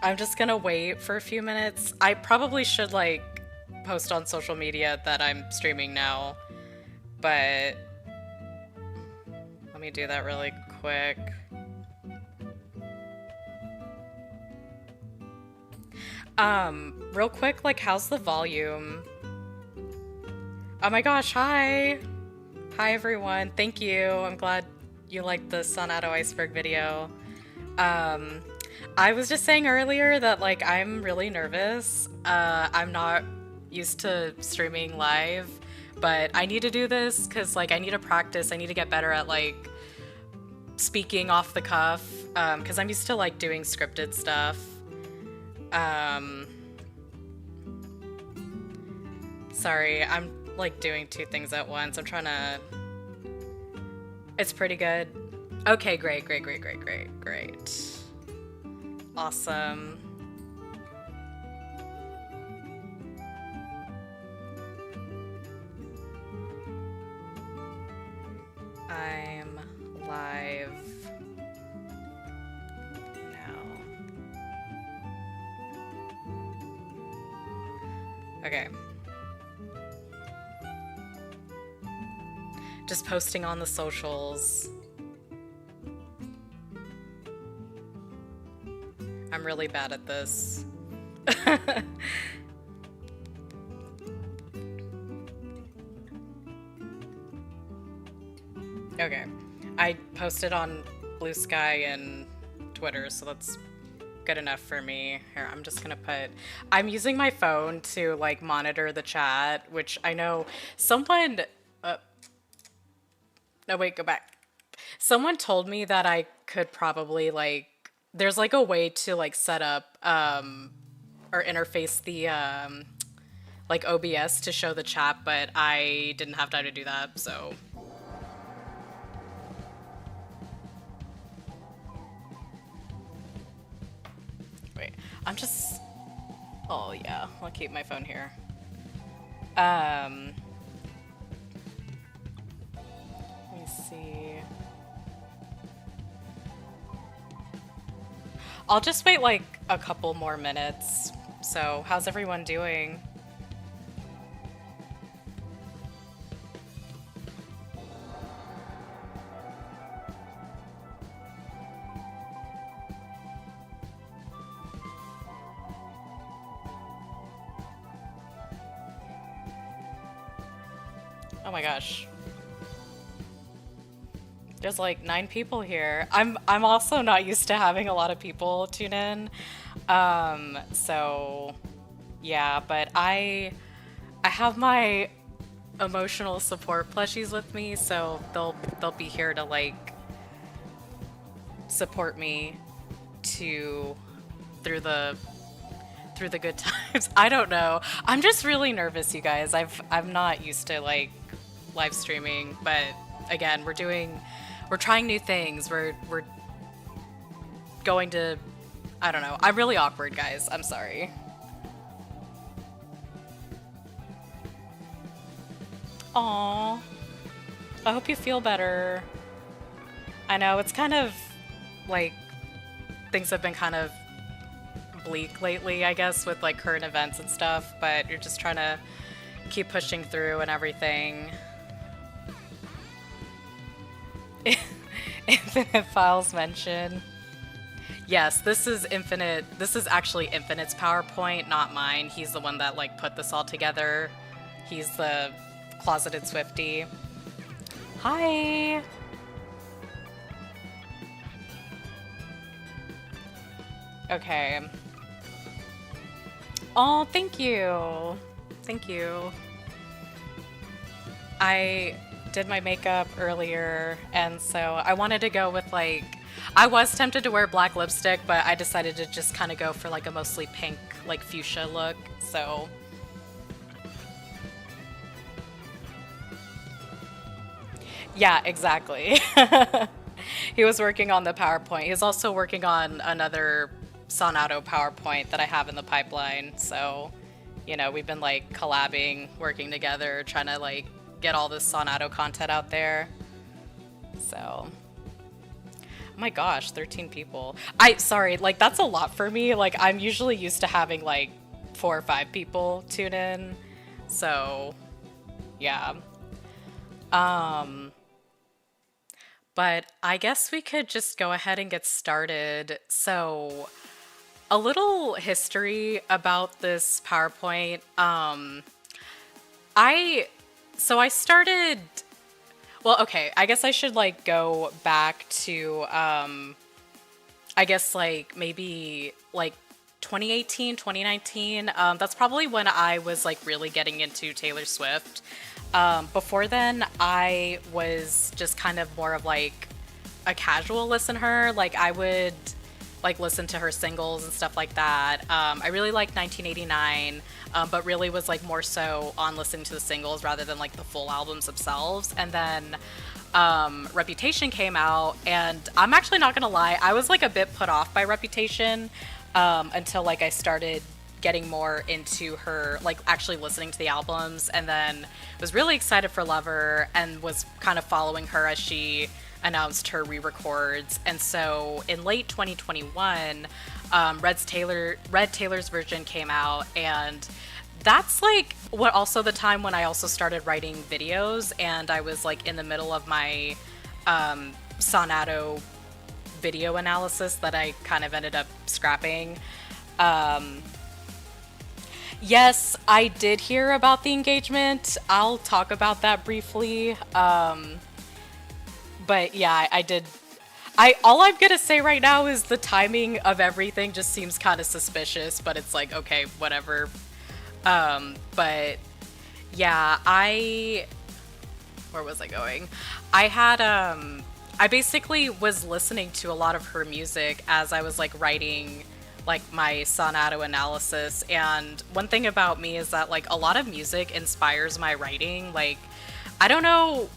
I'm just gonna wait for a few minutes. I probably should like post on social media that I'm streaming now, but let me do that really quick. Real quick, like, how's the volume? Oh my gosh, hi! Hi everyone, thank you. I'm glad you liked the Sonadow iceberg video. I was just saying earlier that, like, I'm really nervous. I'm not used to streaming live, but I need to do this because, like, I need to practice. I need to get better at, like, speaking off the cuff, because I'm used to, like, doing scripted stuff. Sorry, I'm, like, doing two things at once. I'm trying to... It's pretty good. Okay, great, great, great, great, great, great. Awesome. I'm live now. Okay. Just posting on the socials. I'm really bad at this. Okay. I posted on Blue Sky and Twitter, so that's good enough for me. Here, I'm just gonna put... I'm using my phone to, like, monitor the chat, which I know someone... No, wait, go back. Someone told me that I could probably, like... There's, like, a way to, like, set up, or interface the, like, OBS to show the chat, but I didn't have time to do that, so... Wait, I'm just... Oh, yeah, I'll keep my phone here. Let me see... I'll just wait like a couple more minutes. So, how's everyone doing? Oh my gosh. There's like 9 people here. I'm also not used to having a lot of people tune in. So yeah, but I have my emotional support plushies with me, so they'll be here to like support me through the good times. I don't know. I'm just really nervous, you guys. I'm not used to like live streaming, but again, we're trying new things. We're going to, I don't know. I'm really awkward, guys. I'm sorry. Aww. I hope you feel better. I know it's kind of like things have been kind of bleak lately, I guess, with like current events and stuff, but you're just trying to keep pushing through and everything. Infinite Files mention. Yes, this is Infinite. This is actually Infinite's PowerPoint, not mine. He's the one that like put this all together. He's the closeted Swiftie. Hi. Okay. Oh, thank you. Thank you. I did my makeup earlier, and so I wanted to go with like... I was tempted to wear black lipstick, but I decided to just kind of go for like a mostly pink, like fuchsia look, so... Yeah, exactly. He was working on the PowerPoint. He's also working on another Sonadow PowerPoint that I have in the pipeline, so, you know, we've been like collabing, working together, trying to like get all this Sonadow content out there. So my gosh, 13 people. Sorry, like that's a lot for me. Like I'm usually used to having like 4 or 5 people tune in. So, yeah. Um, but I guess we could just go ahead and get started. So, a little history about this PowerPoint. I I started, well, okay, I guess I should like go back to I guess like maybe like 2018, 2019. That's probably when I was like really getting into Taylor Swift. Before then, I was just kind of more of like a casual listener. Like I would like listen to her singles and stuff like that. I really liked 1989, but really was like more so on listening to the singles rather than like the full albums themselves. And then Reputation came out, and I'm actually not gonna lie, I was like a bit put off by Reputation until like I started getting more into her, like actually listening to the albums, and then was really excited for Lover and was kind of following her as she announced her re-records. And so in late 2021, Red Taylor's version came out, and that's like what also the time when I also started writing videos, and I was like in the middle of my Sonadow video analysis that I kind of ended up scrapping. Yes, I did hear about the engagement. I'll talk about that briefly. But yeah, I did. All I'm gonna say right now is the timing of everything just seems kind of suspicious, but it's like, okay, whatever. But yeah, where was I going? I basically was listening to a lot of her music as I was like writing like my Sonadow analysis. And one thing about me is that like a lot of music inspires my writing. Like, I don't know.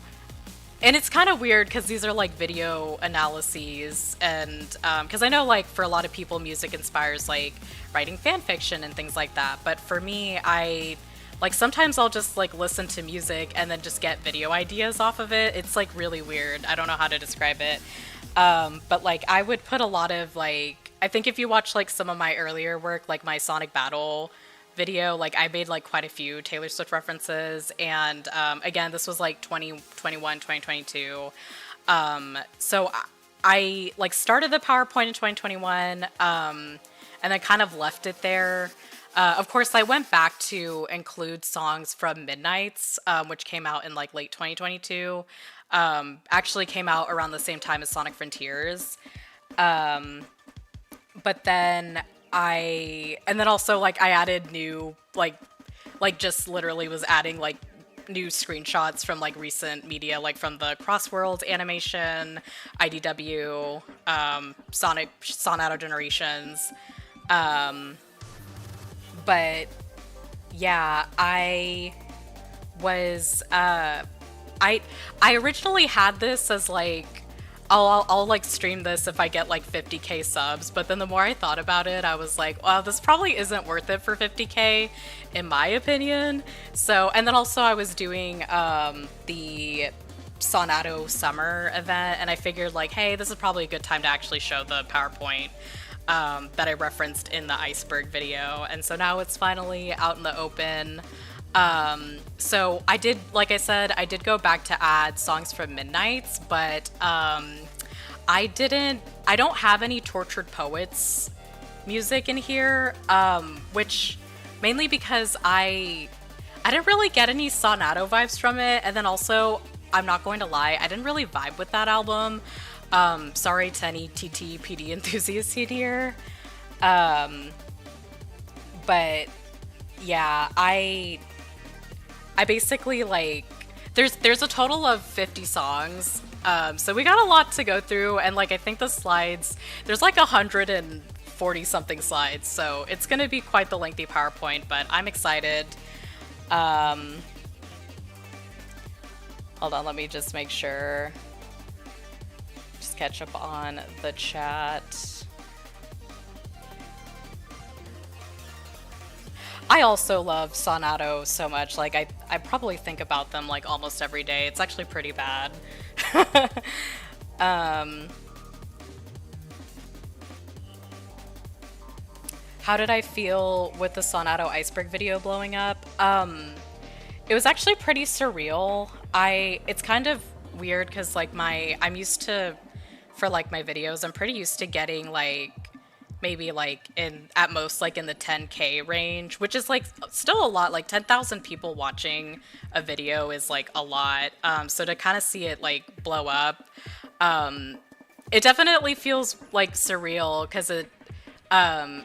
And it's kind of weird because these are like video analyses, and because I know like for a lot of people music inspires like writing fan fiction and things like that, but for me, I like sometimes I'll just like listen to music and then just get video ideas off of it. It's like really weird. I don't know how to describe it. But like I would put a lot of like, I think if you watch like some of my earlier work, like my Sonic Battle video, like I made like quite a few Taylor Swift references, and again, this was like 2021, 2022. So I like started the PowerPoint in 2021, and then kind of left it there. Of course, I went back to include songs from Midnights, which came out in like late 2022. Actually came out around the same time as Sonic Frontiers. But then and then also like I added new like just literally was adding like new screenshots from like recent media, like from the Crossworlds animation, IDW, Sonadow Generations. But yeah, I was I originally had this as like I'll like stream this if I get like 50k subs, but then the more I thought about it, I was like, wow, this probably isn't worth it for 50k in my opinion. So, and then also I was doing the Sonadow summer event, and I figured like, hey, this is probably a good time to actually show the PowerPoint that I referenced in the iceberg video. And so now it's finally out in the open. So I did, like I said, I did go back to add songs from Midnights, but I don't have any Tortured Poets music in here, which mainly because I didn't really get any Sonadow vibes from it, and then also, I'm not going to lie, I didn't really vibe with that album. Sorry to any TT PD enthusiasts in here. But yeah, I basically like, there's a total of 50 songs, so we got a lot to go through, and like I think the slides, there's like 140 something slides, so it's gonna be quite the lengthy PowerPoint, but I'm excited. Hold on, let me just make sure. Just catch up on the chat. I also love Sonadow so much. Like, I probably think about them like almost every day. It's actually pretty bad. How did I feel with the Sonadow iceberg video blowing up? It was actually pretty surreal. It's kind of weird because like I'm used to, for like my videos, I'm pretty used to getting like maybe like in at most like in the 10K range, which is like still a lot. Like 10,000 people watching a video is like a lot. So to kind of see it like blow up, it definitely feels like surreal because it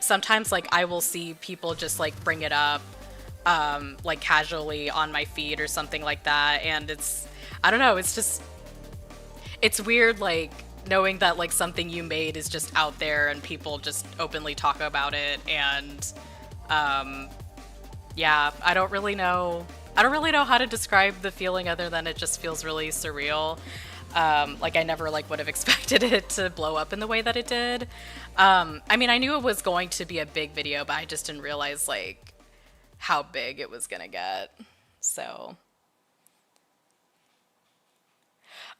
sometimes like I will see people just like bring it up like casually on my feed or something like that, and I don't know, it's weird like knowing that like something you made is just out there and people just openly talk about it, and yeah, I don't really know how to describe the feeling other than it just feels really surreal. Like I never like would have expected it to blow up in the way that it did. I mean, I knew it was going to be a big video, but I just didn't realize like how big it was gonna get. So,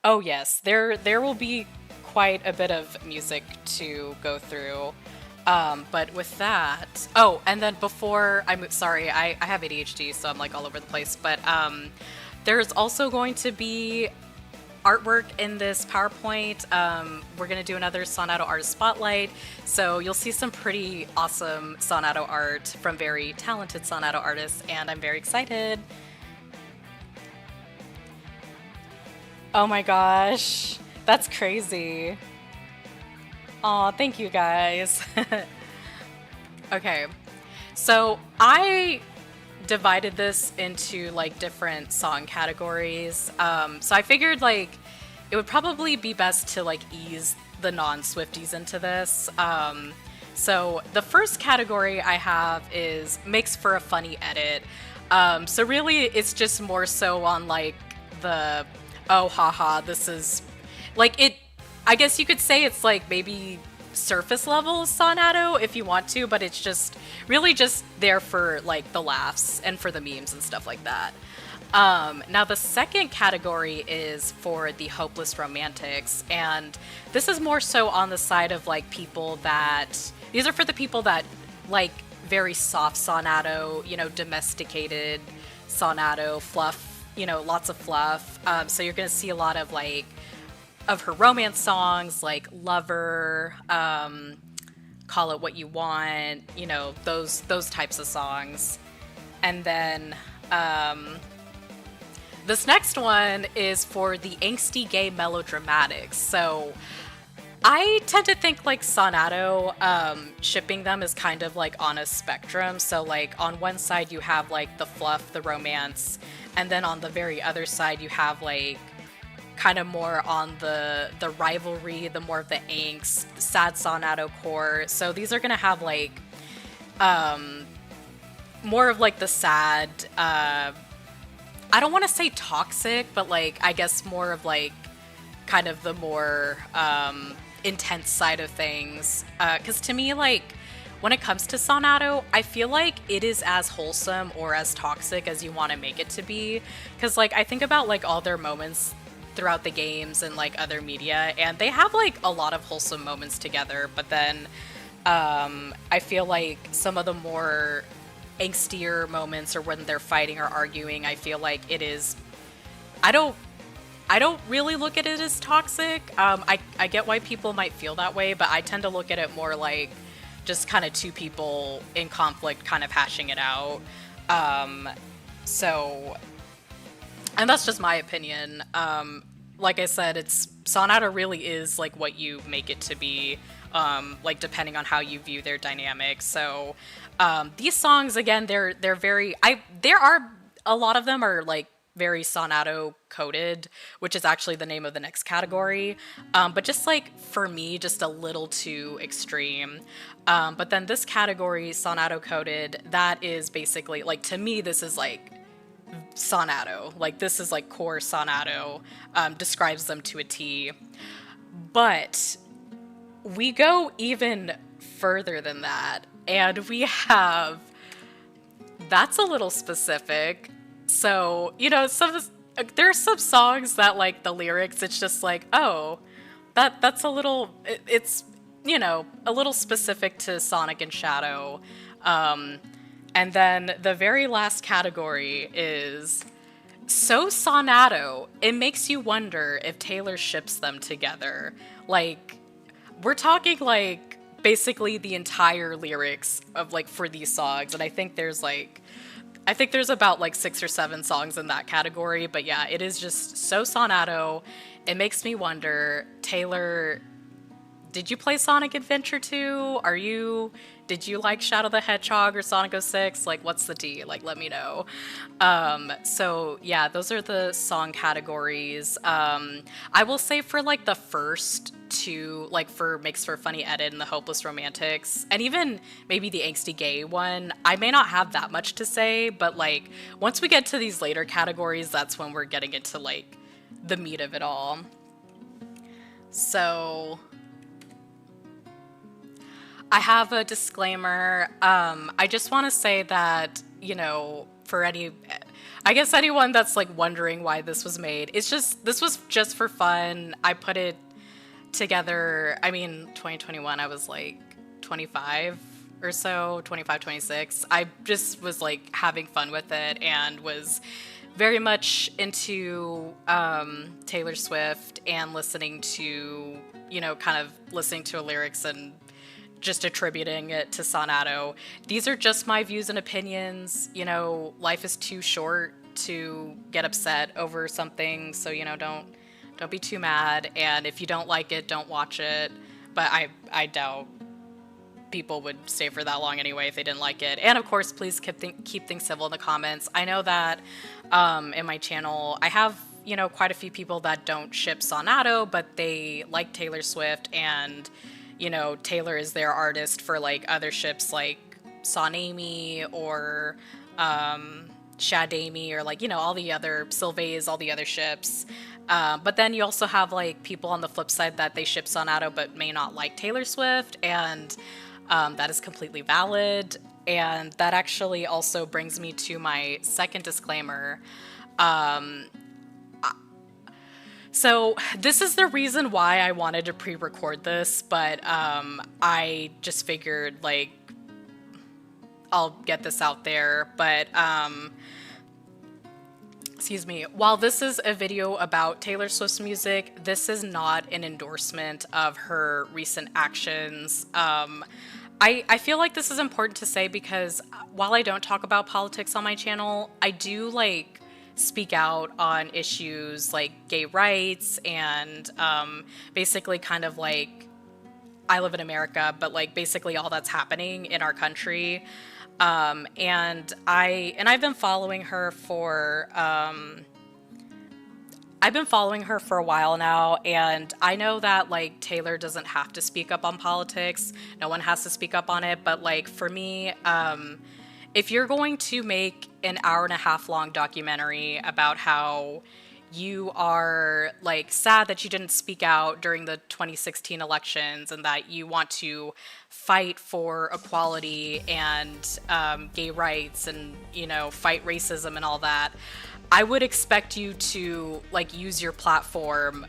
oh yes, there will be quite a bit of music to go through. But with that, oh, and then before I'm sorry, I have ADHD, so I'm like all over the place. But there's also going to be artwork in this PowerPoint. We're gonna do another Sonadow Artist Spotlight, so you'll see some pretty awesome Sonadow art from very talented Sonadow artists, and I'm very excited. Oh my gosh, that's crazy. Aw, thank you guys. Okay, so I divided this into like different song categories. So I figured like it would probably be best to like ease the non-Swifties into this. So the first category I have is makes for a funny edit. So really it's just more so on like the, oh haha, this is like it, I guess you could say it's like maybe surface level Sonadow if you want to, but it's just really just there for like the laughs and for the memes and stuff like that. Now the second category is for the hopeless romantics, and this is more so on the side of like people that, these are for the people that like very soft Sonadow, you know, domesticated Sonadow, fluff, you know, lots of fluff. So you're gonna see a lot of like of her romance songs like Lover, Call It What You Want, you know, those types of songs. And then this next one is for the Angsty Gay Melodramatics. So I tend to think like Sonadow, shipping them is kind of like on a spectrum. So like on one side you have like the fluff, the romance, and then on the very other side you have like kind of more on the rivalry, the more of the angst, sad Sonadow core. So these are gonna have like more of like the sad, I don't want to say toxic, but like I guess more of like kind of the more intense side of things. Because to me, like when it comes to Sonadow, I feel like it is as wholesome or as toxic as you want to make it to be. Because like I think about like all their moments throughout the games and like other media, and they have like a lot of wholesome moments together, but then I feel like some of the more angstier moments, or when they're fighting or arguing, I feel like it is, I don't really look at it as toxic. I get why people might feel that way, but I tend to look at it more like just kind of two people in conflict kind of hashing it out. So, and that's just my opinion. Like I said, Sonadow really is like what you make it to be, like depending on how you view their dynamic. So these songs, again, they're very, there are a lot of them are like very Sonadow Coded, which is actually the name of the next category. But just like for me, just a little too extreme. But then this category, Sonadow Coded, that is basically like, to me, this is like Sonadow. Like this is like core Sonadow, describes them to a T. But we go even further than that, and we have, that's a little specific. So, you know, there's some songs that like the lyrics, it's just like, oh, that's a little, it's you know, a little specific to Sonic and Shadow. And then the very last category is so Sonadow. It makes you wonder if Taylor ships them together. Like, we're talking like basically the entire lyrics of like for these songs, and I think there's about like 6 or 7 songs in that category. But yeah, it is just so Sonadow. It makes me wonder, Taylor, did you play Sonic Adventure 2? Did you like Shadow the Hedgehog or Sonic 06? Like, what's the D? Like, let me know. So yeah, those are the song categories. I will say for like the first 2, like for Makes for a Funny Edit and the Hopeless Romantics, and even maybe the Angsty Gay one, I may not have that much to say, but like once we get to these later categories, that's when we're getting into like the meat of it all. So I have a disclaimer. I just want to say that, you know, for anyone that's like wondering why this was made, this was just for fun. I put it together. I mean, 2021, I was like 25 or so, 25, 26. I just was like having fun with it and was very much into Taylor Swift and listening to, you know, kind of listening to her lyrics and just attributing it to Sonadow. These are just my views and opinions. You know, life is too short to get upset over something, so, you know, don't be too mad. And if you don't like it, don't watch it. But I doubt people would stay for that long anyway if they didn't like it. And of course, please keep things civil in the comments. I know that in my channel, I have, you know, quite a few people that don't ship Sonadow, but they like Taylor Swift, and you know, Taylor is their artist for like other ships like Sonamy or Shadamy, or like, you know, all the other Sylvays, all the other ships. But then you also have like people on the flip side that they ship Sonadow but may not like Taylor Swift, and that is completely valid. And that actually also brings me to my second disclaimer. So this is the reason why I wanted to pre-record this, but I just figured, like, I'll get this out there. But excuse me, while this is a video about Taylor Swift's music, this is not an endorsement of her recent actions. I feel like this is important to say because while I don't talk about politics on my channel, I do like speak out on issues like gay rights and basically kind of like, I live in America, but like basically all that's happening in our country. And I've been following her for a while now, and I know that like Taylor doesn't have to speak up on politics. No one has to speak up on it, but like for me, if you're going to make an 1.5 hour long documentary about how you are like sad that you didn't speak out during the 2016 elections and that you want to fight for equality and gay rights and, you know, fight racism and all that, I would expect you to like use your platform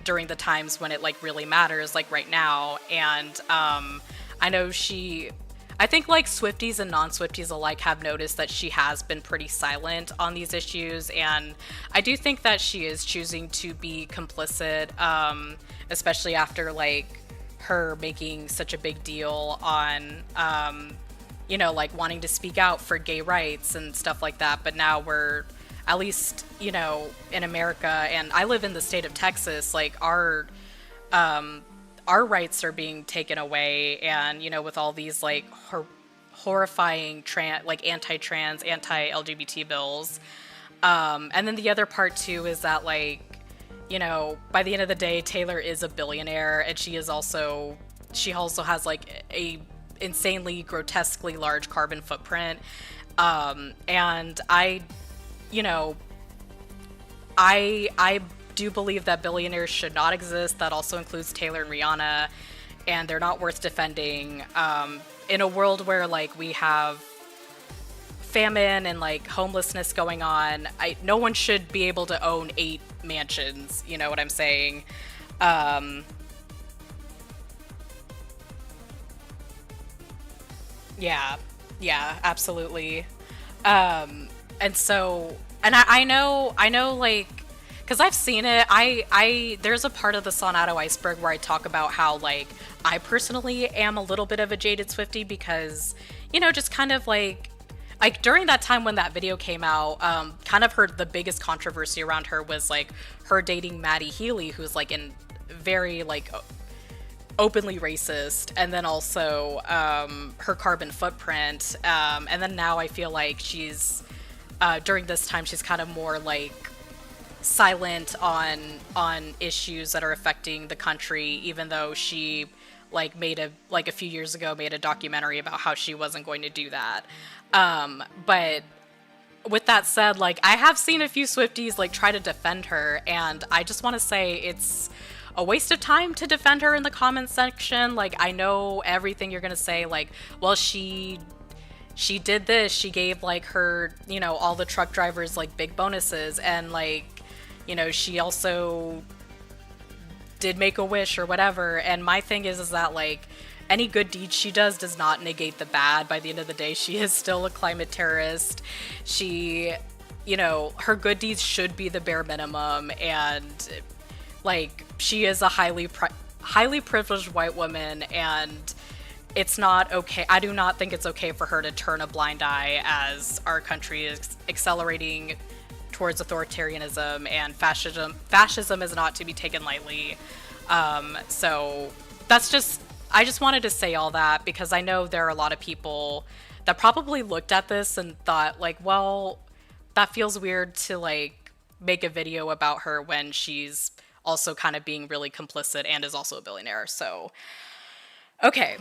during the times when it like really matters, like right now. And I think like Swifties and non-Swifties alike have noticed that she has been pretty silent on these issues, and I do think that she is choosing to be complicit, especially after like her making such a big deal on, you know, like wanting to speak out for gay rights and stuff like that. But now we're, at least, you know, in America, and I live in the state of Texas, like our rights are being taken away, and, you know, with all these like horrifying anti-trans, anti-LGBT bills. And then the other part too is that, like, you know, by the end of the day, Taylor is a billionaire, and she also has like a insanely grotesquely large carbon footprint. And I do believe that billionaires should not exist. That also includes Taylor and Rihanna, and they're not worth defending. In a world where like we have famine and like homelessness going on, no one should be able to own 8 mansions. You know what I'm saying? Yeah, yeah, absolutely. And so, and I know, like, because I've seen it. There's a part of the Sonadow iceberg where I talk about how, like, I personally am a little bit of a jaded Swiftie because, just kind of like during that time when that video came out, kind of the biggest controversy around her was like her dating Maddie Healy, who's like in very like openly racist, and then also her carbon footprint, and then now I feel like she's during this time she's kind of more like silent on issues that are affecting the country, even though she like a few years ago made a documentary about how she wasn't going to do that. But with that said, like, I have seen a few Swifties like try to defend her, and I just want to say it's a waste of time to defend her in the comments section. Like, I know everything you're gonna say, like, well, she did this, she gave like her, all the truck drivers like big bonuses, and like, she also did make a wish or whatever. And my thing is that like any good deed she does not negate the bad. By the end of the day, she is still a climate terrorist. She, her good deeds should be the bare minimum, and like, she is a highly privileged white woman, and it's not okay. I do not think it's okay for her to turn a blind eye as our country is accelerating towards authoritarianism, and fascism is not to be taken lightly. So I just wanted to say all that because I know there are a lot of people that probably looked at this and thought like, well, that feels weird to like make a video about her when she's also kind of being really complicit and is also a billionaire. So, okay.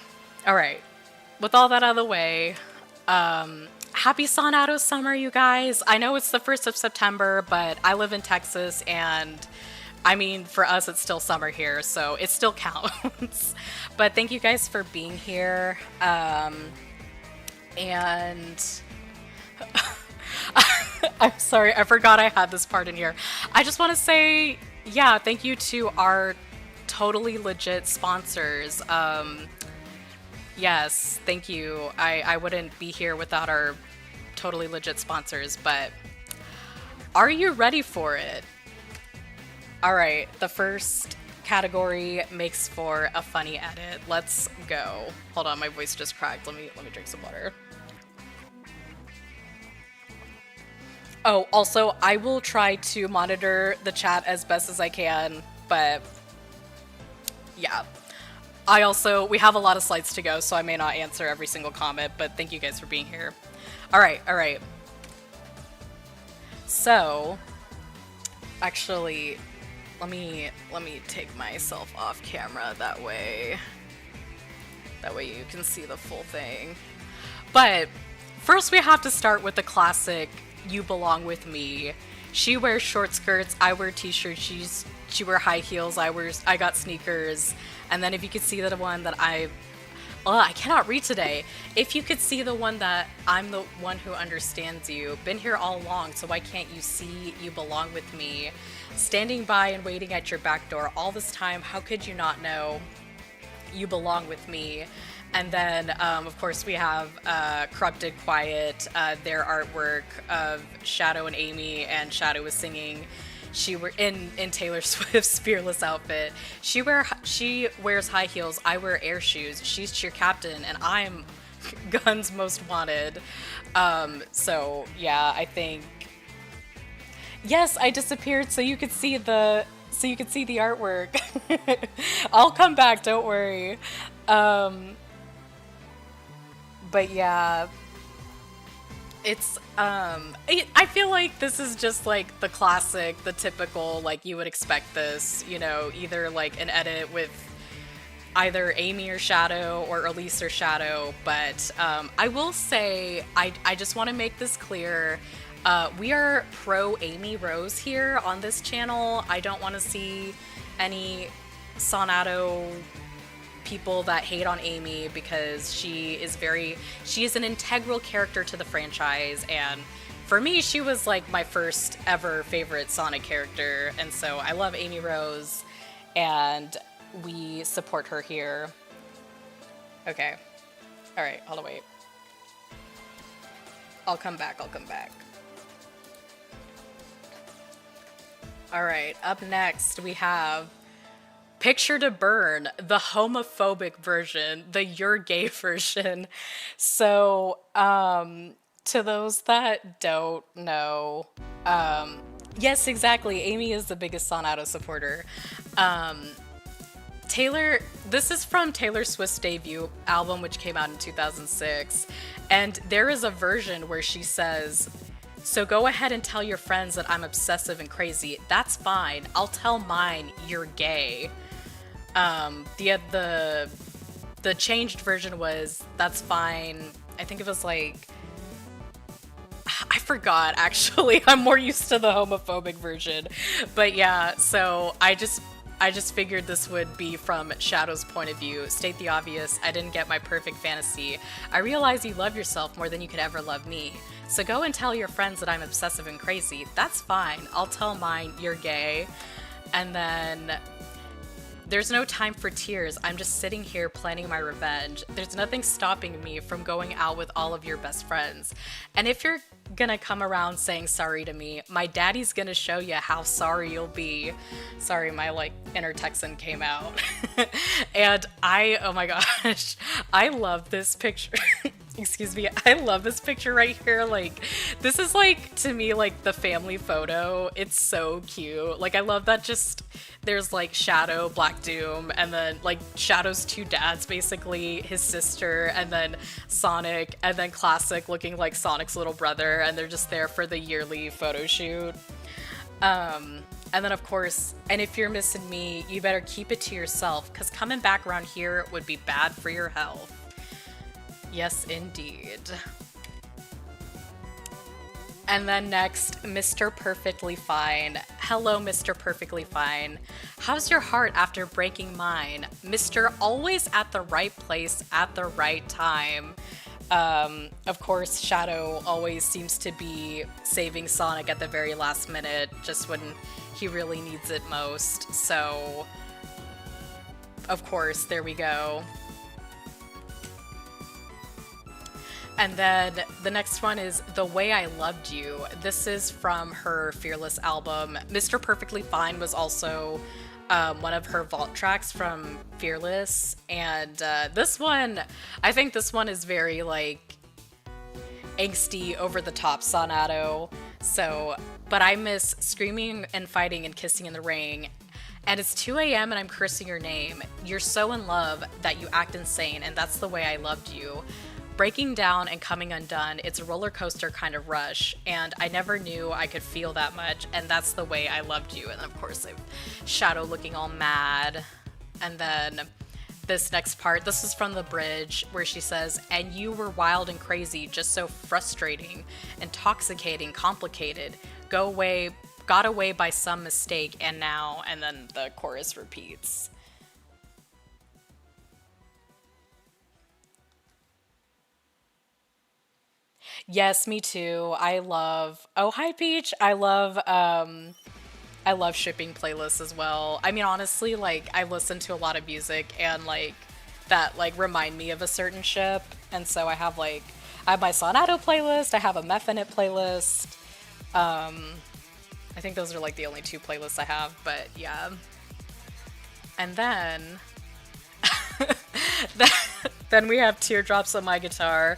All right. With all that out of the way, happy Sonadow summer, you guys. I know it's the 1st of September, but I live in Texas, and I mean, for us, it's still summer here, so it still counts. But thank you guys for being here. And I'm sorry, I forgot I had this part in here. I just want to say, yeah, thank you to our totally legit sponsors. Yes, thank you. I wouldn't be here without our totally legit sponsors, but are you ready for it? All right, the first category makes for a funny edit. Let's go. Hold on, my voice just cracked. Let me drink some water. Oh, also, I will try to monitor the chat as best as I can, but yeah. We have a lot of slides to go, so I may not answer every single comment, but thank you guys for being here. All right. So, actually, let me take myself off camera, that way you can see the full thing. But first we have to start with the classic "You Belong With Me." She wears short skirts, I wear t-shirts, she wear high heels, I got sneakers. And then if you could see the one that I cannot read today. If you could see the one that I'm the one who understands you, been here all along, so why can't you see you belong with me? Standing by and waiting at your back door all this time, how could you not know you belong with me? And then, of course, we have CorruptedQuiet, their artwork of Shadow and Amy, and Shadow was singing. She were in Taylor Swift's fearless outfit. She wears high heels. I wear air shoes. She's cheer captain, and I'm Guns Most Wanted. So yeah, I think yes, I disappeared so you could see the artwork. I'll come back. Don't worry. But yeah. It's, I feel like this is just, like, the classic, the typical, like, you would expect this, either, like, an edit with either Amy or Shadow, or Elise or Shadow, but, I will say, I just want to make this clear, we are pro Amy Rose here on this channel. I don't want to see any Sonadow people that hate on Amy, because she is an integral character to the franchise, and for me she was like my first ever favorite Sonic character, and so I love Amy Rose and we support her here. Okay. All right, hold on, wait. I'll come back, I'll come back. Alright, up next we have Picture to Burn, the homophobic version, the You're Gay version. So, to those that don't know, yes, exactly, Amy is the biggest Sonadow supporter. This is from Taylor Swift's debut album, which came out in 2006, and there is a version where she says, "So go ahead and tell your friends that I'm obsessive and crazy. That's fine. I'll tell mine you're gay." The changed version was, "That's fine." I think it was like, I forgot actually. I'm more used to the homophobic version. But yeah, so I just figured this would be from Shadow's point of view. State the obvious, I didn't get my perfect fantasy. I realize you love yourself more than you could ever love me. So go and tell your friends that I'm obsessive and crazy. That's fine. I'll tell mine you're gay. And then, there's no time for tears. I'm just sitting here planning my revenge. There's nothing stopping me from going out with all of your best friends. And if you're gonna come around saying sorry to me, my daddy's gonna show you how sorry you'll be. Sorry, my like inner Texan came out. And oh my gosh, I love this picture. Excuse me, I love this picture right here. Like, this is like, to me, like the family photo. It's so cute. Like, I love that just, there's like Shadow, Black Doom, and then like Shadow's two dads, basically, his sister, and then Sonic, and then Classic looking like Sonic's little brother, and they're just there for the yearly photo shoot. And then of course, and if you're missing me, you better keep it to yourself, because coming back around here would be bad for your health. Yes, indeed. And then next, Mr. Perfectly Fine. Hello, Mr. Perfectly Fine. How's your heart after breaking mine? Mr. Always at the right place at the right time. Of course, Shadow always seems to be saving Sonic at the very last minute, just when he really needs it most. So, of course, there we go. And then the next one is The Way I Loved You. This is from her Fearless album. Mr. Perfectly Fine was also one of her vault tracks from Fearless. And this one, I think this one is very like angsty, over the top Sonadow. So, but I miss screaming and fighting and kissing in the ring. And it's 2 a.m. and I'm cursing your name. You're so in love that you act insane, and that's the way I loved you. Breaking down and coming undone, it's a roller coaster kind of rush, and I never knew I could feel that much, and that's the way I loved you. And of course, Shadow looking all mad. And then this next part, this is from the bridge, where she says, "And you were wild and crazy, just so frustrating, intoxicating, complicated, got away by some mistake, and now," and then the chorus repeats. Yes, me too. Oh, hi Peach. I love shipping playlists as well. I mean, honestly, like, I listen to a lot of music and like that like remind me of a certain ship. And so I have my Sonadow playlist, I have a Mephinet playlist. I think those are like the only two playlists I have, but yeah. And then then we have Teardrops on My Guitar.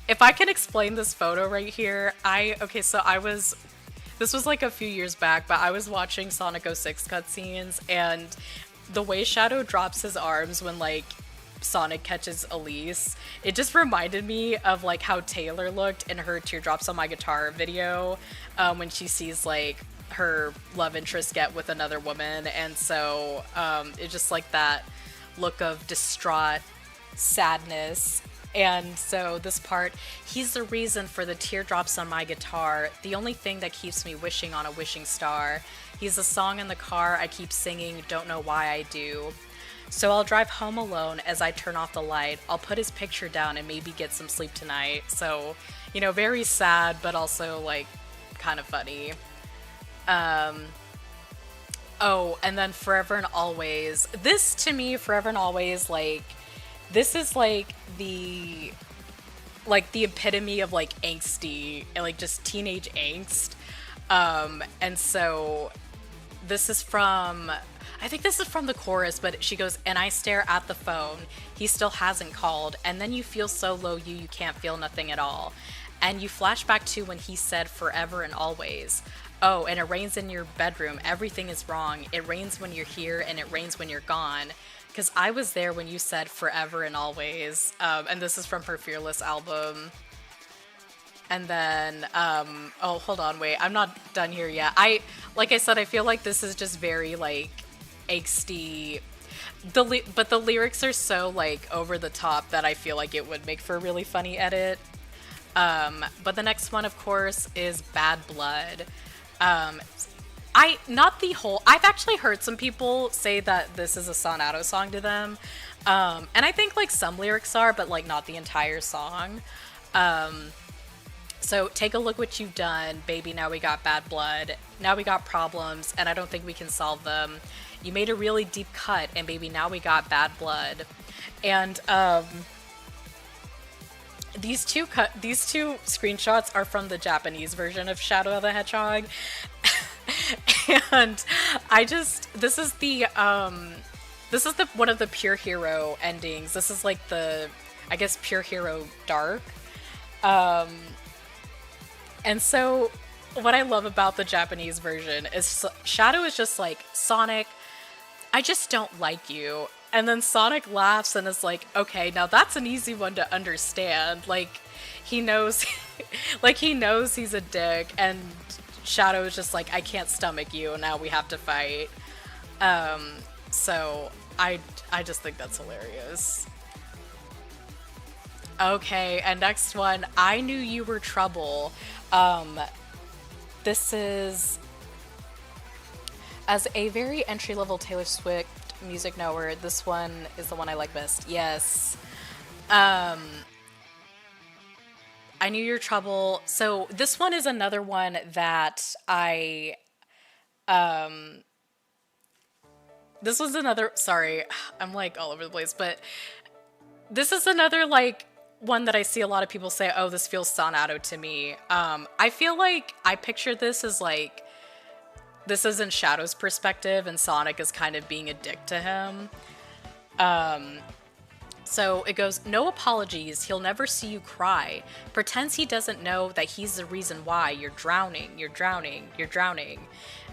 If I can explain this photo right here, this was like a few years back, but I was watching Sonic 06 cutscenes, and the way Shadow drops his arms when like Sonic catches Elise, it just reminded me of like how Taylor looked in her Teardrops on My Guitar video, when she sees like her love interest get with another woman. And so it's just like that look of distraught sadness. And so this part, he's the reason for the teardrops on my guitar, the only thing that keeps me wishing on a wishing star. He's a song in the car I keep singing, don't know why I do. So I'll drive home alone as I turn off the light. I'll put his picture down and maybe get some sleep tonight. So, you know, very sad, but also like kind of funny. Oh, and then Forever and Always. This to me, Forever and Always, like, this is like the like the epitome of like angsty and like just teenage angst. And so this is from, I think this is from the chorus, but she goes, and I stare at the phone, he still hasn't called, and then you feel so low you can't feel nothing at all. And you flash back to when he said forever and always. Oh, and it rains in your bedroom, everything is wrong. It rains when you're here and it rains when you're gone. Because I was there when you said forever and always. And this is from her Fearless album. And then, oh, hold on, wait, I'm not done here yet. Like I said, I feel like this is just very, like, angsty. But the lyrics are so, like, over the top that I feel like it would make for a really funny edit. But the next one, of course, is Bad Blood. I've actually heard some people say that this is a Sonadow song to them. And I think, like, some lyrics are, but, like, not the entire song. So take a look what you've done, baby, now we got bad blood. Now we got problems, and I don't think we can solve them. You made a really deep cut, and baby, now we got bad blood. And, these two screenshots are from the Japanese version of Shadow the Hedgehog. And this is one of the Pure Hero endings. This is like the, I guess, Pure Hero Dark. And so what I love about the Japanese version is Shadow is just like, Sonic, I just don't like you. And then Sonic laughs and is like, okay, now that's an easy one to understand. Like, he knows, like, he knows he's a dick, and Shadow is just like, I can't stomach you, and now we have to fight. So I just think that's hilarious. Okay, and next one, I Knew You Were Trouble. This is, as a very entry-level Taylor Swift music knower, this one is the one I like best. Yes. I Knew Your Trouble. So this one is another one that this was another, sorry, I'm like all over the place, but this is another like one that I see a lot of people say, oh, this feels Sonadow to me. I feel like I picture this as like, this is in Shadow's perspective and Sonic is kind of being a dick to him. So it goes, no apologies, he'll never see you cry. Pretends he doesn't know that he's the reason why you're drowning, you're drowning, you're drowning.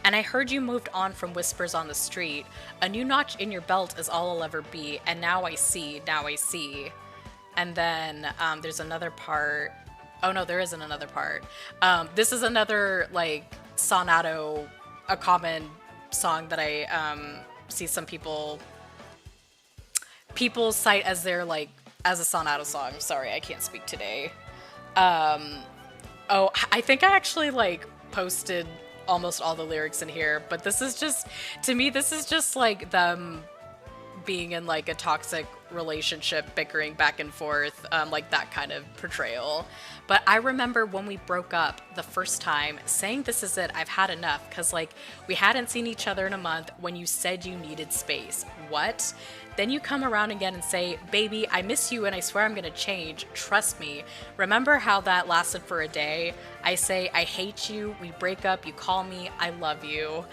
And I heard you moved on from whispers on the street. A new notch in your belt is all I'll ever be. And now I see, now I see. And then there's another part. Oh no, there isn't another part. This is another like Sonadow, a common song that I see some people cite as their like as a Sonadow song. Sorry, I can't speak today. Oh, I think I actually like posted almost all the lyrics in here, but this is just, to me, this is just like them being in like a toxic relationship, bickering back and forth, like that kind of portrayal. But I remember when we broke up the first time saying, this is it, I've had enough, because like we hadn't seen each other in a month when you said you needed space. What? Then you come around again and say, baby, I miss you and I swear I'm gonna change, trust me. Remember how that lasted for a day? I say, I hate you, we break up, you call me, I love you.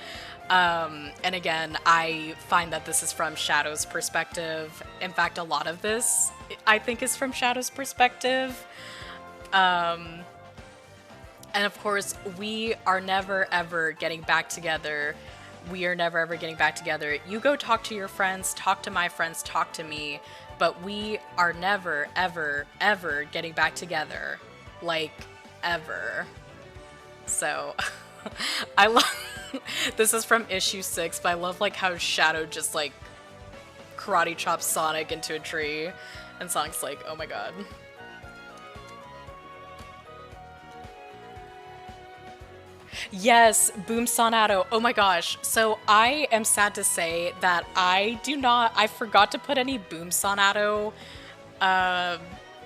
And again, I find that this is from Shadow's perspective. In fact, a lot of this, I think, is from Shadow's perspective. And of course, we are never ever getting back together. We are never ever getting back together. You go talk to your friends, talk to my friends, talk to me, but we are never ever ever getting back together. Like, ever. So, I love, this is from issue 6, but I love like how Shadow just like karate chops Sonic into a tree, and Sonic's like, oh my god. Yes, Boom Sonadow. Oh my gosh. So I am sad to say that I forgot to put any Boom Sonadow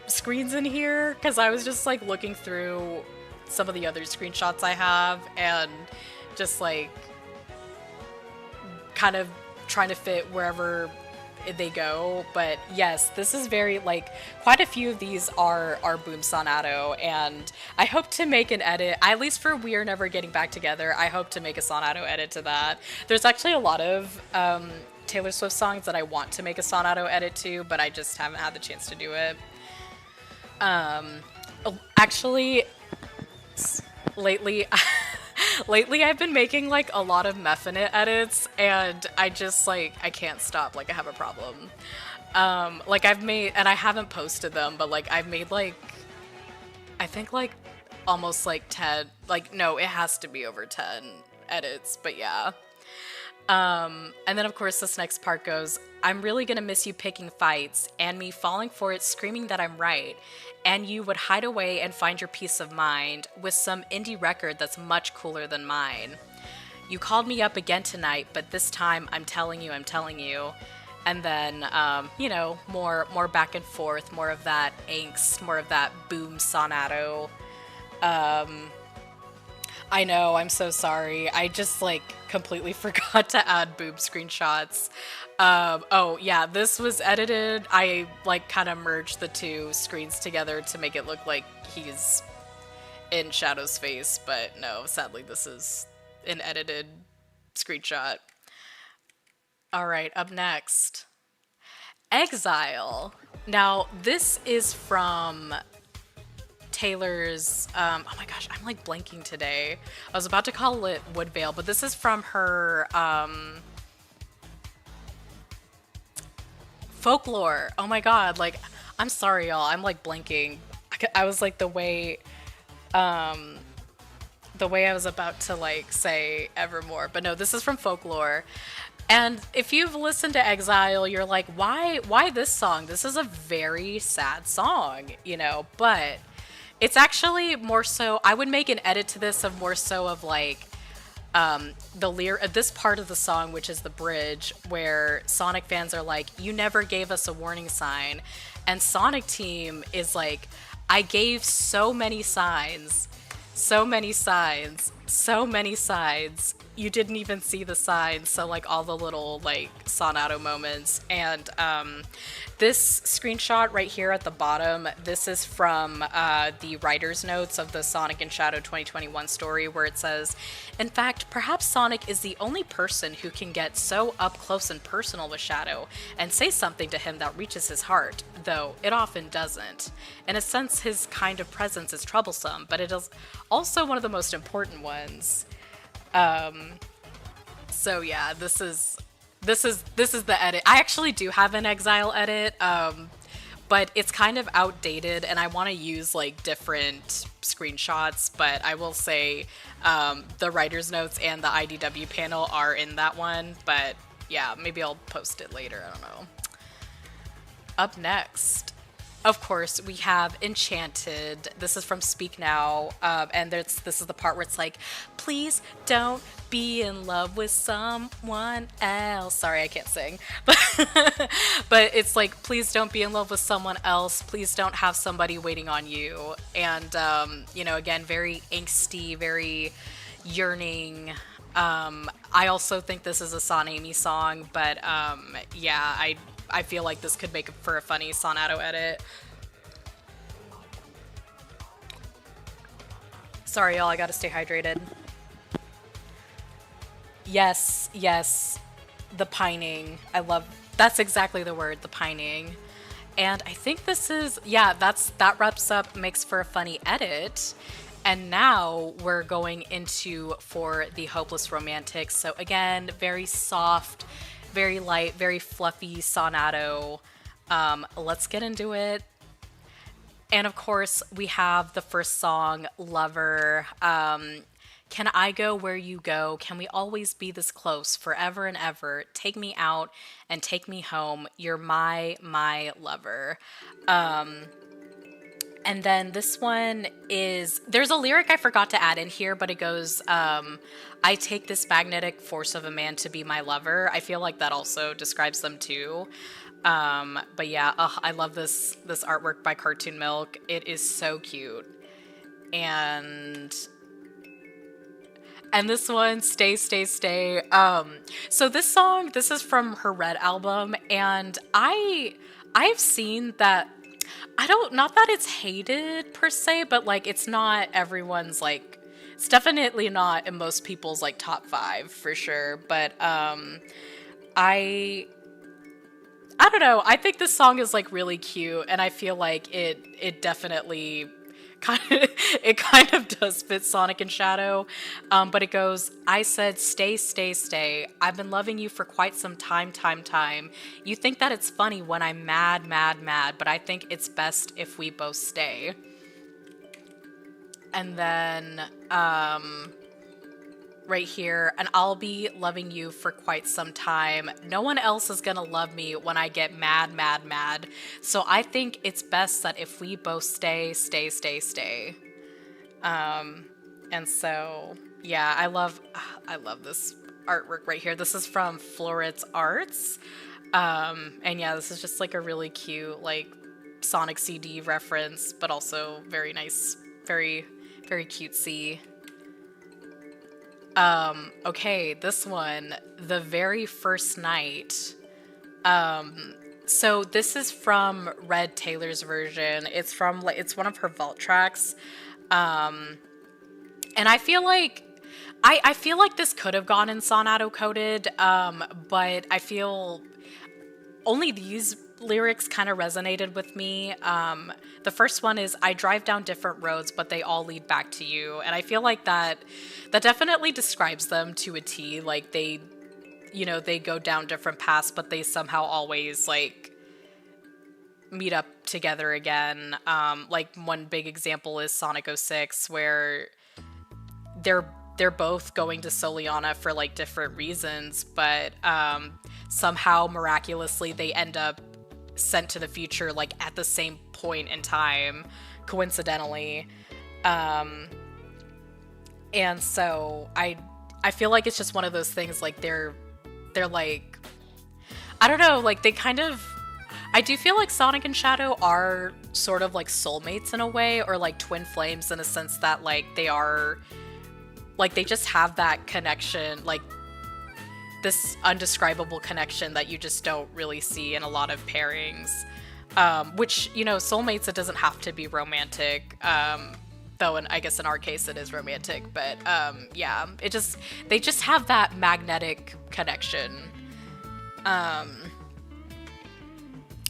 screens in here, because I was just like looking through some of the other screenshots I have and just like kind of trying to fit wherever they go. But yes, this is very, like, quite a few of these are Boom Sonadow, and I hope to make an edit, at least for We Are Never Getting Back Together. I hope to make a Sonadow edit to that. There's actually a lot of Taylor Swift songs that I want to make a Sonadow edit to, but I just haven't had the chance to do it. Actually, lately, lately I've been making like a lot of Mephinit edits, and I just like I can't stop. Like I have a problem. Like I've made, and I haven't posted them, but like I've made like I think like almost like 10. Like no, it has to be over 10 edits. But yeah. And then of course this next part goes, I'm really gonna miss you picking fights, and me falling for it screaming that I'm right, and you would hide away and find your peace of mind with some indie record that's much cooler than mine. You called me up again tonight, but this time I'm telling you. And then, you know, more back and forth, more of that angst, more of that Boom Sonadow. I know, I'm so sorry. I just, like, completely forgot to add boob screenshots. Oh, yeah, this was edited. I, like, kind of merged the two screens together to make it look like he's in Shadow's face, but no, sadly, this is an edited screenshot. Alright, up next. Exile. Now, this is from Taylor's, oh my gosh, I'm like blanking today. I was about to call it Woodvale, but this is from her, Folklore. Oh my god, like, I'm sorry y'all, I'm like blanking. I was like the way I was about to like say Evermore, but no, this is from Folklore. And if you've listened to Exile, you're like, why this song? This is a very sad song, you know, but it's actually more so, I would make an edit to this of more so of like, this part of the song, which is the bridge, where Sonic fans are like, you never gave us a warning sign. And Sonic Team is like, I gave so many signs, so many signs, so many signs. You didn't even see the signs. So like all the little like Sonadow moments. And this screenshot right here at the bottom, this is from the writer's notes of the Sonic and Shadow 2021 story, where it says, in fact, perhaps Sonic is the only person who can get so up close and personal with Shadow and say something to him that reaches his heart, though it often doesn't. In a sense, his kind of presence is troublesome, but it is also one of the most important ones. So yeah, this is the edit. I actually do have an Exile edit, but it's kind of outdated, and I want to use like different screenshots, but I will say the writer's notes and the IDW panel are in that one, but yeah, maybe I'll post it later, I don't know. Up next, of course, we have Enchanted. This is from Speak Now, and this is the part where it's like, please don't be in love with someone else. Sorry, I can't sing. But it's like, please don't be in love with someone else. Please don't have somebody waiting on you. And, you know, again, very angsty, very yearning. I also think this is a Sonamy song, but yeah, I feel like this could make for a funny Sonadow edit. Sorry, y'all, I gotta stay hydrated. Yes, the pining. That's exactly the word, the pining. And I think this is, yeah, that wraps up, makes for a funny edit. And now we're going into for the Hopeless Romantics. So again, very soft, very light, very fluffy Sonadow. Let's get into it. And of course, we have the first song, Lover. Can I go where you go? Can we always be this close forever and ever? Take me out and take me home. You're my lover. And then this one is, there's a lyric I forgot to add in here, but it goes, I take this magnetic force of a man to be my lover. I feel like that also describes them too. But yeah, I love this artwork by Cartoon Milk. It is so cute. And And this one, Stay, Stay, Stay. So this song, this is from her Red album, and I've seen that. I don't, not that it's hated per se, but like it's not everyone's like, it's definitely not in most people's like top 5 for sure. But I don't know. I think this song is like really cute, and I feel like it definitely kind of does fit Sonic and Shadow. But it goes, I said, stay, stay, stay. I've been loving you for quite some time. You think that it's funny when I'm mad, but I think it's best if we both stay. And then, right here, and I'll be loving you for quite some time. No one else is gonna love me when I get mad. So I think it's best that if we both stay. And so, yeah, I love this artwork right here. This is from FlauretzArtz. And yeah, this is just like a really cute, like, Sonic CD reference, but also very nice, very, very cutesy. Okay, this one, The Very First Night. So this is from Red Taylor's version. It's from, like, it's one of her vault tracks. And I feel like, I feel like this could have gone in Sonadow Coded, but I feel only these lyrics kind of resonated with me. The first one is, I drive down different roads, but they all lead back to you. And I feel like that definitely describes them to a T. Like, they, you know, they go down different paths, but they somehow always, like, meet up together again. Like, one big example is Sonic 06, where they're both going to Soliana for, like, different reasons, but somehow miraculously they end up sent to the future, like, at the same point in time, coincidentally. And so I feel like it's just one of those things, like, they're like, I don't know, like, they kind of, I do feel like Sonic and Shadow are sort of like soulmates in a way, or like twin flames in a sense that, like, they are, like, they just have that connection, like, this undescribable connection that you just don't really see in a lot of pairings. Which, you know, soulmates, it doesn't have to be romantic. Though, I guess in our case it is romantic, but yeah, they just have that magnetic connection.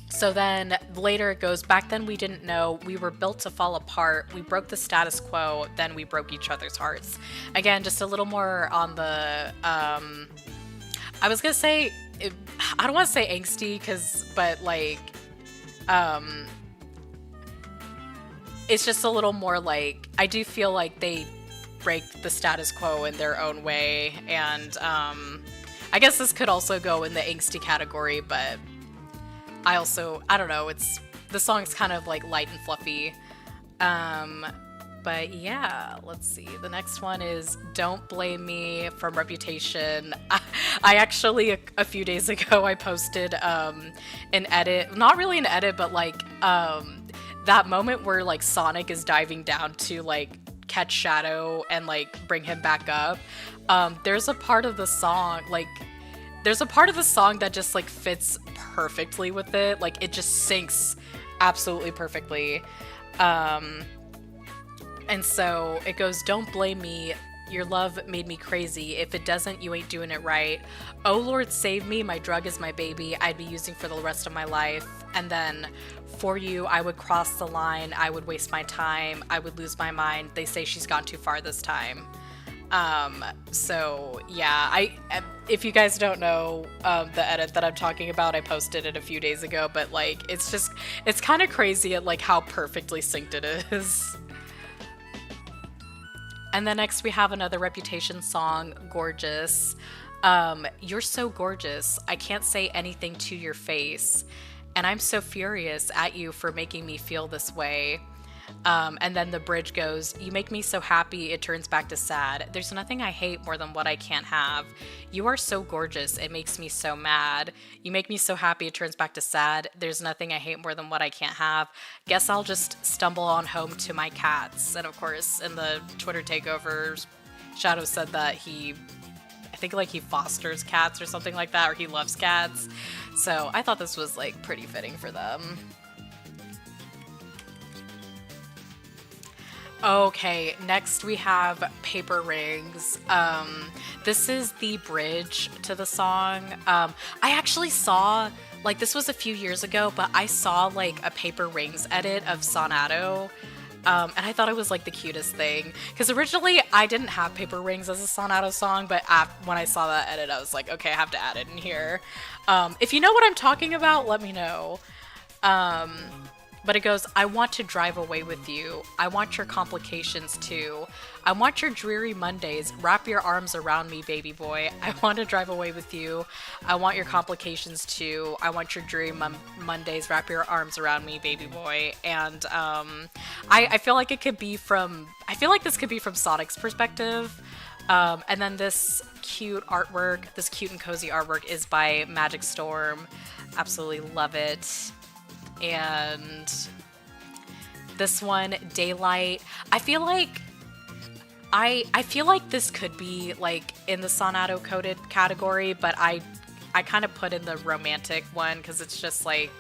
So then later it goes, back then we didn't know, we were built to fall apart, we broke the status quo, then we broke each other's hearts. Again, just a little more on the, I was gonna say, I don't want to say angsty, but like, it's just a little more like, I do feel like they break the status quo in their own way, and I guess this could also go in the angsty category, but I don't know, the song's kind of like light and fluffy. But yeah, let's see. The next one is Don't Blame Me from Reputation. I actually, a few days ago, I posted an edit, not really an edit, but like that moment where like Sonic is diving down to like catch Shadow and like bring him back up. There's a part of the song, that just like fits perfectly with it. Like, it just syncs absolutely perfectly. And so it goes, don't blame me. Your love made me crazy. If it doesn't, you ain't doing it right. Oh Lord, save me. My drug is my baby. I'd be using for the rest of my life. And then for you, I would cross the line. I would waste my time. I would lose my mind. They say she's gone too far this time. So yeah, if you guys don't know, the edit that I'm talking about, I posted it a few days ago, but like, it's kind of crazy at like how perfectly synced it is. And then next we have another Reputation song, Gorgeous. You're so gorgeous, I can't say anything to your face, and I'm so furious at you for making me feel this way. And then the bridge goes, you make me so happy, it turns back to sad. There's nothing I hate more than what I can't have. You are so gorgeous, it makes me so mad. You make me so happy, it turns back to sad. There's nothing I hate more than what I can't have. Guess I'll just stumble on home to my cats. And of course, in the Twitter takeovers, Shadow said that I think like he fosters cats or something like that, or he loves cats. So I thought this was like pretty fitting for them. Okay, next we have Paper Rings. This is the bridge to the song. I actually saw, like, this was a few years ago, but I saw like a Paper Rings edit of Sonadow. And I thought it was like the cutest thing. Because originally I didn't have Paper Rings as a Sonadow song, but when I saw that edit, I was like, okay, I have to add it in here. If you know what I'm talking about, let me know. But it goes, I want to drive away with you. I want your complications too. I want your dreary Mondays. Wrap your arms around me, baby boy. I want to drive away with you. I want your complications too. I want your dreary Mondays. Wrap your arms around me, baby boy. And I feel like it could be from, I feel like this could be from Sonic's perspective. And then this cute artwork, this cute and cozy artwork is by MagicStorm. Absolutely love it. And this one, Daylight. I feel like this could be like in the Sonadow Coded category, but I kind of put in the romantic one because it's just like,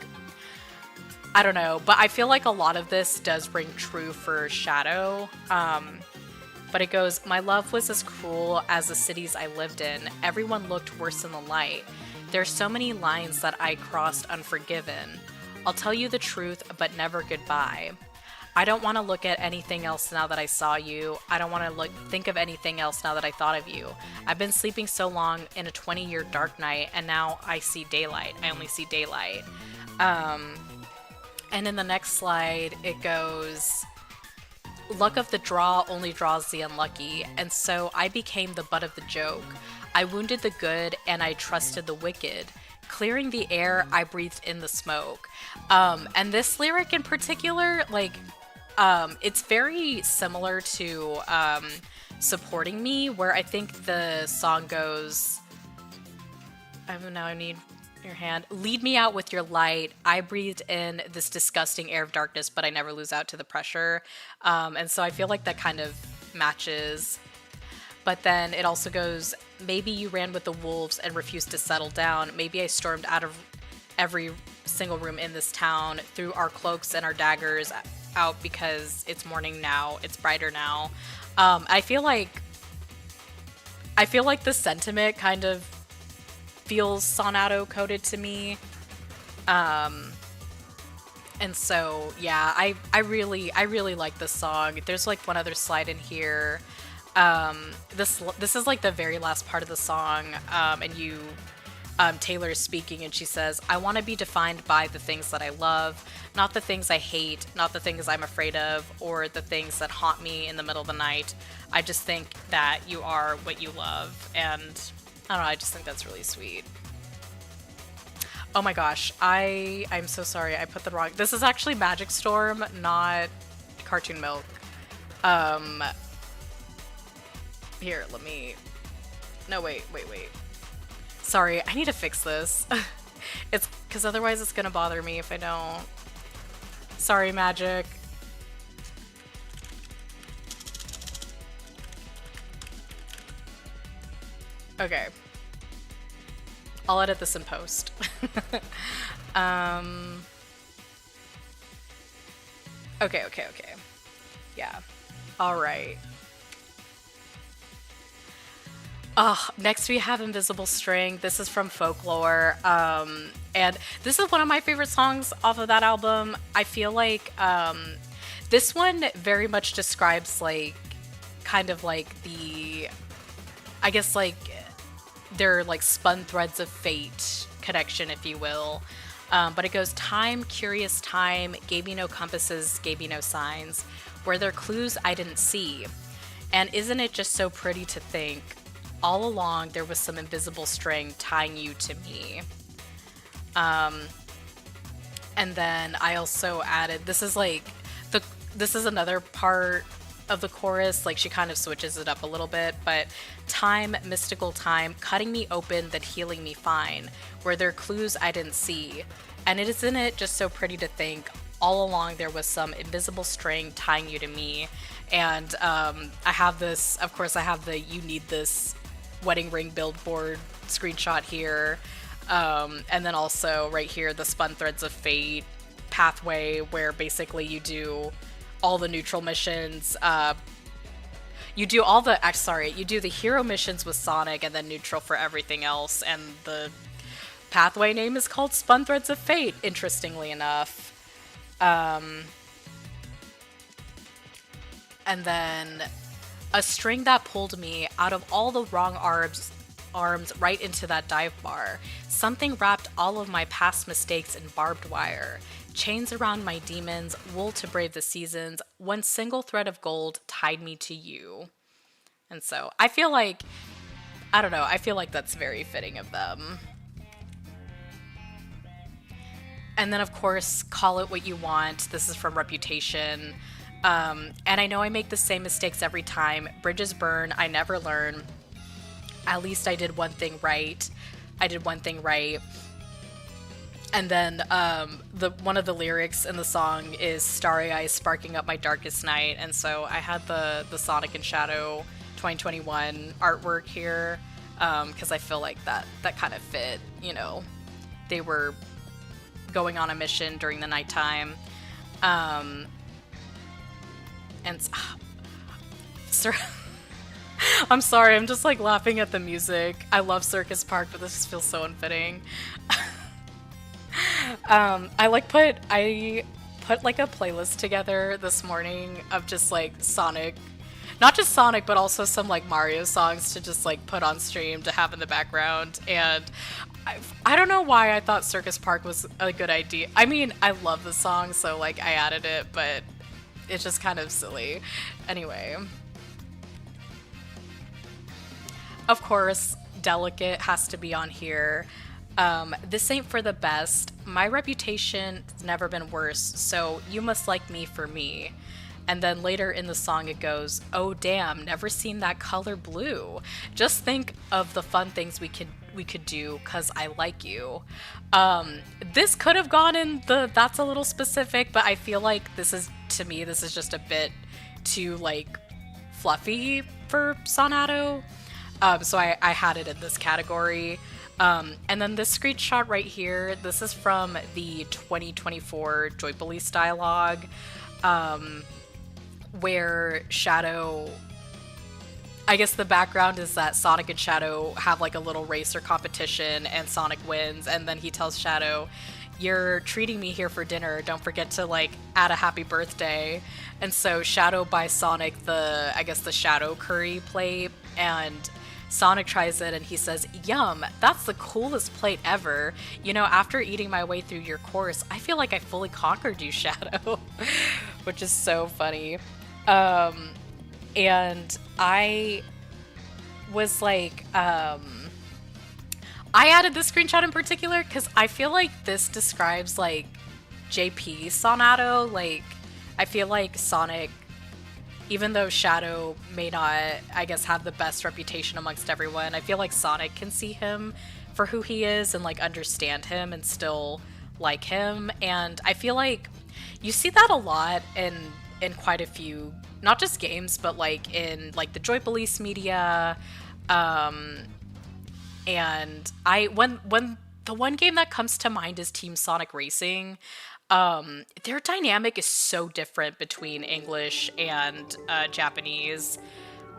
I don't know, but I feel like a lot of this does ring true for Shadow. But it goes, my love was as cruel as the cities I lived in. Everyone looked worse in the light. There's so many lines that I crossed unforgiven. I'll tell you the truth, but never goodbye. I don't want to look at anything else now that I saw you. I don't want to think of anything else now that I thought of you. I've been sleeping so long in a 20-year dark night, and now I see daylight. I only see daylight. And in the next slide, it goes, luck of the draw only draws the unlucky, and so I became the butt of the joke. I wounded the good, and I trusted the wicked. Clearing the air, I breathed in the smoke. And this lyric in particular, like, it's very similar to Supporting Me, where I think the song goes, now I need your hand. Lead me out with your light. I breathed in this disgusting air of darkness, but I never lose out to the pressure. And so I feel like that kind of matches. But then it also goes, maybe you ran with the wolves and refused to settle down. Maybe I stormed out of every single room in this town, threw our cloaks and our daggers out because it's morning now, it's brighter now. I feel like the sentiment kind of feels Sonadow Coded to me. And so yeah, I really like this song. There's like one other slide in here. This is like the very last part of the song, and Taylor is speaking, and she says, I want to be defined by the things that I love, not the things I hate, not the things I'm afraid of, or the things that haunt me in the middle of the night. I just think that you are what you love, and I don't know, I just think that's really sweet. Oh my gosh, I'm so sorry, I put the wrong, this is actually MagicStorm, not Cartoon Milk. Here, let me... No, wait. Sorry, I need to fix this. It's because otherwise it's gonna bother me if I don't. Sorry, Magic. Okay. I'll edit this in post. Okay. Yeah. Alright. Next we have Invisible String. This is from Folklore, and this is one of my favorite songs off of that album. I feel like this one very much describes like kind of like the, I guess like their like spun threads of fate connection, if you will. But it goes, time, curious time, gave me no compasses, gave me no signs. Were there clues I didn't see? And isn't it just so pretty to think, all along there was some invisible string tying you to me. And then I also added, this is another part of the chorus, like she kind of switches it up a little bit, but time, mystical time, cutting me open, then healing me fine. Were there clues I didn't see? And isn't it just so pretty to think, all along there was some invisible string tying you to me. And I have this, of course, I have the "you need this" wedding ring billboard screenshot here. And then also right here, the Spun Threads of Fate pathway, where basically you do all the neutral missions. You do all the, you do the hero missions with Sonic and then neutral for everything else. And the pathway name is called Spun Threads of Fate, interestingly enough. And then a string that pulled me out of all the wrong arms right into that dive bar. Something wrapped all of my past mistakes in barbed wire. Chains around my demons, wool to brave the seasons. One single thread of gold tied me to you. And so I feel like, I don't know, I feel like that's very fitting of them. And then, of course, Call It What You Want. This is from Reputation. And I know I make the same mistakes every time. Bridges burn, I never learn. At least I did one thing right. I did one thing right. And then one of the lyrics in the song is "Starry eyes sparking up my darkest night." And so I had the Sonic and Shadow 2021 artwork here because I feel like that kind of fit. You know, they were going on a mission during the nighttime. And sir, I'm sorry, I'm just like laughing at the music. I love Circus Park, but this feels so unfitting. I put like a playlist together this morning of just like Sonic, not just Sonic, but also some like Mario songs to just like put on stream to have in the background. And I don't know why I thought Circus Park was a good idea. I mean, I love the song, so like I added it, but it's just kind of silly. Anyway. Of course, Delicate has to be on here. This ain't for the best. My reputation's never been worse, so you must like me for me. And then later in the song it goes, "Oh damn, never seen that color blue. Just think of the fun things we could do, 'cause I like you." This could have gone in that's a little specific, but I feel like this is just a bit too like fluffy for Sonadow. So I had it in this category. And then this screenshot right here, this is from the 2024 Joy Police dialogue, where Shadow, I guess the background is that Sonic and Shadow have like a little race or competition and Sonic wins, and then he tells Shadow, "You're treating me here for dinner, don't forget to like add a happy birthday." And so Shadow buys Sonic the Shadow curry plate, and Sonic tries it and he says, "Yum, that's the coolest plate ever. You know, after eating my way through your course, I feel like I fully conquered you, Shadow." Which is so funny. And I was like, I added this screenshot in particular because I feel like this describes like JP Sonadow. Like, I feel like Sonic, even though Shadow may not, I guess, have the best reputation amongst everyone, I feel like Sonic can see him for who he is and like understand him and still like him. And I feel like you see that a lot in quite a few, not just games, but like in like the Joy Police media. And when the one game that comes to mind is Team Sonic Racing. Their dynamic is so different between English and Japanese,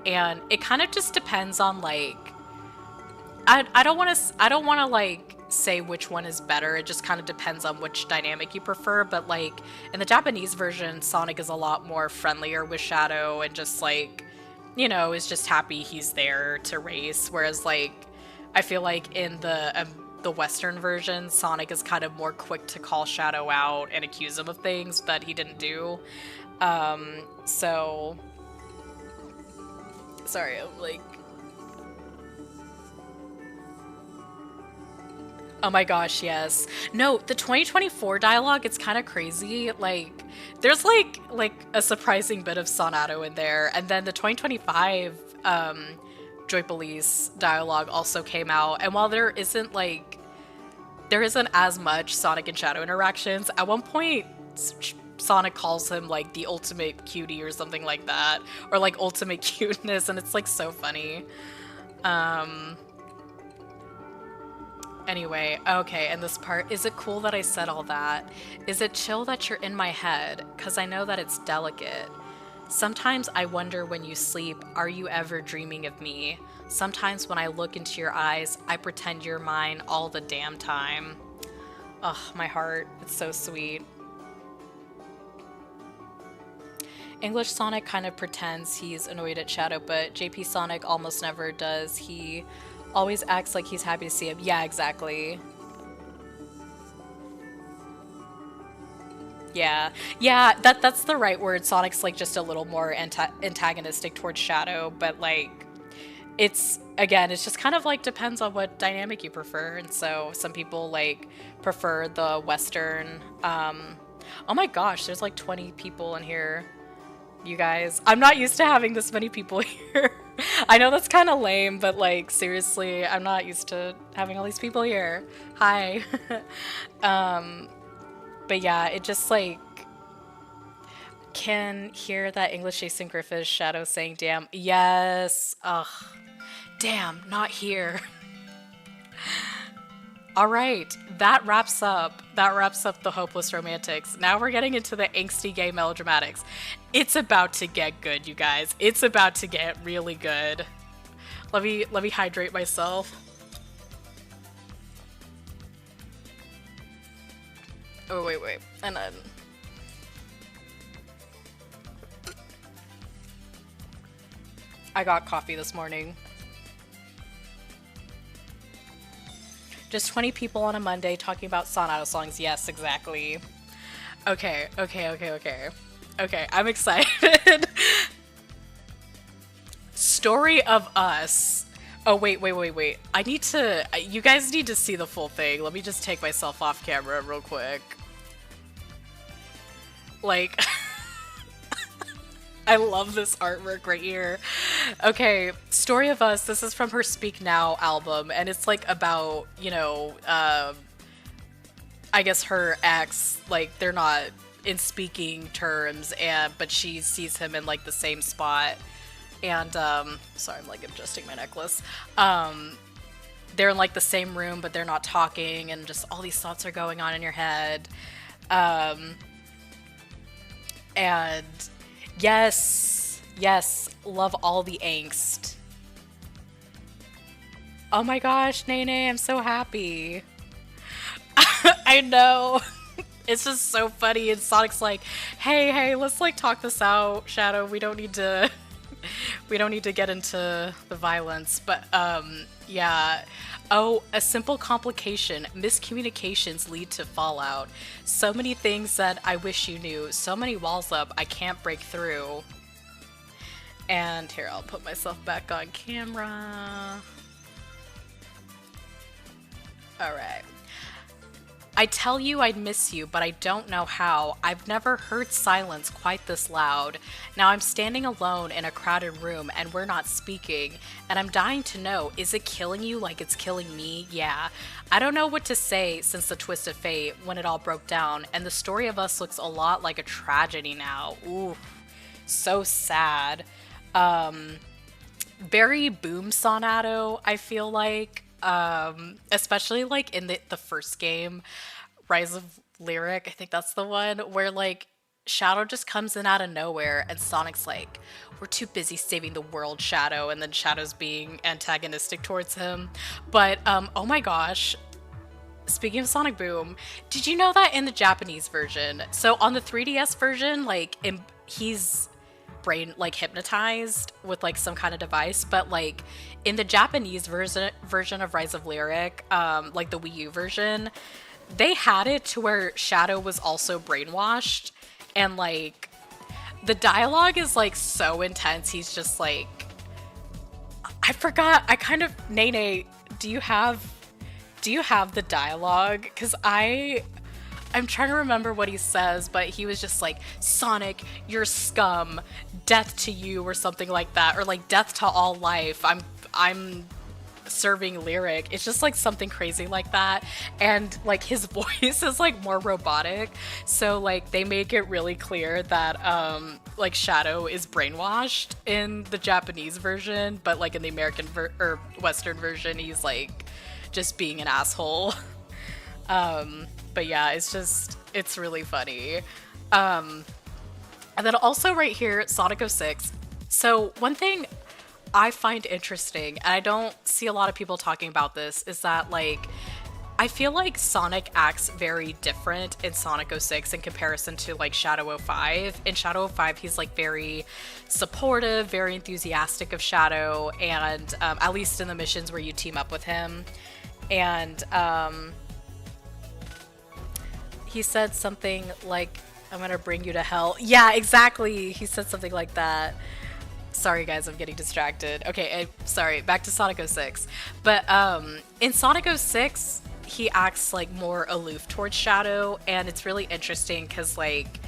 and it kind of just depends on like, I don't want to like say which one is better. It just kind of depends on which dynamic you prefer. But like in the Japanese version, Sonic is a lot more friendlier with Shadow and just like, you know, is just happy he's there to race. Whereas like I feel like in the Western version, Sonic is kind of more quick to call Shadow out and accuse him of things that he didn't do. So sorry, I'm like, oh my gosh, yes. No, the 2024 dialogue, it's kind of crazy. Like, there's like a surprising bit of Sonadow in there. And then the 2025 Joy Police dialogue also came out. And while there isn't as much Sonic and Shadow interactions, at one point Sonic calls him like the ultimate cutie or something like that, or like ultimate cuteness, and it's like so funny. Anyway, okay, and this part, is it cool that I said all that? Is it chill that you're in my head? 'Cause I know that it's delicate. Sometimes I wonder when you sleep, are you ever dreaming of me? Sometimes when I look into your eyes, I pretend you're mine all the damn time. Ugh, my heart, it's so sweet. English Sonic kind of pretends he's annoyed at Shadow, but JP Sonic almost never does. He always acts like he's happy to see him. Yeah, exactly. Yeah, that's the right word. Sonic's like just a little more antagonistic towards Shadow, but like it's just kind of like depends on what dynamic you prefer. And so some people like prefer the Western. Oh my gosh, there's like 20 people in here. You guys, I'm not used to having this many people here. I know that's kind of lame, but like seriously, I'm not used to having all these people here. Hi. But yeah, it just like can hear that English Jason Griffith's Shadow saying damn. Yes. Ugh. Damn, not here. All right, that wraps up the Hopeless Romantics. Now we're getting into the Angsty Gay Melodramatics. It's about to get good, you guys. It's about to get really good. Let me hydrate myself. Oh, wait. And then I got coffee this morning. Just 20 people on a Monday talking about Sonadow songs. Yes, exactly. Okay, I'm excited. Story of Us. Oh, wait. You guys need to see the full thing. Let me just take myself off camera real quick. Like, I love this artwork right here. Okay, Story of Us. This is from her Speak Now album, and it's like about, you know, I guess her ex, like they're not in speaking terms, but she sees him in like the same spot. And sorry, I'm like adjusting my necklace. They're in like the same room, but they're not talking, and just all these thoughts are going on in your head. And yes, love all the angst. Oh my gosh, Nene, I'm so happy. I know. It's just so funny, and Sonic's like, hey, let's like talk this out, Shadow. We don't need to get into the violence. But yeah. Oh, a simple complication. Miscommunications lead to fallout. So many things that I wish you knew. So many walls up I can't break through. And here, I'll put myself back on camera. Alright. I tell you I'd miss you, but I don't know how. I've never heard silence quite this loud. Now I'm standing alone in a crowded room and we're not speaking. And I'm dying to know, is it killing you like it's killing me? Yeah. I don't know what to say since the twist of fate when it all broke down. And the story of us looks a lot like a tragedy now. Ooh, so sad. Very boom Sonadow, I feel like. Especially like in the first game, Rise of Lyric, I think that's the one where like Shadow just comes in out of nowhere and Sonic's like, we're too busy saving the world, Shadow, and then Shadow's being antagonistic towards him. But oh my gosh, speaking of Sonic Boom, did you know that in the Japanese version, so on the 3DS version, like he's brain like hypnotized with like some kind of device, but like in the Japanese version of Rise of Lyric, like the Wii U version, they had it to where Shadow was also brainwashed, and like the dialogue is like so intense. He's just like, I forgot, Nene, do you have the dialogue? Because I'm trying to remember what he says, but he was just like, Sonic, you're scum, death to you, or something like that, or like death to all life. I'm serving lyric. It's just like something crazy like that. And like his voice is like more robotic. So like they make it really clear that like Shadow is brainwashed in the Japanese version, but like in the American or Western version, he's like just being an asshole. But yeah, it's really funny. And then also right here, Sonic 06. So one thing I find interesting, and I don't see a lot of people talking about this, is that like I feel like Sonic acts very different in Sonic 06 in comparison to like Shadow 05. In Shadow 05, he's like very supportive, very enthusiastic of Shadow, and at least in the missions where you team up with him. And he said something like, "I'm gonna bring you to hell." Yeah, exactly. He said something like that. Sorry guys, I'm getting distracted. Okay, sorry, back to Sonic 06. But in Sonic 06, he acts like more aloof towards Shadow, and it's really interesting because like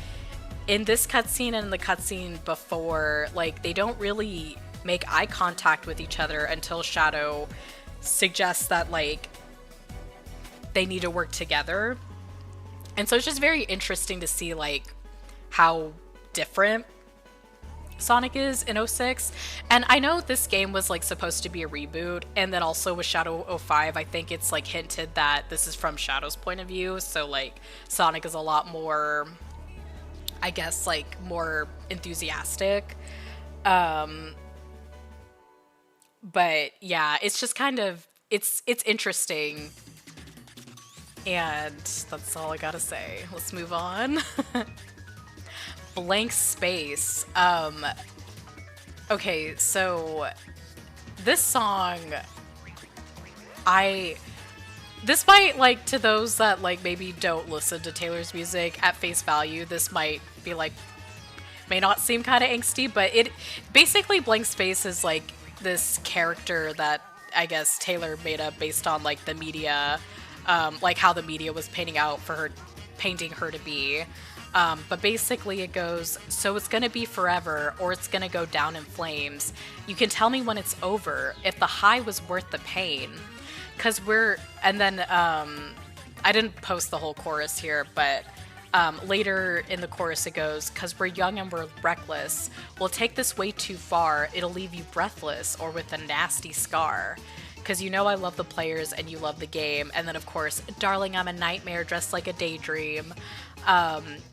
in this cutscene and the cutscene before, like they don't really make eye contact with each other until Shadow suggests that like they need to work together. And so it's just very interesting to see like how different Sonic is in 06. And I know this game was like supposed to be a reboot, and then also with Shadow 05, I think it's like hinted that this is from Shadow's point of view, so like Sonic is a lot more, I guess, like more enthusiastic. But yeah, it's just kind of it's interesting. And that's all I gotta say. Let's move on. Blank Space. Okay, so this song, this might, like, to those that like maybe don't listen to Taylor's music at face value, this might be like, may not seem kind of angsty, but it basically, Blank Space is like this character that I guess Taylor made up based on like the media, like how the media was painting her to be. But basically it goes, so it's gonna be forever or it's gonna go down in flames. You can tell me when it's over, if the high was worth the pain. And then I didn't post the whole chorus here, but later in the chorus it goes, cause we're young and we're reckless. We'll take this way too far, it'll leave you breathless or with a nasty scar. Cause you know I love the players and you love the game. And then of course, darling, I'm a nightmare dressed like a daydream.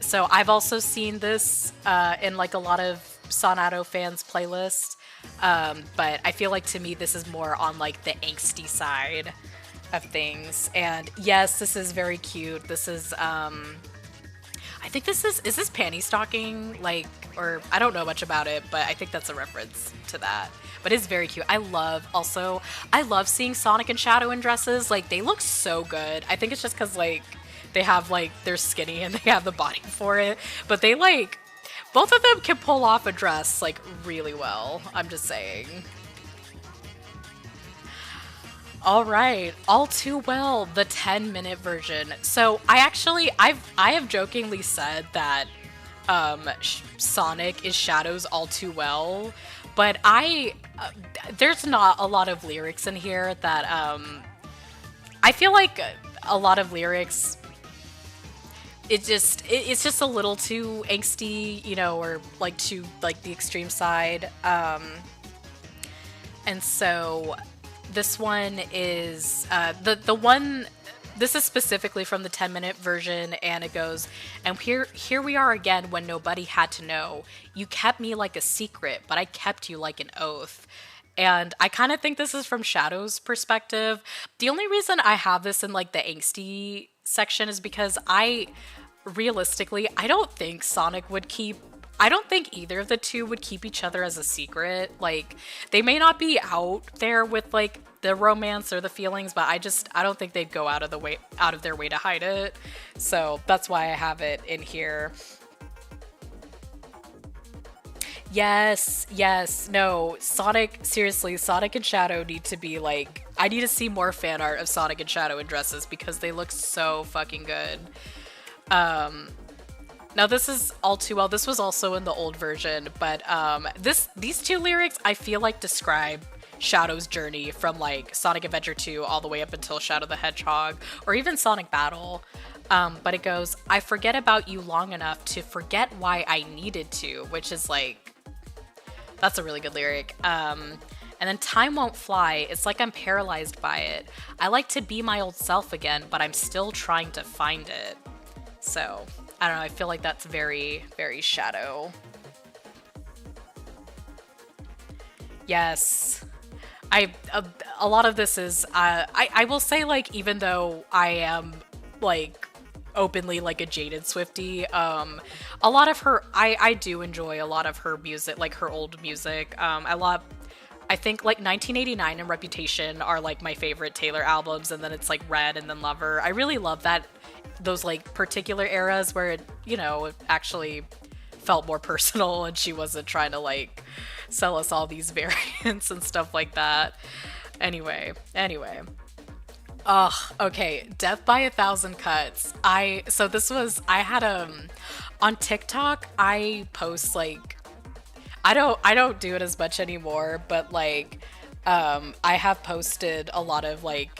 So I've also seen this in like a lot of Sonadow fans' playlists, but I feel like to me this is more on like the angsty side of things. And yes, this is very cute. This is, I think is this panty stocking? Like, or I don't know much about it, but I think that's a reference to that. But it's very cute. I love seeing Sonic and Shadow in dresses. Like, they look so good. I think it's just because like they have like, they're skinny and they have the body for it, but they like, both of them can pull off a dress like really well. I'm just saying. All right, All Too Well, the 10-minute version. So I have jokingly said that Sonic is Shadow's All Too Well, but there's not a lot of lyrics in here that I feel like a lot of lyrics, it's just a little too angsty, you know, or like too like the extreme side. And so this one is the one. This is specifically from the 10-minute version, and it goes, and here we are again when nobody had to know. You kept me like a secret, but I kept you like an oath. And I kind of think this is from Shadow's perspective. The only reason I have this in like the angsty section is because realistically, I don't think I don't think either of the two would keep each other as a secret. Like, they may not be out there with like the romance or the feelings, but I don't think they'd go out of their way to hide it. So that's why I have it in here. Yes, no, seriously, Sonic and Shadow need to be like, I need to see more fan art of Sonic and Shadow in dresses because they look so fucking good. Now this is All Too Well. This was also in the old version, but these two lyrics I feel like describe Shadow's journey from like Sonic Adventure 2 all the way up until Shadow the Hedgehog, or even Sonic Battle. But it goes, I forget about you long enough to forget why I needed to, which is like, that's a really good lyric. And then time won't fly. It's like I'm paralyzed by it. I like to be my old self again, but I'm still trying to find it. So, I don't know. I feel like that's very, very Shadow. Yes. A lot of this is, I will say, like, even though I am, like, openly, like, a jaded Swiftie, a lot of her, I do enjoy a lot of her music, like, her old music. I think like 1989 and Reputation are like my favorite Taylor albums, and then it's like Red and then Lover. I really love that, those like particular eras where it, you know, it actually felt more personal and she wasn't trying to like sell us all these variants and stuff like that. Anyway. Ugh, okay, Death by a Thousand Cuts. I had on TikTok, I post like, I don't do it as much anymore, but like, I have posted a lot of like,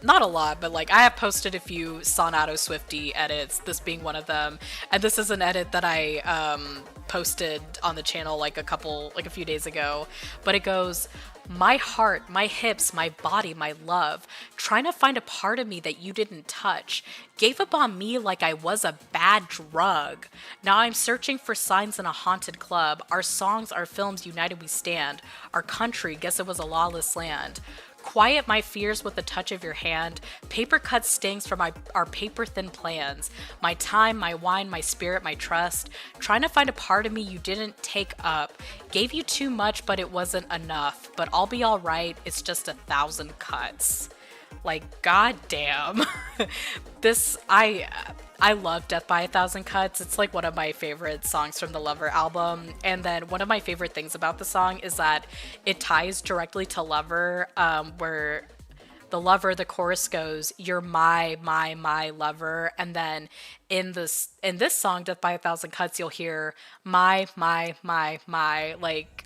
not a lot, but like I have posted a few Sonadow Swiftie edits, this being one of them. And this is an edit that I posted on the channel like a few days ago, but it goes, my heart, my hips, my body, my love, trying to find a part of me that you didn't touch. Gave up on me like I was a bad drug. Now I'm searching for signs in a haunted club. Our songs, our films, united we stand. Our country, guess it was a lawless land. Quiet my fears with the touch of your hand. Paper cut stings from our paper-thin plans. My time, my wine, my spirit, my trust. Trying to find a part of me you didn't take up. Gave you too much, but it wasn't enough. But I'll be alright, it's just 1,000 cuts. Like, goddamn. I love Death by a Thousand Cuts. It's like one of my favorite songs from the Lover album. And then one of my favorite things about the song is that it ties directly to Lover, where the Lover, the chorus goes, you're my lover. And then in this song, Death by a Thousand Cuts, you'll hear my, like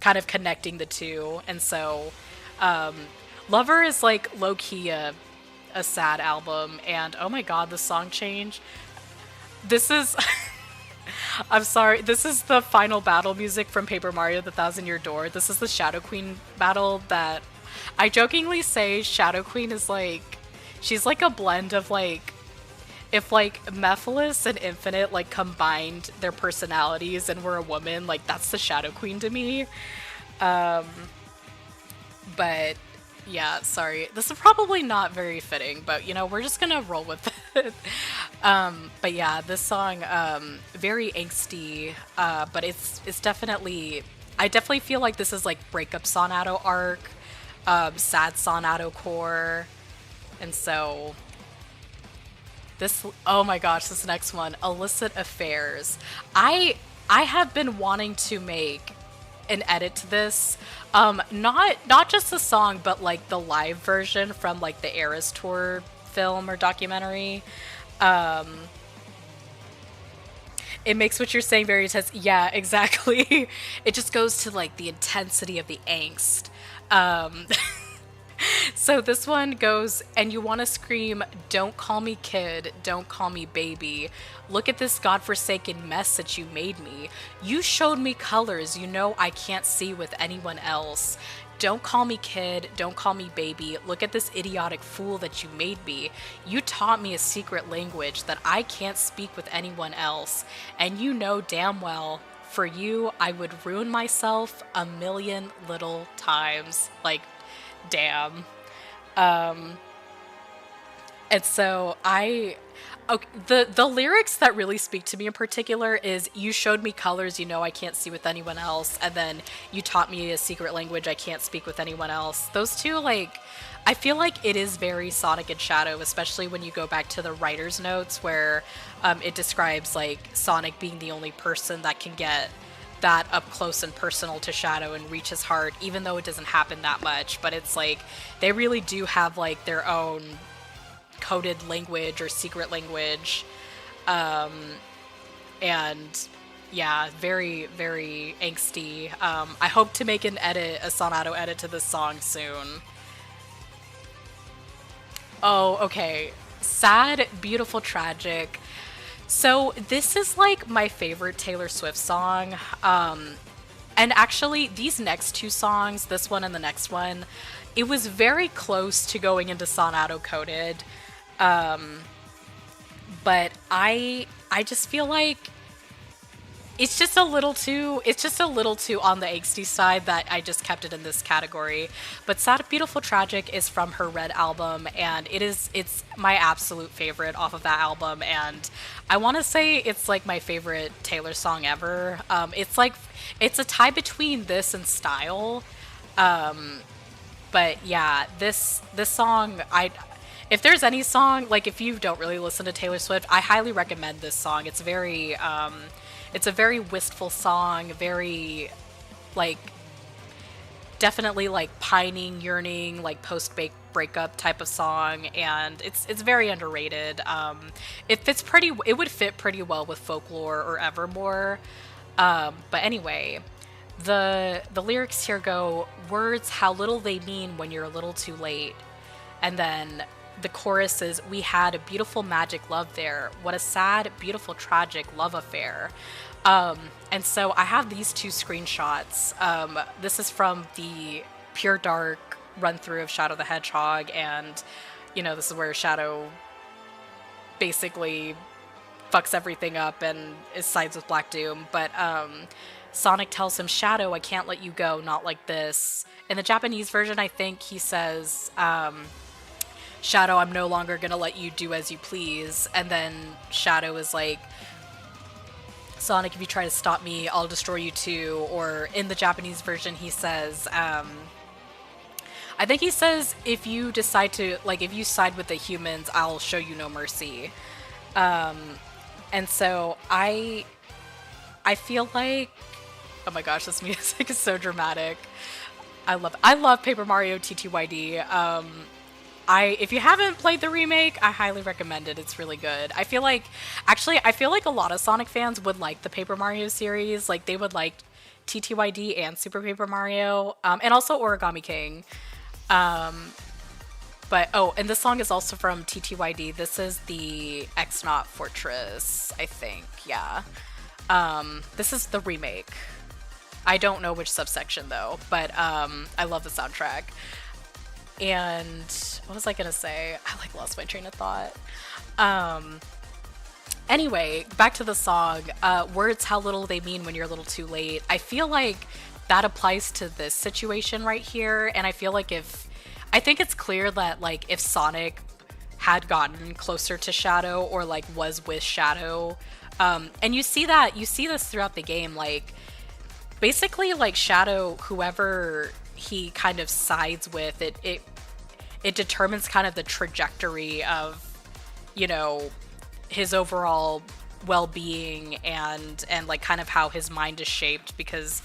kind of connecting the two. And so, Lover is like low-key a sad album, and oh my god, the song change. This is I'm sorry, this is the final battle music from Paper Mario the Thousand Year Door. This is the Shadow Queen battle that I jokingly say Shadow Queen is like, she's like a blend of like, if like Mephiles and Infinite like combined their personalities and were a woman, like that's the Shadow Queen to me. But yeah, sorry. This is probably not very fitting, but you know, we're just gonna roll with it. But yeah, this song, very angsty, but it's definitely, I definitely feel like this is like breakup Sonadow arc, sad Sonadow core, and so this, oh my gosh, this next one, Illicit Affairs. I have been wanting to make an edit to this, not just the song, but like the live version from like the Eras Tour film or documentary. It makes what you're saying very intense. Yeah, exactly. It just goes to like the intensity of the angst. So this one goes, and you want to scream, don't call me kid, don't call me baby. Look at this godforsaken mess that you made me. You showed me colors you know I can't see with anyone else. Don't call me kid, don't call me baby. Look at this idiotic fool that you made me. You taught me a secret language that I can't speak with anyone else. And you know damn well, for you, I would ruin myself a million little times. Like, damn. And so the lyrics that really speak to me in particular is, you showed me colors you know I can't see with anyone else, and then you taught me a secret language I can't speak with anyone else. Those two, like, I feel like it is very Sonic and Shadow, especially when you go back to the writer's notes where it describes like Sonic being the only person that can get that up close and personal to Shadow and reach his heart, even though it doesn't happen that much. But it's like they really do have like their own coded language or secret language, and Yeah, very, very angsty. I hope to make a Sonadow edit to this song soon. Oh, okay. Sad, beautiful, tragic. So this is like my favorite Taylor Swift song. And actually, these next two songs, this one and the next one, it was very close to going into Sonadow Coded. But I just feel like it's just a little too on the angsty side that I just kept it in this category. But Sad, Beautiful, Tragic is from her Red album, and it's my absolute favorite off of that album, and I want to say it's like my favorite Taylor song ever. It's a tie between this and Style. But yeah, this song, if there's any song, like if you don't really listen to Taylor Swift, I highly recommend this song. It's a very wistful song, very, like, definitely, like, pining, yearning, like, post-breakup type of song, and it's very underrated. It would fit pretty well with Folklore or Evermore. But anyway, the lyrics here go, words, how little they mean when you're a little too late. And then the chorus is, we had a beautiful magic love there. What a sad, beautiful, tragic love affair. And so I have these two screenshots. This is from the Pure Dark run through of Shadow the Hedgehog, and this is where Shadow basically fucks everything up and sides with Black Doom. But Sonic tells him, Shadow, I can't let you go, not like this. In the Japanese version, I think he says, Shadow, I'm no longer gonna let you do as you please. And then Shadow is like, Sonic, if you try to stop me, I'll destroy you too. Or in the Japanese version, he says, I think he says, if you side with the humans, I'll show you no mercy. And so I feel like, oh my gosh, this music is so dramatic. I love Paper Mario TTYD. If you haven't played the remake, I highly recommend it. It's really good. I feel like a lot of Sonic fans would like the Paper Mario series. Like, they would like TTYD and Super Paper Mario, and also Origami King. And this song is also from TTYD. This is the X-Naut Fortress, I think. Yeah. This is the remake. I don't know which subsection, though, but I love the soundtrack. And what was I gonna say? I lost my train of thought. Anyway, back to the song. Words, how little they mean when you're a little too late. I feel like that applies to this situation right here, and I feel like I think it's clear that, like, if Sonic had gotten closer to Shadow or, like, was with Shadow, and you see this throughout the game, like, basically, like, Shadow, whoever he kind of sides with, it determines kind of the trajectory of, his overall well-being and like kind of how his mind is shaped, because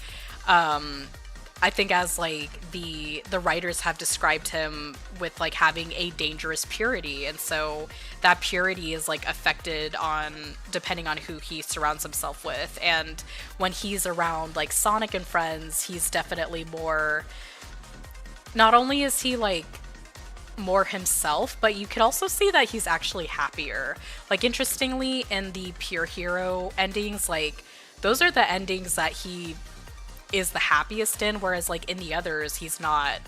I think as like the writers have described him with like having a dangerous purity, and so that purity is like affected depending on who he surrounds himself with. And when he's around like Sonic and friends, he's definitely more, not only is he like more himself, but you could also see that he's actually happier. Like, interestingly, in the Pure Hero endings, like, those are the endings that he is the happiest in, whereas like in the others, he's not.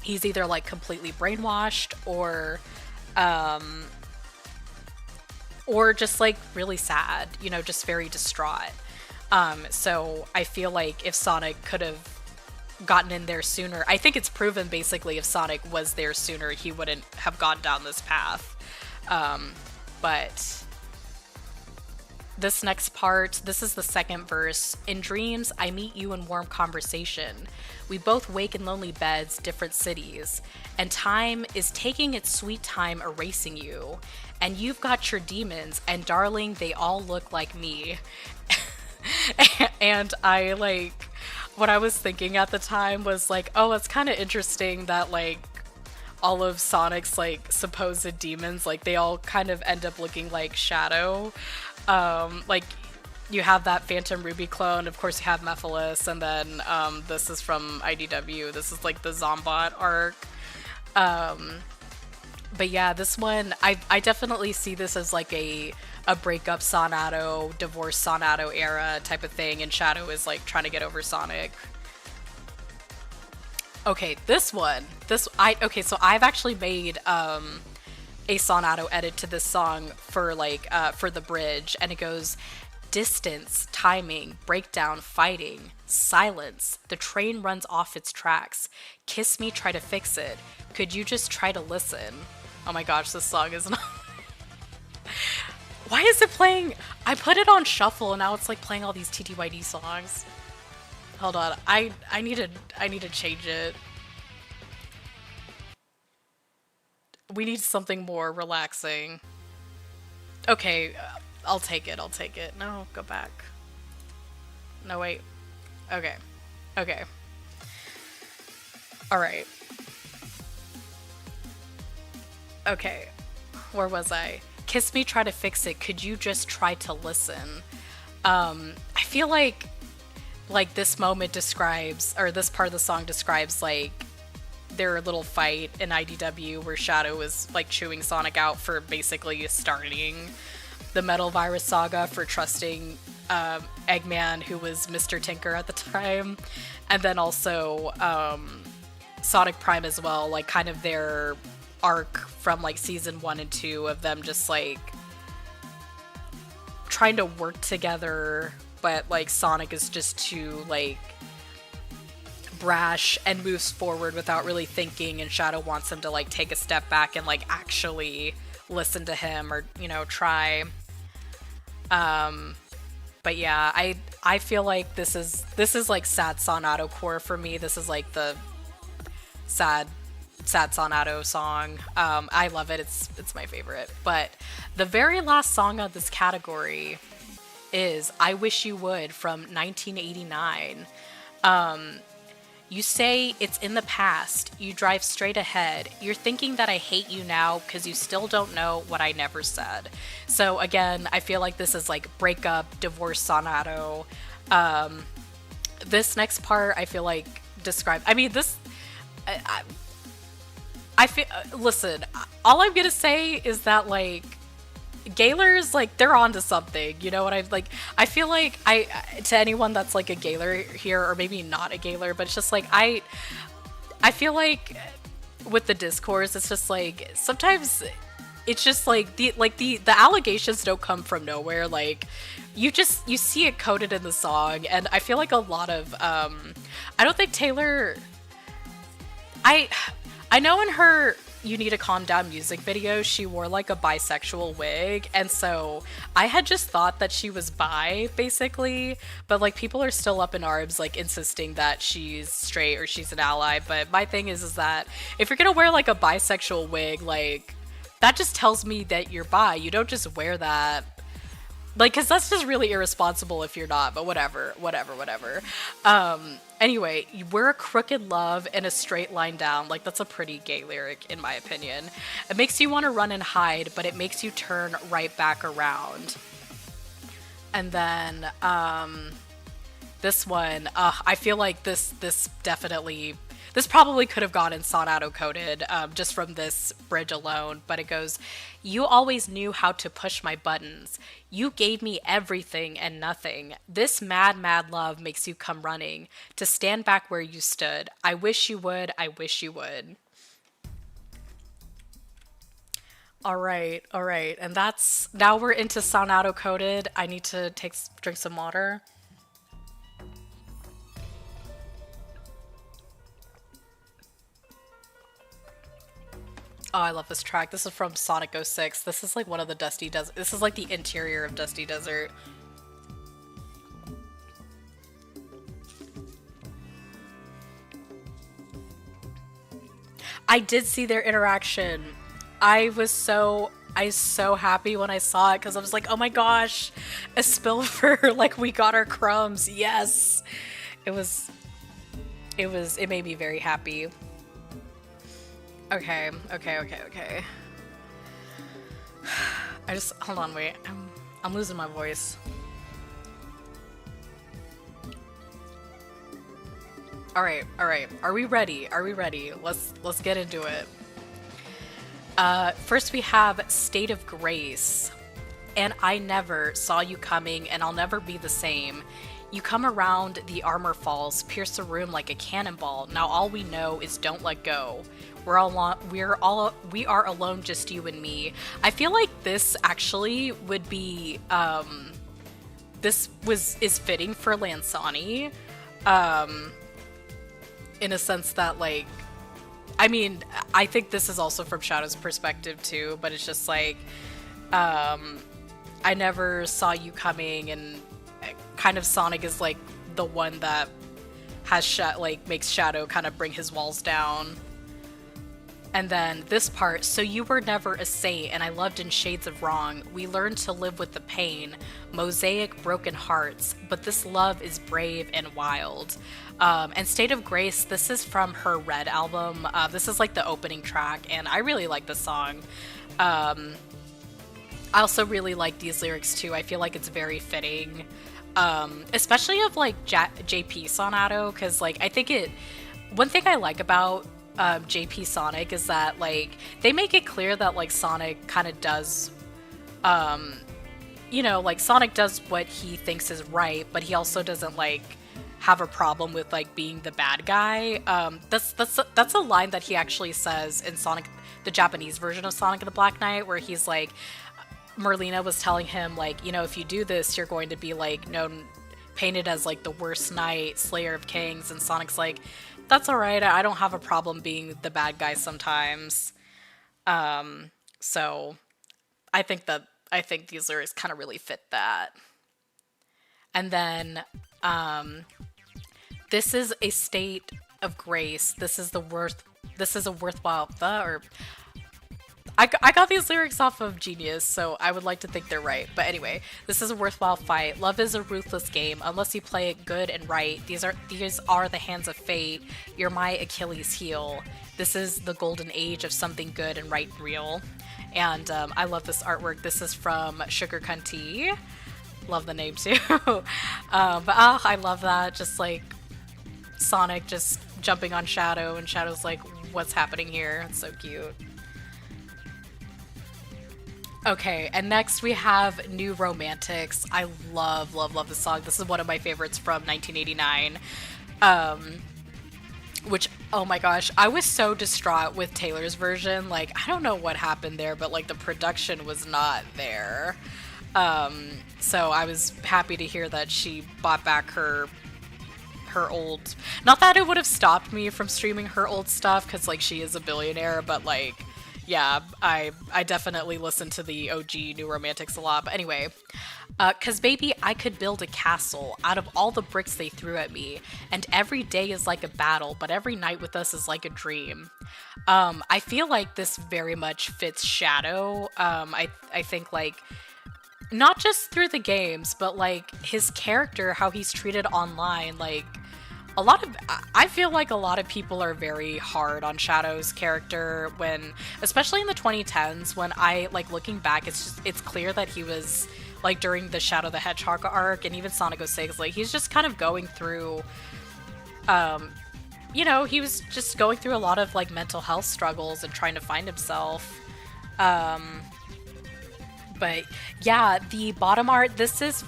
He's either like completely brainwashed or just like really sad, just very distraught. So I feel like if Sonic could have gotten in there sooner, I think it's proven basically if Sonic was there sooner, he wouldn't have gone down this path. But this next part, this is the second verse. In dreams, I meet you in warm conversation. We both wake in lonely beds, different cities, and time is taking its sweet time erasing you. And you've got your demons, and darling, they all look like me. And I like, what I was thinking at the time was like, oh, it's kind of interesting that like all of Sonic's like supposed demons, like they all kind of end up looking like Shadow. Like you have that Phantom Ruby clone. Of course, you have Mephiles, and then this is from IDW. This is like the Zombot arc. But yeah, this one, I definitely see this as like a breakup Sonadow, divorce Sonadow era type of thing, and Shadow is like trying to get over Sonic. Okay, this one, okay, so I've actually made a Sonadow edit to this song for like for the bridge, and it goes: distance, timing, breakdown, fighting, silence, the train runs off its tracks, kiss me, try to fix it, could you just try to listen? Oh my gosh, this song is not... Why is it playing? I put it on shuffle and now it's like playing all these TTYD songs. Hold on, I need to change it. We need something more relaxing. Okay, I'll take it. No, go back. No, wait. Okay. Okay. Alright. Okay. Where was I? Kiss me, try to fix it. Could you just try to listen? I feel like this moment describes, or this part of the song describes, like, their little fight in IDW where Shadow was, like, chewing Sonic out for basically starting the Metal Virus saga, for trusting Eggman, who was Mr. Tinker at the time, and then also Sonic Prime as well, like kind of their arc from like season 1 and 2 of them just like trying to work together, but like Sonic is just too like brash and moves forward without really thinking, and Shadow wants him to like take a step back and like actually listen to him, or you know, try. But yeah, I feel like this is like sad Sonadow core for me. This is like the sad Sonadow song. I love it. It's my favorite. But the very last song of this category is I Wish You Would from 1989. You say it's in the past. You drive straight ahead. You're thinking that I hate you now because you still don't know what I never said. So again, I feel like this is like breakup, divorce Sonadow. This next part, I feel like describe. I mean, this. I feel. Listen, all I'm gonna say is that like Gaylors, like, they're onto something, you know what I like. I feel like to anyone that's like a Gaylor here, or maybe not a Gaylor, but it's just like I feel like with the discourse, it's just like sometimes it's just like the allegations don't come from nowhere. Like you see it coded in the song, and I feel like a lot of I don't think Taylor. I know in her You Need to Calm Down music video, she wore like a bisexual wig, and so I had just thought that she was bi, basically, but like people are still up in arms, like insisting that she's straight or she's an ally. But my thing is that if you're gonna wear like a bisexual wig, like that just tells me that you're bi. You don't just wear that. Like, because that's just really irresponsible if you're not, but whatever. Anyway, we're a crooked love and a straight line down. Like, that's a pretty gay lyric, in my opinion. It makes you want to run and hide, but it makes you turn right back around. And then, this one, I feel like this probably could have gone in Sonadow Coded, just from this bridge alone, but it goes, you always knew how to push my buttons. You gave me everything and nothing. This mad, mad love makes you come running to stand back where you stood. I wish you would, I wish you would. All right. And now we're into Sonadow Coded. I need to drink some water. Oh, I love this track. This is from Sonic 06. This is like one of the Dusty Desert. This is like the interior of Dusty Desert. I did see their interaction. I was so happy when I saw it because I was like, oh my gosh, a spillover, like we got our crumbs. Yes. It made me very happy. Okay. Hold on, wait. I'm losing my voice. All right, all right. Are we ready? Are we ready? Let's get into it. First we have State of Grace. And I never saw you coming, and I'll never be the same. You come around, the armor falls, pierce the room like a cannonball. Now all we know is don't let go. We are alone, just you and me. I feel like this actually would be is fitting for Lansani. In a sense that, like, I mean, I think this is also from Shadow's perspective too, but it's just like, I never saw you coming, and kind of Sonic is like the one that has makes Shadow kind of bring his walls down. And then this part, so you were never a saint, and I loved in shades of wrong. We learned to live with the pain, mosaic broken hearts, but this love is brave and wild. And State of Grace, this is from her Red album. This is like the opening track, and I really like this song. I also really like these lyrics too. I feel like it's very fitting, especially of like JP Sonadow, because like I think one thing I like about JP Sonic is that like they make it clear that like Sonic kind of does, like Sonic does what he thinks is right, but he also doesn't like have a problem with like being the bad guy. That's a line that he actually says in Sonic, the Japanese version of Sonic and the Black Knight, where he's like, Merlina was telling him like, if you do this, you're going to be like painted as like the worst knight, slayer of kings, and Sonic's like, that's all right, I don't have a problem being the bad guy sometimes. So I think these lyrics kind of really fit that. And then this is a state of grace. This is a worthwhile I got these lyrics off of Genius, so I would like to think they're right. But anyway, this is a worthwhile fight. Love is a ruthless game, unless you play it good and right. These are the hands of fate. You're my Achilles heel. This is the golden age of something good and right and real. And I love this artwork. This is from Sugarcunty. Love the name too. I love that. Just like Sonic just jumping on Shadow, and Shadow's like, what's happening here? It's so cute. Okay, and next we have New Romantics. I love, love, love this song. This is one of my favorites from 1989. Which, oh my gosh, I was so distraught with Taylor's version. Like, I don't know what happened there, but like the production was not there. So I was happy to hear that she bought back her old... Not that it would have stopped me from streaming her old stuff, because like she is a billionaire, but like... Yeah, I definitely listen to the OG New Romantics a lot. But anyway, 'cause baby, I could build a castle out of all the bricks they threw at me. And every day is like a battle, but every night with us is like a dream. I feel like this very much fits Shadow. I think like, not just through the games, but like his character, how he's treated online, like... I feel like a lot of people are very hard on Shadow's character especially in the 2010s, when I, like, looking back, it's clear that he was, like, during the Shadow the Hedgehog arc, and even Sonic 06, like, he's just kind of going through, he was just going through a lot of, like, mental health struggles and trying to find himself. But yeah, the bottom art, this is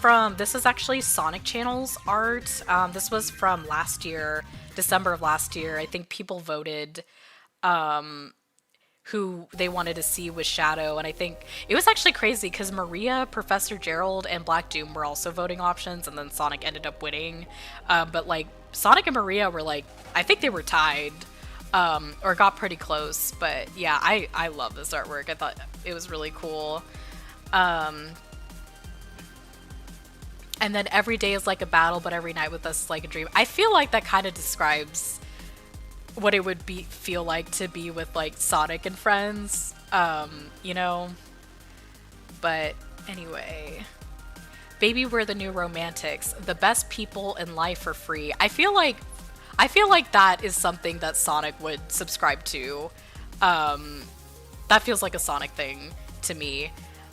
actually Sonic Channel's art. This was from last year, December of last year. I think people voted who they wanted to see with Shadow, and I think it was actually crazy because Maria, Professor Gerald, and Black Doom were also voting options, and then Sonic ended up winning. But like Sonic and Maria were like, I think they were tied. Or got pretty close. But yeah, I love this artwork. I thought it was really cool. And then every day is like a battle, but every night with us is like a dream. I feel like that kind of describes what it would feel like to be with like Sonic and friends, But anyway, baby, we're the new romantics. The best people in life are free. I feel like that is something that Sonic would subscribe to. That feels like a Sonic thing to me.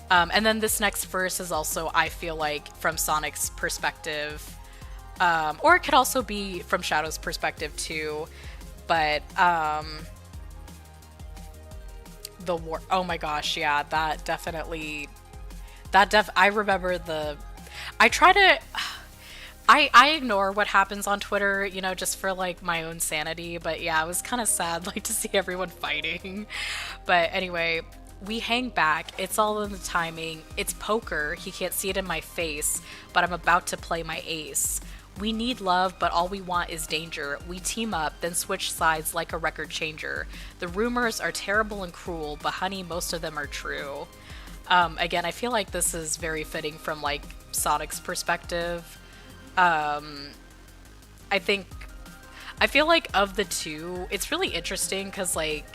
And then this next verse is also, I feel like, from Sonic's perspective. Or it could also be from Shadow's perspective too. But the war. Oh my gosh, yeah, that definitely. I remember the. I try to. I ignore what happens on Twitter, you know, just for like my own sanity. But yeah, it was kind of sad like to see everyone fighting. But anyway, we hang back. It's all in the timing. It's poker. He can't see it in my face, but I'm about to play my ace. We need love, but all we want is danger. We team up, then switch sides like a record changer. The rumors are terrible and cruel, but honey, most of them are true. Again, I feel like this is very fitting from like Sonic's perspective. I feel like of the two, it's really interesting because like,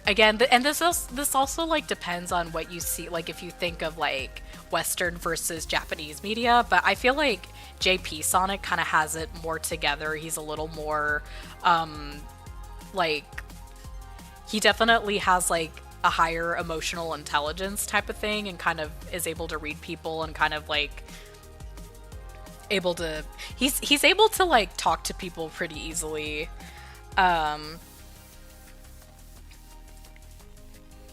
again, and this also like depends on what you see, like if you think of like Western versus Japanese media, but I feel like JP Sonic kind of has it more together. He's a little more, like, he definitely has like a higher emotional intelligence type of thing and kind of is able to read people and kind of like able to, he's able to like talk to people pretty easily.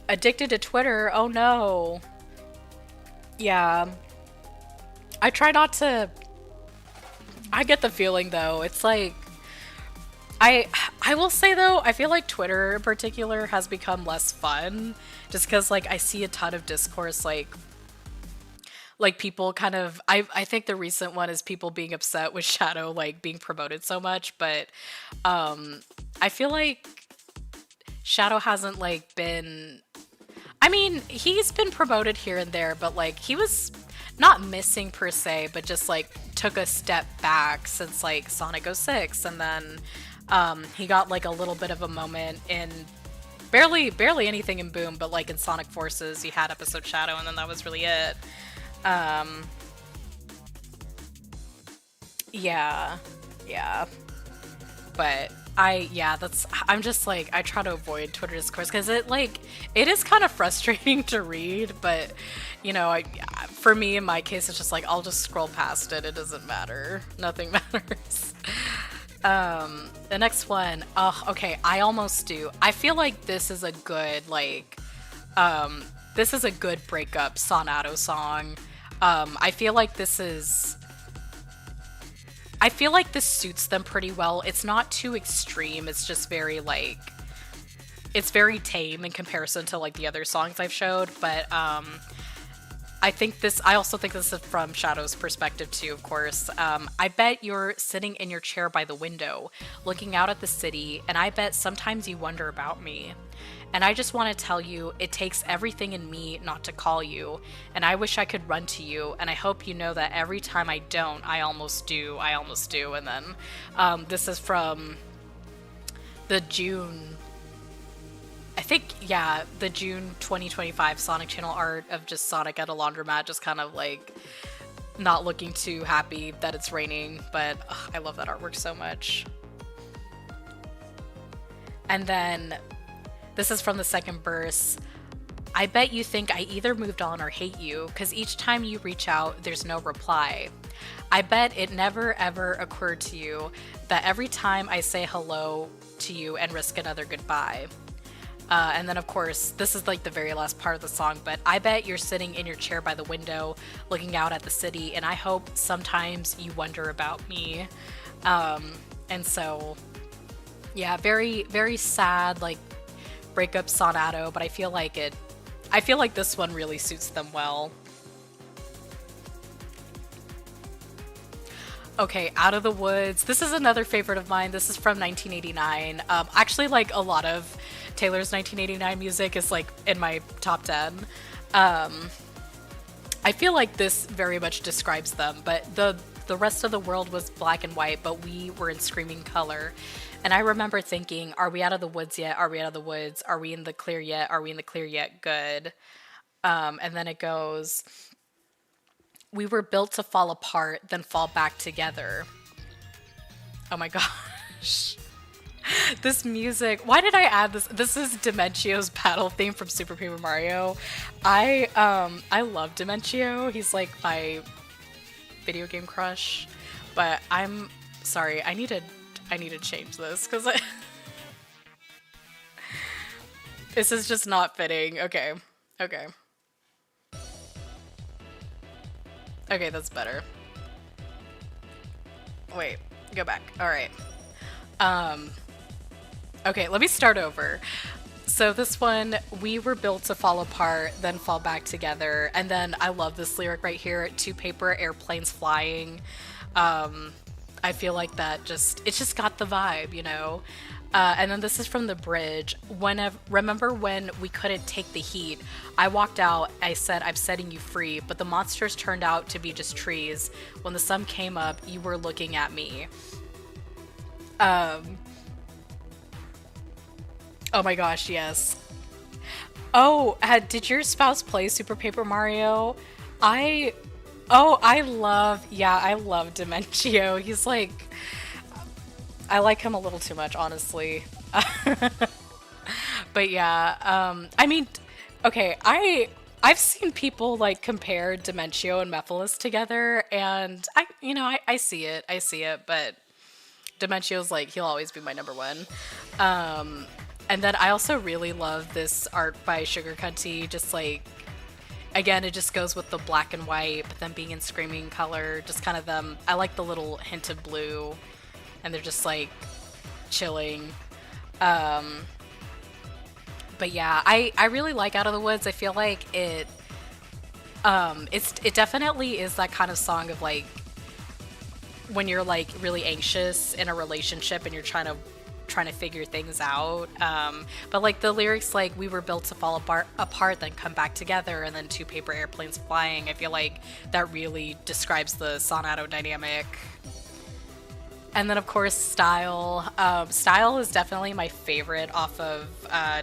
Addicted to Twitter, oh no. Yeah. I try not to. I get the feeling though, it's like I will say though, I feel like Twitter in particular has become less fun just because like I see a ton of discourse like people kind of I think the recent one is people being upset with Shadow like being promoted so much, but I feel like Shadow hasn't like been, I mean, he's been promoted here and there, but like he was not missing per se, but just like took a step back since like Sonic 06, and then he got like a little bit of a moment in barely anything in Boom, but like in Sonic Forces he had episode Shadow, and then that was really it. Yeah, but I'm just like, I try to avoid Twitter discourse because it is kind of frustrating to read, but you know, for me in my case, it's just like, I'll just scroll past it. It doesn't matter. Nothing matters. The next one, oh, okay, I almost do. I feel like this is a good, like, this is a good breakup Sonadow song. I feel like this suits them pretty well. It's not too extreme. It's just very like, it's very tame in comparison to like the other songs I've showed. But I also think this is from Shadow's perspective too, of course. I bet you're sitting in your chair by the window, looking out at the city, and I bet sometimes you wonder about me. And I just want to tell you, it takes everything in me not to call you, and I wish I could run to you, and I hope you know that every time I don't, I almost do, and then this is from the June, I think, yeah, the June 2025 Sonic channel art of just Sonic at a laundromat, just kind of like not looking too happy that it's raining, but I love that artwork so much. And then this is from the second verse. I bet you think I either moved on or hate you, cause each time you reach out, there's no reply. I bet it never ever occurred to you that every time I say hello to you and risk another goodbye. And then of course, this is like the very last part of the song, but I bet you're sitting in your chair by the window, looking out at the city, and I hope sometimes you wonder about me. And so, yeah, very, very sad, like, breakup Sonadow, but I feel like this one really suits them well. Okay, Out of the Woods. This is another favorite of mine. This is from 1989. Actually, like, a lot of Taylor's 1989 music is, like, in my top 10. I feel like this very much describes them, but the rest of the world was black and white, but we were in screaming color. And I remember thinking, are we out of the woods yet? Are we out of the woods? Are we in the clear yet? Are we in the clear yet? Good. And then it goes, we were built to fall apart, then fall back together. Oh my gosh. This music, why did I add this? This is Dimentio's battle theme from Super Paper Mario. I love Dimentio. He's like my video game crush. But I'm sorry, I need to change this because this is just not fitting. Okay. Okay. Okay, that's better. Wait, go back. All right. Okay, let me start over. So this one, we were built to fall apart, then fall back together. And then I love this lyric right here, two paper airplanes flying. I feel like that it's just got the vibe, you know? And then this is from the bridge. Remember when we couldn't take the heat? I walked out, I said, I'm setting you free, but the monsters turned out to be just trees. When the sun came up, you were looking at me. Oh my gosh, yes. Oh, did your spouse play Super Paper Mario? I love Dementio. He's like, I like him a little too much, honestly. But yeah, I mean, okay, I've seen people like compare Dementio and Mephiles together, and I see it, but Dementio's like, he'll always be my number one. And then I also really love this art by Sugarcunty, just like, again, it just goes with the black and white, but then being in screaming color, just kind of them. I like the little hint of blue, and they're just like chilling. But yeah, I really like Out of the Woods. I feel like it definitely is that kind of song of like when you're like really anxious in a relationship and you're trying to figure things out. But like the lyrics, like we were built to fall apart, then come back together, and then two paper airplanes flying. I feel like that really describes the Sonadow dynamic. And then of course Style. Style is definitely my favorite off of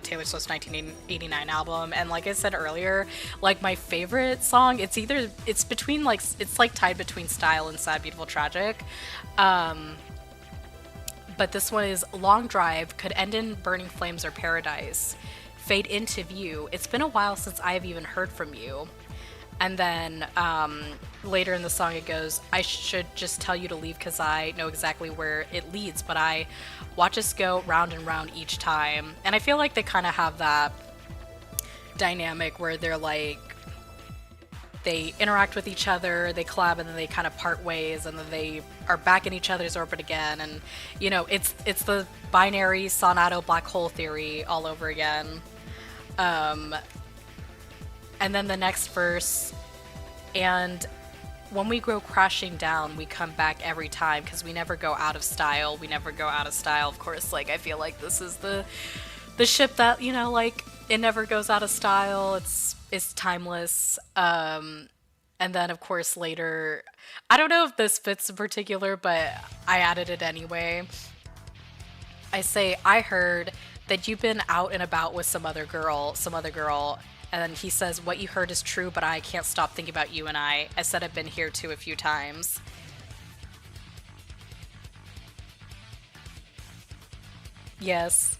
Taylor Swift's 1989 album. And like I said earlier, like my favorite song, it's between like, it's like tied between Style and Sad Beautiful Tragic. But this one is Long Drive, could end in burning flames or paradise. Fade into view. It's been a while since I have even heard from you. And then later in the song it goes, I should just tell you to leave because I know exactly where it leads, but I watch us go round and round each time. And I feel like they kind of have that dynamic where they're like, they interact with each other, they collab, and then they kind of part ways, and then they are back in each other's orbit again. And you know, it's the binary Sonadow black hole theory all over again. And then the next verse, and when we go crashing down, we come back every time because we never go out of style. We never go out of style. Of course, like I feel like this is the ship that, you know, like it never goes out of style. It's timeless. And then of course later, I don't know if this fits in particular, but I added it anyway. I say, I heard that you've been out and about with some other girl. And then he says, what you heard is true, but I can't stop thinking about you and I said I've been here too a few times. Yes.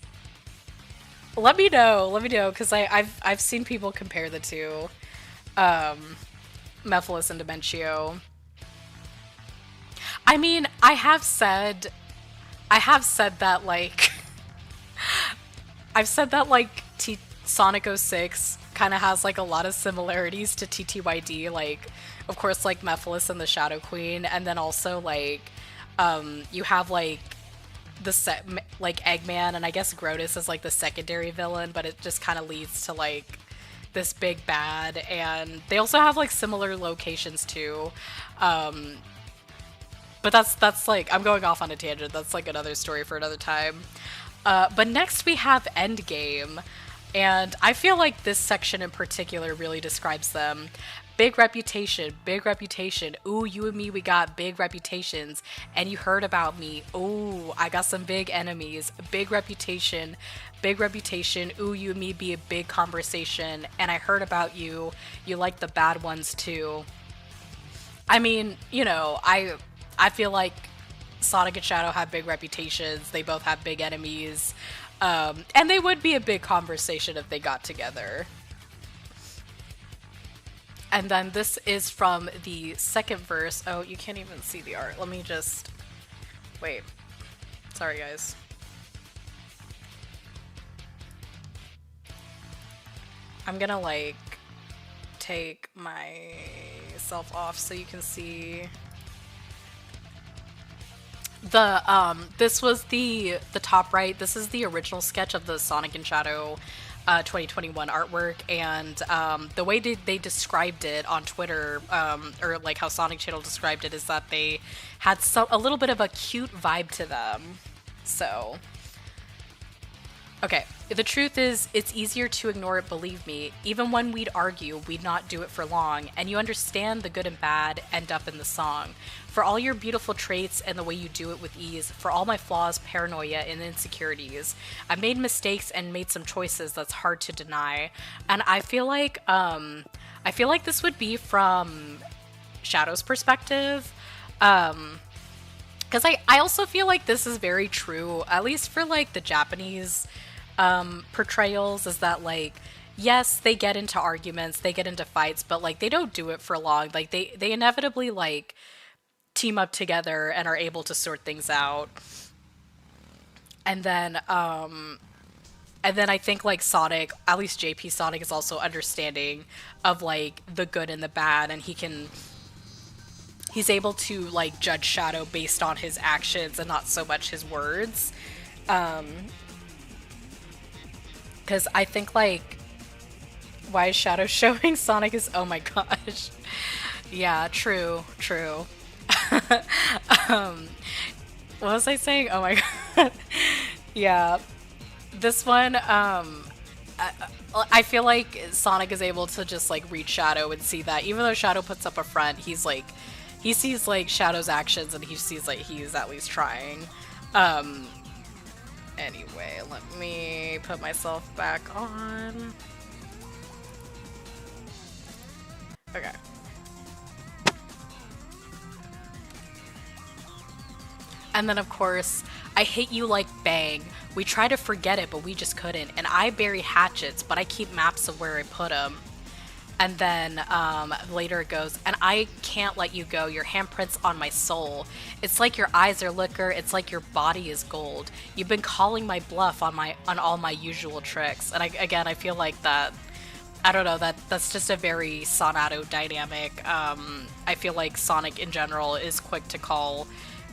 Let me know, because I've seen people compare the two, Mephiles and Dementio. I mean, I have said that like, I've said that like Sonic 06 kind of has like a lot of similarities to TTYD, like of course like Mephiles and the Shadow Queen, and then also like you have like like Eggman, and I guess Grotus is like the secondary villain, but it just kind of leads to like this big bad. And they also have like similar locations too, but that's like, I'm going off on a tangent, that's like another story for another time. But next we have Endgame, and I feel like this section in particular really describes them. Big reputation, ooh, you and me, we got big reputations, and you heard about me, ooh, I got some big enemies. Big reputation, ooh, you and me be a big conversation, and I heard about you, you like the bad ones too. I mean, you know, I feel like Sonic and Shadow have big reputations, they both have big enemies, and they would be a big conversation if they got together. And then this is from the second verse. Oh, you can't even see the art. Let me just wait. Sorry, guys. I'm gonna like take myself off so you can see this was the top right. This is the original sketch of the Sonic and Shadow 2021 artwork, and the way they described it on Twitter, or like how Sonic Channel described it, is that they had a little bit of a cute vibe to them. So okay, the truth is, it's easier to ignore it, believe me. Even when we'd argue, we'd not do it for long, and you understand the good and bad end up in the song. For all your beautiful traits and the way you do it with ease, for all my flaws, paranoia, and insecurities, I've made mistakes and made some choices that's hard to deny. And I feel like this would be from Shadow's perspective. Because I also feel like this is very true, at least for like the Japanese portrayals, is that like, yes, they get into arguments, they get into fights, but like they don't do it for long. Like they inevitably like team up together and are able to sort things out. And then I think like Sonic, at least JP Sonic, is also understanding of like the good and the bad, and he's able to like judge Shadow based on his actions and not so much his words. Because I think like, why is Shadow showing Sonic is, oh my gosh. Yeah, true. What was I saying? Oh my god. Yeah, this one, I feel like Sonic is able to just like read Shadow and see that even though Shadow puts up a front, he's like, he sees like Shadow's actions and he sees like he's at least trying. Anyway, let me put myself back on. Okay. And then of course, I hate you like bang. We try to forget it, but we just couldn't. And I bury hatchets, but I keep maps of where I put them. And then later it goes, and I can't let you go. Your handprints on my soul. It's like your eyes are liquor. It's like your body is gold. You've been calling my bluff on all my usual tricks. And I feel like that. I don't know, that's just a very Sonadow dynamic. I feel like Sonic in general is quick to call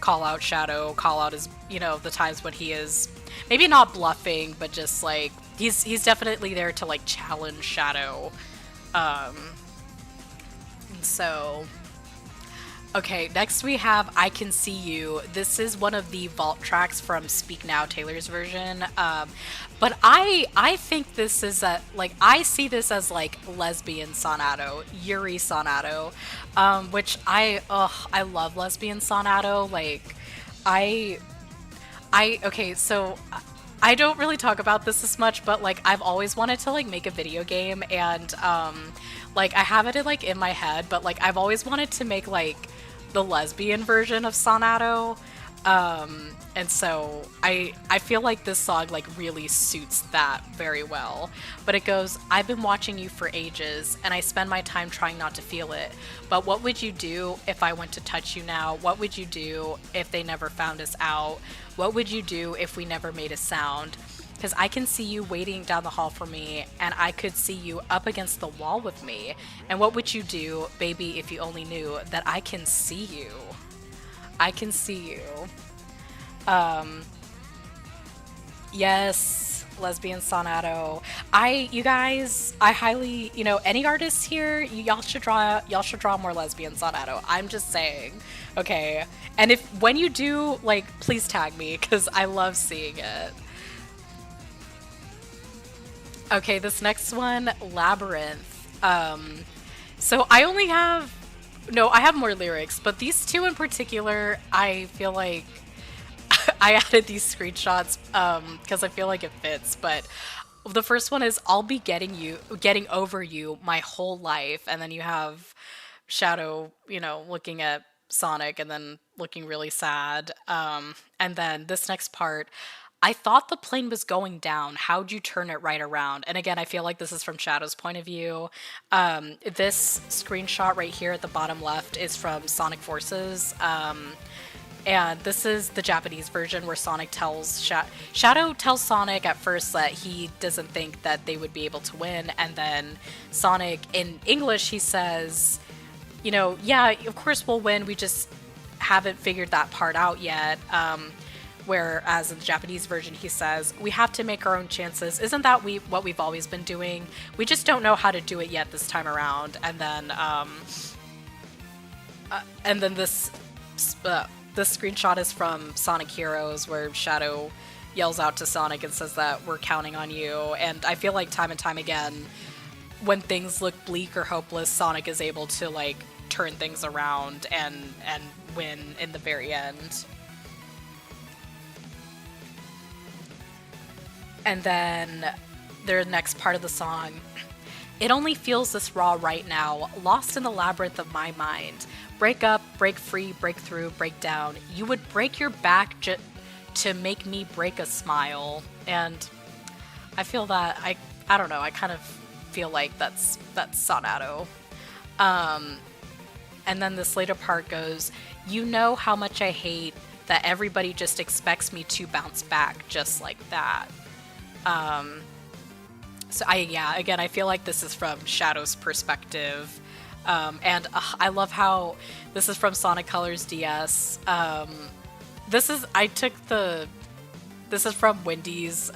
out Shadow, call out his, the times when he is maybe not bluffing, but just like he's definitely there to like challenge Shadow. So, okay, next we have I Can See You. This is one of the vault tracks from Speak Now, Taylor's version. But I think this is I see this as like lesbian Sonadow, Yuri Sonadow, which I love lesbian Sonadow. Like, okay, so I don't really talk about this as much, but like I've always wanted to like make a video game, and like I have it in my head, but like I've always wanted to make like the lesbian version of Sonadow. And so I feel like this song like really suits that very well. But it goes, I've been watching you for ages, and I spend my time trying not to feel it. But what would you do if I went to touch you now? What would you do if they never found us out? What would you do if we never made a sound? Because I can see you waiting down the hall for me, and I could see you up against the wall with me. And what would you do, baby, if you only knew that I can see you? I can see you. Yes, lesbian Sonadow. You guys, I highly, any artists here, y'all should draw more lesbian Sonadow. I'm just saying. Okay. And when you do, like, please tag me, because I love seeing it. Okay, this next one, Labyrinth. So I only have, no, I have more lyrics, but these two in particular, I feel like I added these screenshots because I feel like it fits. But the first one is, I'll be getting over you my whole life. And then you have Shadow, looking at Sonic and then looking really sad. And then this next part, I thought the plane was going down. How'd you turn it right around? And again, I feel like this is from Shadow's point of view. This screenshot right here at the bottom left is from Sonic Forces. And this is the Japanese version where Sonic tells Shadow tells Sonic at first that he doesn't think that they would be able to win, and then Sonic in English he says, you know, yeah, of course we'll win. We just haven't figured that part out yet. Whereas in the Japanese version he says, we have to make our own chances. Isn't that what we've always been doing? We just don't know how to do it yet this time around. And then this. This screenshot is from Sonic Heroes, where Shadow yells out to Sonic and says that we're counting on you. And I feel like time and time again, when things look bleak or hopeless, Sonic is able to like turn things around and win in the very end. And then the next part of the song. It only feels this raw right now, lost in the labyrinth of my mind. Break up, break free, break through, break down. You would break your back to make me break a smile. And I feel that, I don't know, I kind of feel like that's Sonadow. And then this later part goes, you know how much I hate that everybody just expects me to bounce back just like that. So again, I feel like this is from Shadow's perspective. And I love how this is from Sonic Colors DS. This is from Wendy's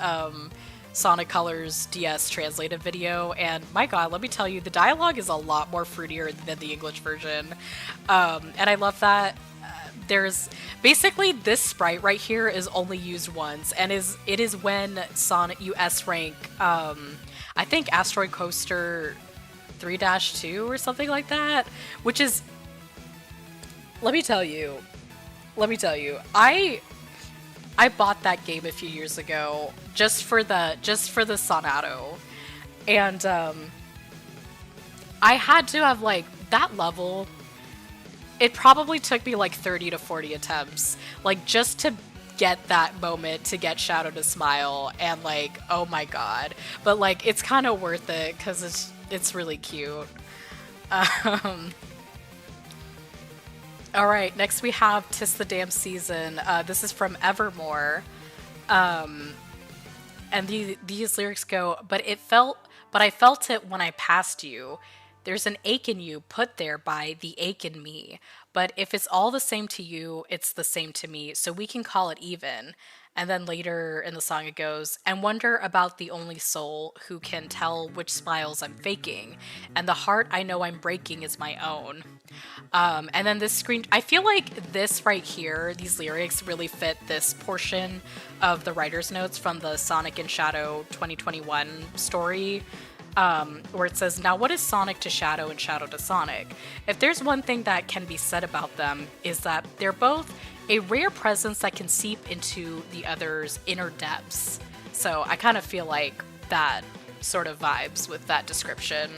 Sonic Colors DS translated video, and my god, let me tell you, the dialogue is a lot more fruitier than the English version. And I love that there's basically this sprite right here is only used once, and it is when Sonic you S rank I think Asteroid Coaster 3-2 or something like that, which is, let me tell you, I bought that game a few years ago just for the Sonadow, and I had to have like that level. It probably took me like 30 to 40 attempts, like just to get that moment, to get Shadow to smile, and like, oh my god. But like, it's kind of worth it because it's really cute. Alright, next we have 'Tis the Damn Season. This is from Evermore. And these lyrics go, but I felt it when I passed you. There's an ache in you put there by the ache in me. But if it's all the same to you, it's the same to me. So we can call it even. And then later in the song it goes, and wonder about the only soul who can tell which smiles I'm faking. And the heart I know I'm breaking is my own. And then this screen, I feel like this right here, these lyrics really fit this portion of the writer's notes from the Sonic and Shadow 2021 story. Where it says, now what is Sonic to Shadow and Shadow to Sonic? If there's one thing that can be said about them, is that they're both a rare presence that can seep into the other's inner depths. So I kind of feel like that sort of vibes with that description.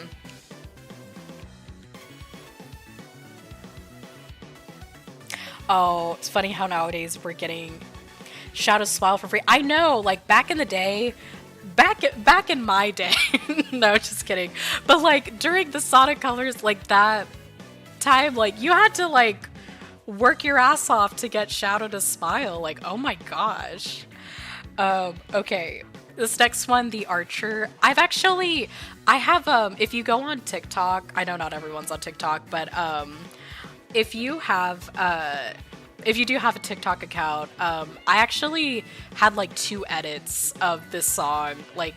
Oh, it's funny how nowadays we're getting Shadow's Smile for free. I know, like back in the day, back in my day, no, just kidding. But like during the Sonic Colors, like that time, like you had to like work your ass off to get Shadow to smile. Like, oh my gosh. Okay, this next one, The Archer. I have if you go on TikTok, I know not everyone's on TikTok, but if you do have a TikTok account, I actually had like 2 edits of this song. Like,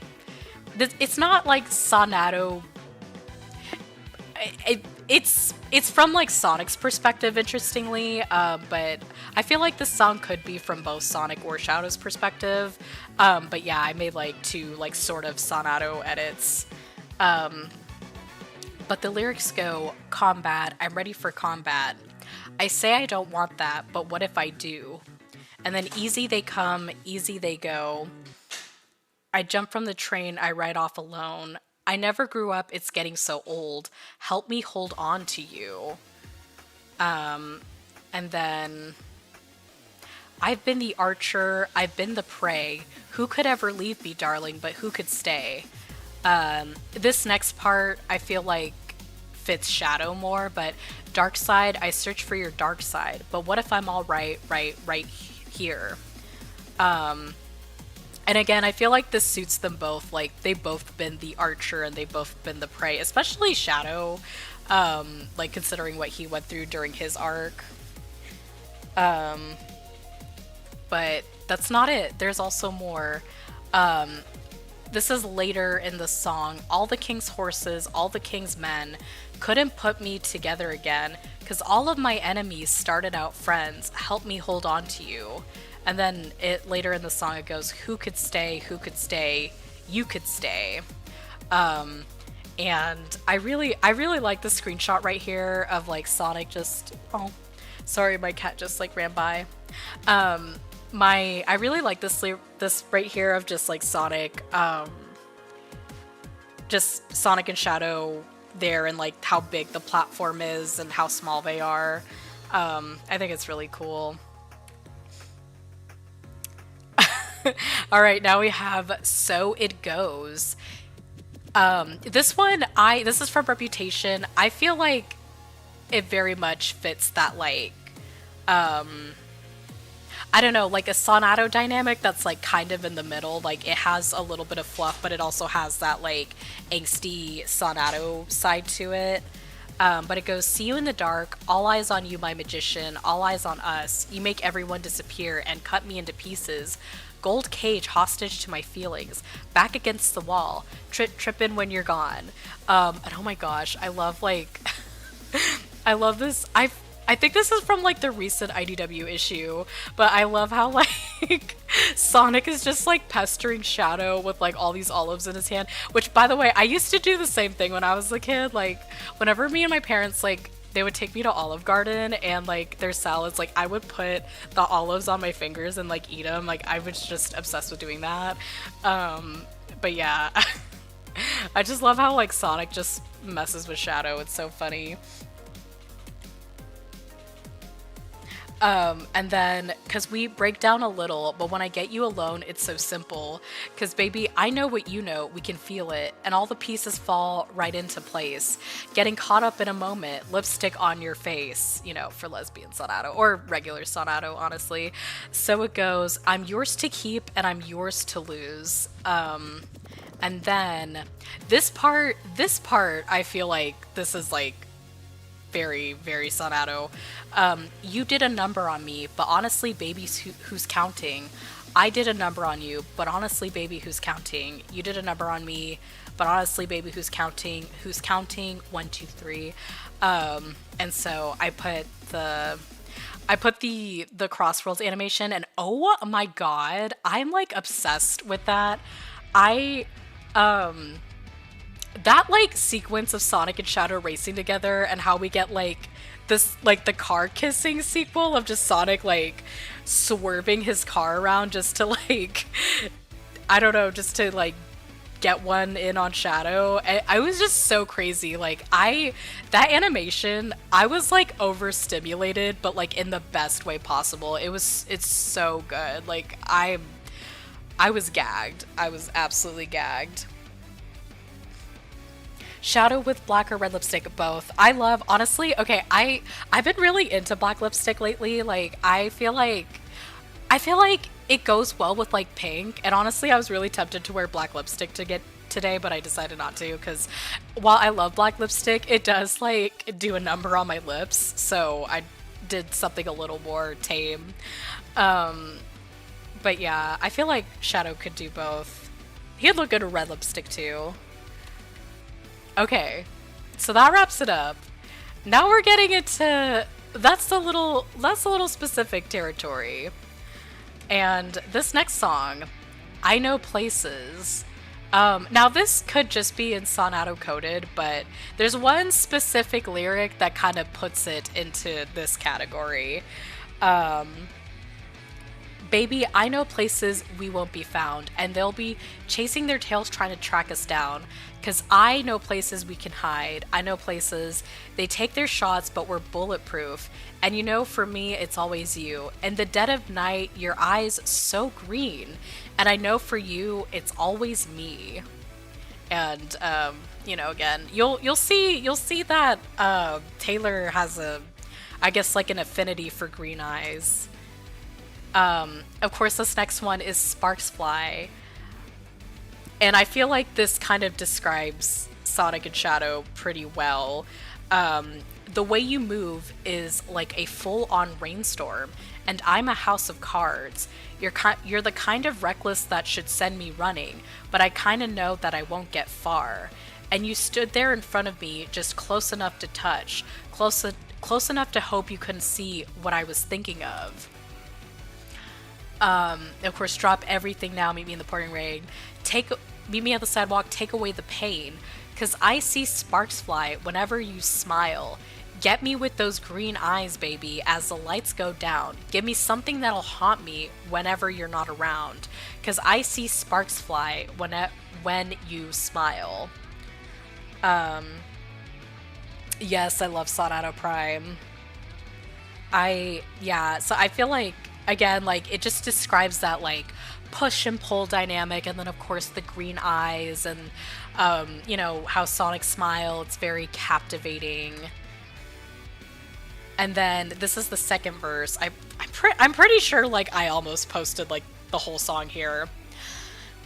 it's not like Sonadow. It's from like Sonic's perspective, interestingly, but I feel like this song could be from both Sonic or Shadow's perspective. But yeah, I made like 2 like sort of Sonadow edits. But the lyrics go, combat, I'm ready for combat. I say I don't want that, but what if I do? And then easy they come, easy they go. I jump from the train, I ride off alone. I never grew up, it's getting so old. Help me hold on to you. And then I've been the archer, I've been the prey. Who could ever leave me, darling, but who could stay? This next part, I feel like fits Shadow more, but dark side, I search for your dark side. But what if I'm all right here? And again, I feel like this suits them both. Like, they've both been the archer and they've both been the prey, especially Shadow, like, considering what he went through during his arc. But that's not it. There's also more. This is later in the song. All the king's horses, all the king's men couldn't put me together again, 'cause all of my enemies started out friends. Help me hold on to you. And then later in the song it goes, who could stay, who could stay, you could stay. And I really like the screenshot right here of like Sonic just, oh, sorry, my cat just like ran by. I really like this right here of just like Sonic, just Sonic and Shadow there, and like how big the platform is and how small they are. I think it's really cool. All right, now we have So It Goes. This one, this is from Reputation. I feel like it very much fits that, like, I don't know, like a Sonadow dynamic that's like kind of in the middle. Like, it has a little bit of fluff, but it also has that like angsty Sonadow side to it. But it goes, see you in the dark, all eyes on you, my magician, all eyes on us. You make everyone disappear and cut me into pieces. Gold cage hostage to my feelings, back against the wall, trippin' when you're gone. And oh my gosh, I love like, I love this. I think this is from like the recent IDW issue, but I love how like Sonic is just like pestering Shadow with like all these olives in his hand, which by the way, I used to do the same thing when I was a kid. Like whenever me and my parents, like, they would take me to Olive Garden and like their salads, like I would put the olives on my fingers and like eat them. Like I was just obsessed with doing that. But yeah, I just love how like Sonic just messes with Shadow. It's so funny. And then, cause we break down a little, but when I get you alone, it's so simple. Cause baby, I know what you know, we can feel it, and all the pieces fall right into place. Getting caught up in a moment, lipstick on your face, you know, for lesbian Sonadow, or regular Sonadow, honestly. So it goes, I'm yours to keep, and I'm yours to lose. And then, this part, I feel like this is like, very, very Sonadow. You did a number on me, but honestly, baby, who's counting? I did a number on you, but honestly, baby, who's counting? You did a number on me, but honestly, baby, who's counting? Who's counting? 1, 2, 3. And so I put the Crossworlds animation, and oh my god, I'm like obsessed with that. That like sequence of Sonic and Shadow racing together, and how we get like this, like the car kissing sequel of just Sonic like swerving his car around just to like, I don't know, just to like get one in on Shadow. I was just so crazy. Like that animation, I was like overstimulated, but like in the best way possible. It's so good. Like I was gagged. I was absolutely gagged. Shadow with black or red lipstick, both. I love, honestly, okay, I've been really into black lipstick lately. Like, I feel like it goes well with like pink, and honestly, I was really tempted to wear black lipstick today, but I decided not to, because while I love black lipstick, it does like do a number on my lips, so I did something a little more tame. But yeah, I feel like Shadow could do both. He'd look good with red lipstick too. Okay, so that wraps it up. Now we're getting into, that's a little specific territory. And this next song, I Know Places. Now this could just be in Sonadow Coded, but there's one specific lyric that kind of puts it into this category. But Baby, I know places we won't be found, and they'll be chasing their tails trying to track us down. 'Cause I know places we can hide. I know places they take their shots, but we're bulletproof. And you know, for me, it's always you. In the dead of night, your eyes so green. And I know for you, it's always me. And you know, again, you'll see that Taylor has I guess like an affinity for green eyes. Of course, this next one is Sparks Fly. And I feel like this kind of describes Sonic and Shadow pretty well. The way you move is like a full-on rainstorm, and I'm a house of cards. You're the kind of reckless that should send me running, but I kind of know that I won't get far. And you stood there in front of me, just close enough to touch, close enough to hope you couldn't see what I was thinking of. Of course, drop everything now, meet me in the pouring rain. Meet me at the sidewalk, take away the pain. 'Cause I see sparks fly whenever you smile. Get me with those green eyes, baby, as the lights go down. Give me something that'll haunt me whenever you're not around. 'Cause I see sparks fly when you smile. Yes, I love Sonadow Prime. So I feel like, again, like, it just describes that, like, push and pull dynamic, and then of course the green eyes, and you know how Sonic smile, it's very captivating. And then this is the second verse. I'm pretty sure like I almost posted like the whole song here.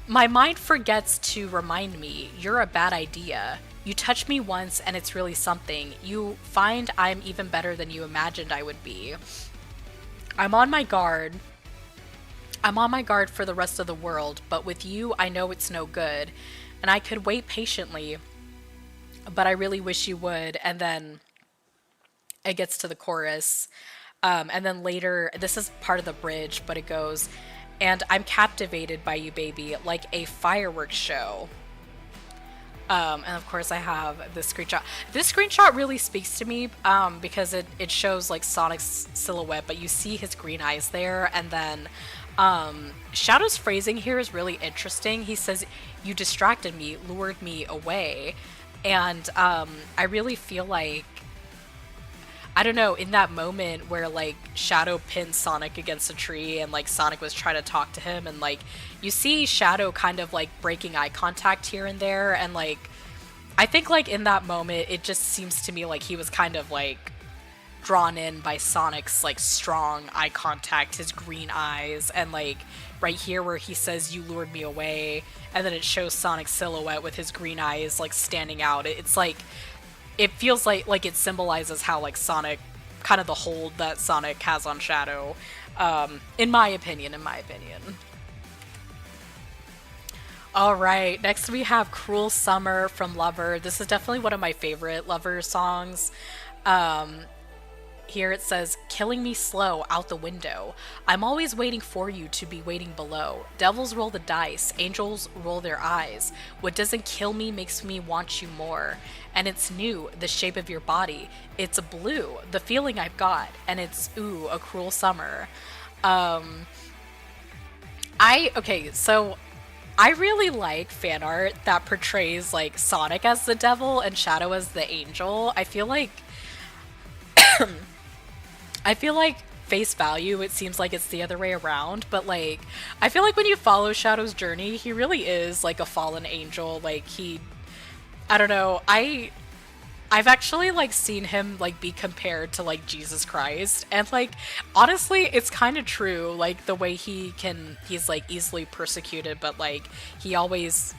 My mind forgets to remind me you're a bad idea. You touch me once and it's really something. You find I'm even better than you imagined I would be. I'm on my guard for the rest of the world, but with you, I know it's no good. And I could wait patiently, but I really wish you would. And then it gets to the chorus. And then later, this is part of the bridge, but it goes, and I'm captivated by you, baby, like a fireworks show. And of course I have this screenshot. This screenshot really speaks to me because it shows like Sonic's silhouette, but you see his green eyes there. And then Shadow's phrasing here is really interesting. He says, you distracted me, lured me away. And I really feel like, I don't know, in that moment where like Shadow pinned Sonic against a tree and like Sonic was trying to talk to him, and like you see Shadow kind of like breaking eye contact here and there, and like I think like in that moment it just seems to me like he was kind of like drawn in by Sonic's like strong eye contact, his green eyes, and like right here where he says you lured me away, and then it shows Sonic's silhouette with his green eyes like standing out. It's like, it feels like it symbolizes how like Sonic, kind of the hold that Sonic has on Shadow, in my opinion. All right, next we have Cruel Summer from Lover. This is definitely one of my favorite Lover songs. Here it says, killing me slow out the window. I'm always waiting for you to be waiting below. Devils roll the dice, angels roll their eyes. What doesn't kill me makes me want you more. And it's new, the shape of your body. It's blue, the feeling I've got. And it's, ooh, a cruel summer. So I really like fan art that portrays like Sonic as the devil and Shadow as the angel. I feel like face value, it seems like it's the other way around, but like I feel like when you follow Shadow's journey, he really is like a fallen angel. Like I don't know, I've actually like seen him like be compared to like Jesus Christ, and like honestly it's kind of true, like the way he's like easily persecuted, but like he always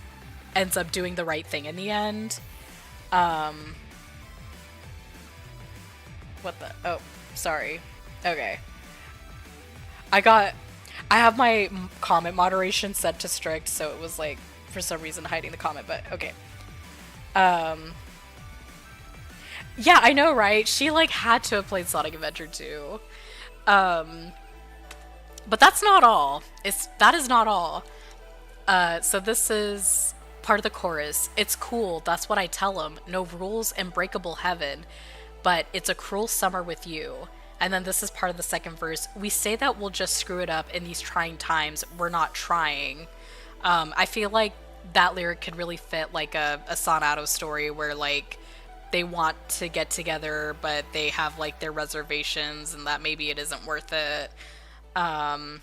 ends up doing the right thing in the end. What the, oh, sorry. Okay. I have my comment moderation set to strict, so it was like for some reason hiding the comment, but okay. Yeah, I know, right? She like had to have played Sonic Adventure 2. But that's not all. That is not all. So this is part of the chorus. It's cool, that's what I tell 'em. No rules, unbreakable heaven. But it's a cruel summer with you. And then this is part of the second verse. We say that we'll just screw it up in these trying times. We're not trying. I feel like that lyric could really fit like a Sonadow story where like they want to get together, but they have like their reservations and that maybe it isn't worth it. And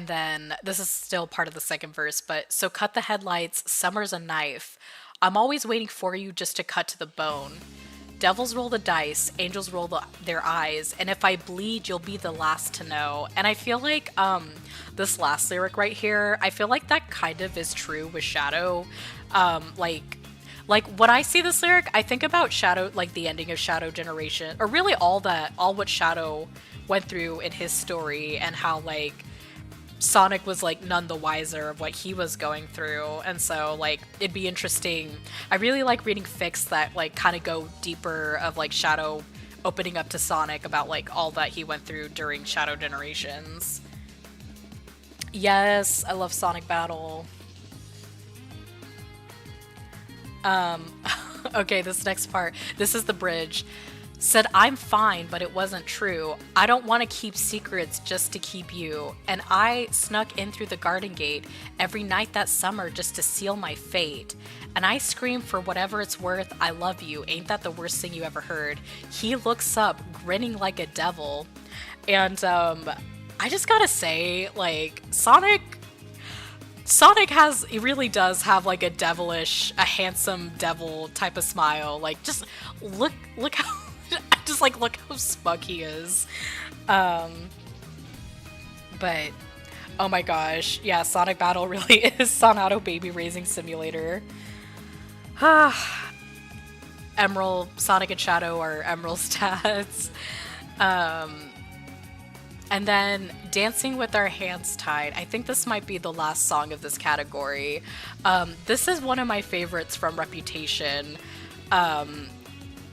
then this is still part of the second verse, but so cut the headlights, summer's a knife. I'm always waiting for you just to cut to the bone. Devils roll the dice, angels roll their eyes, and if I bleed, you'll be the last to know. And I feel like this last lyric right here, I feel like that kind of is true with Shadow. Like when I see this lyric, I think about Shadow, like the ending of Shadow Generation, or really all what Shadow went through in his story, and how like Sonic was like none the wiser of what he was going through. And so like it'd be interesting. I really like reading fics that like kind of go deeper of like Shadow opening up to Sonic about like all that he went through during Shadow Generations. Yes, I love Sonic Battle. Okay, this next part, this is the bridge. Said I'm fine, but it wasn't true. I don't want to keep secrets just to keep you. And I snuck in through the garden gate every night that summer just to seal my fate. And I scream for whatever it's worth, I love you. Ain't that the worst thing you ever heard? He looks up, grinning like a devil. And I just gotta say, like, Sonic he really does have like a devilish, a handsome devil type of smile. Like, just look how just like look how smug he is. But oh my gosh, yeah, Sonic Battle really is Sonadow baby raising simulator. Emerald, Sonic and Shadow are Emerald stats. And then Dancing with Our Hands Tied. I think this might be the last song of this category. This is one of my favorites from Reputation.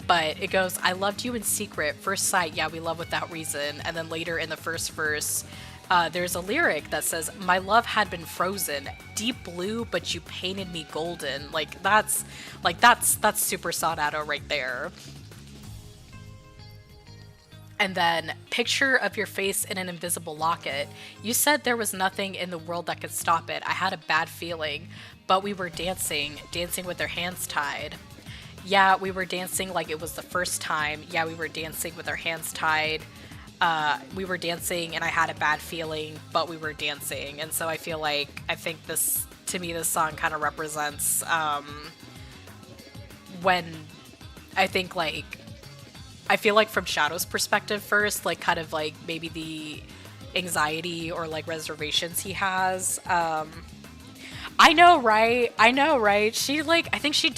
But it goes, I loved you in secret, first sight, yeah, we love without reason. And then later in the first verse, there's a lyric that says, my love had been frozen, deep blue, but you painted me golden. Like that's super Sonadow right there. And then, picture of your face in an invisible locket. You said there was nothing in the world that could stop it. I had a bad feeling, but we were dancing with our hands tied. Yeah, we were dancing like it was the first time. Yeah, we were dancing with our hands tied. We were dancing and I had a bad feeling, but we were dancing. And so I think this, to me, this song kind of represents when I think like, I feel like from Shadow's perspective first, like kind of like maybe the anxiety or like reservations he has. I know, right? She like, I think she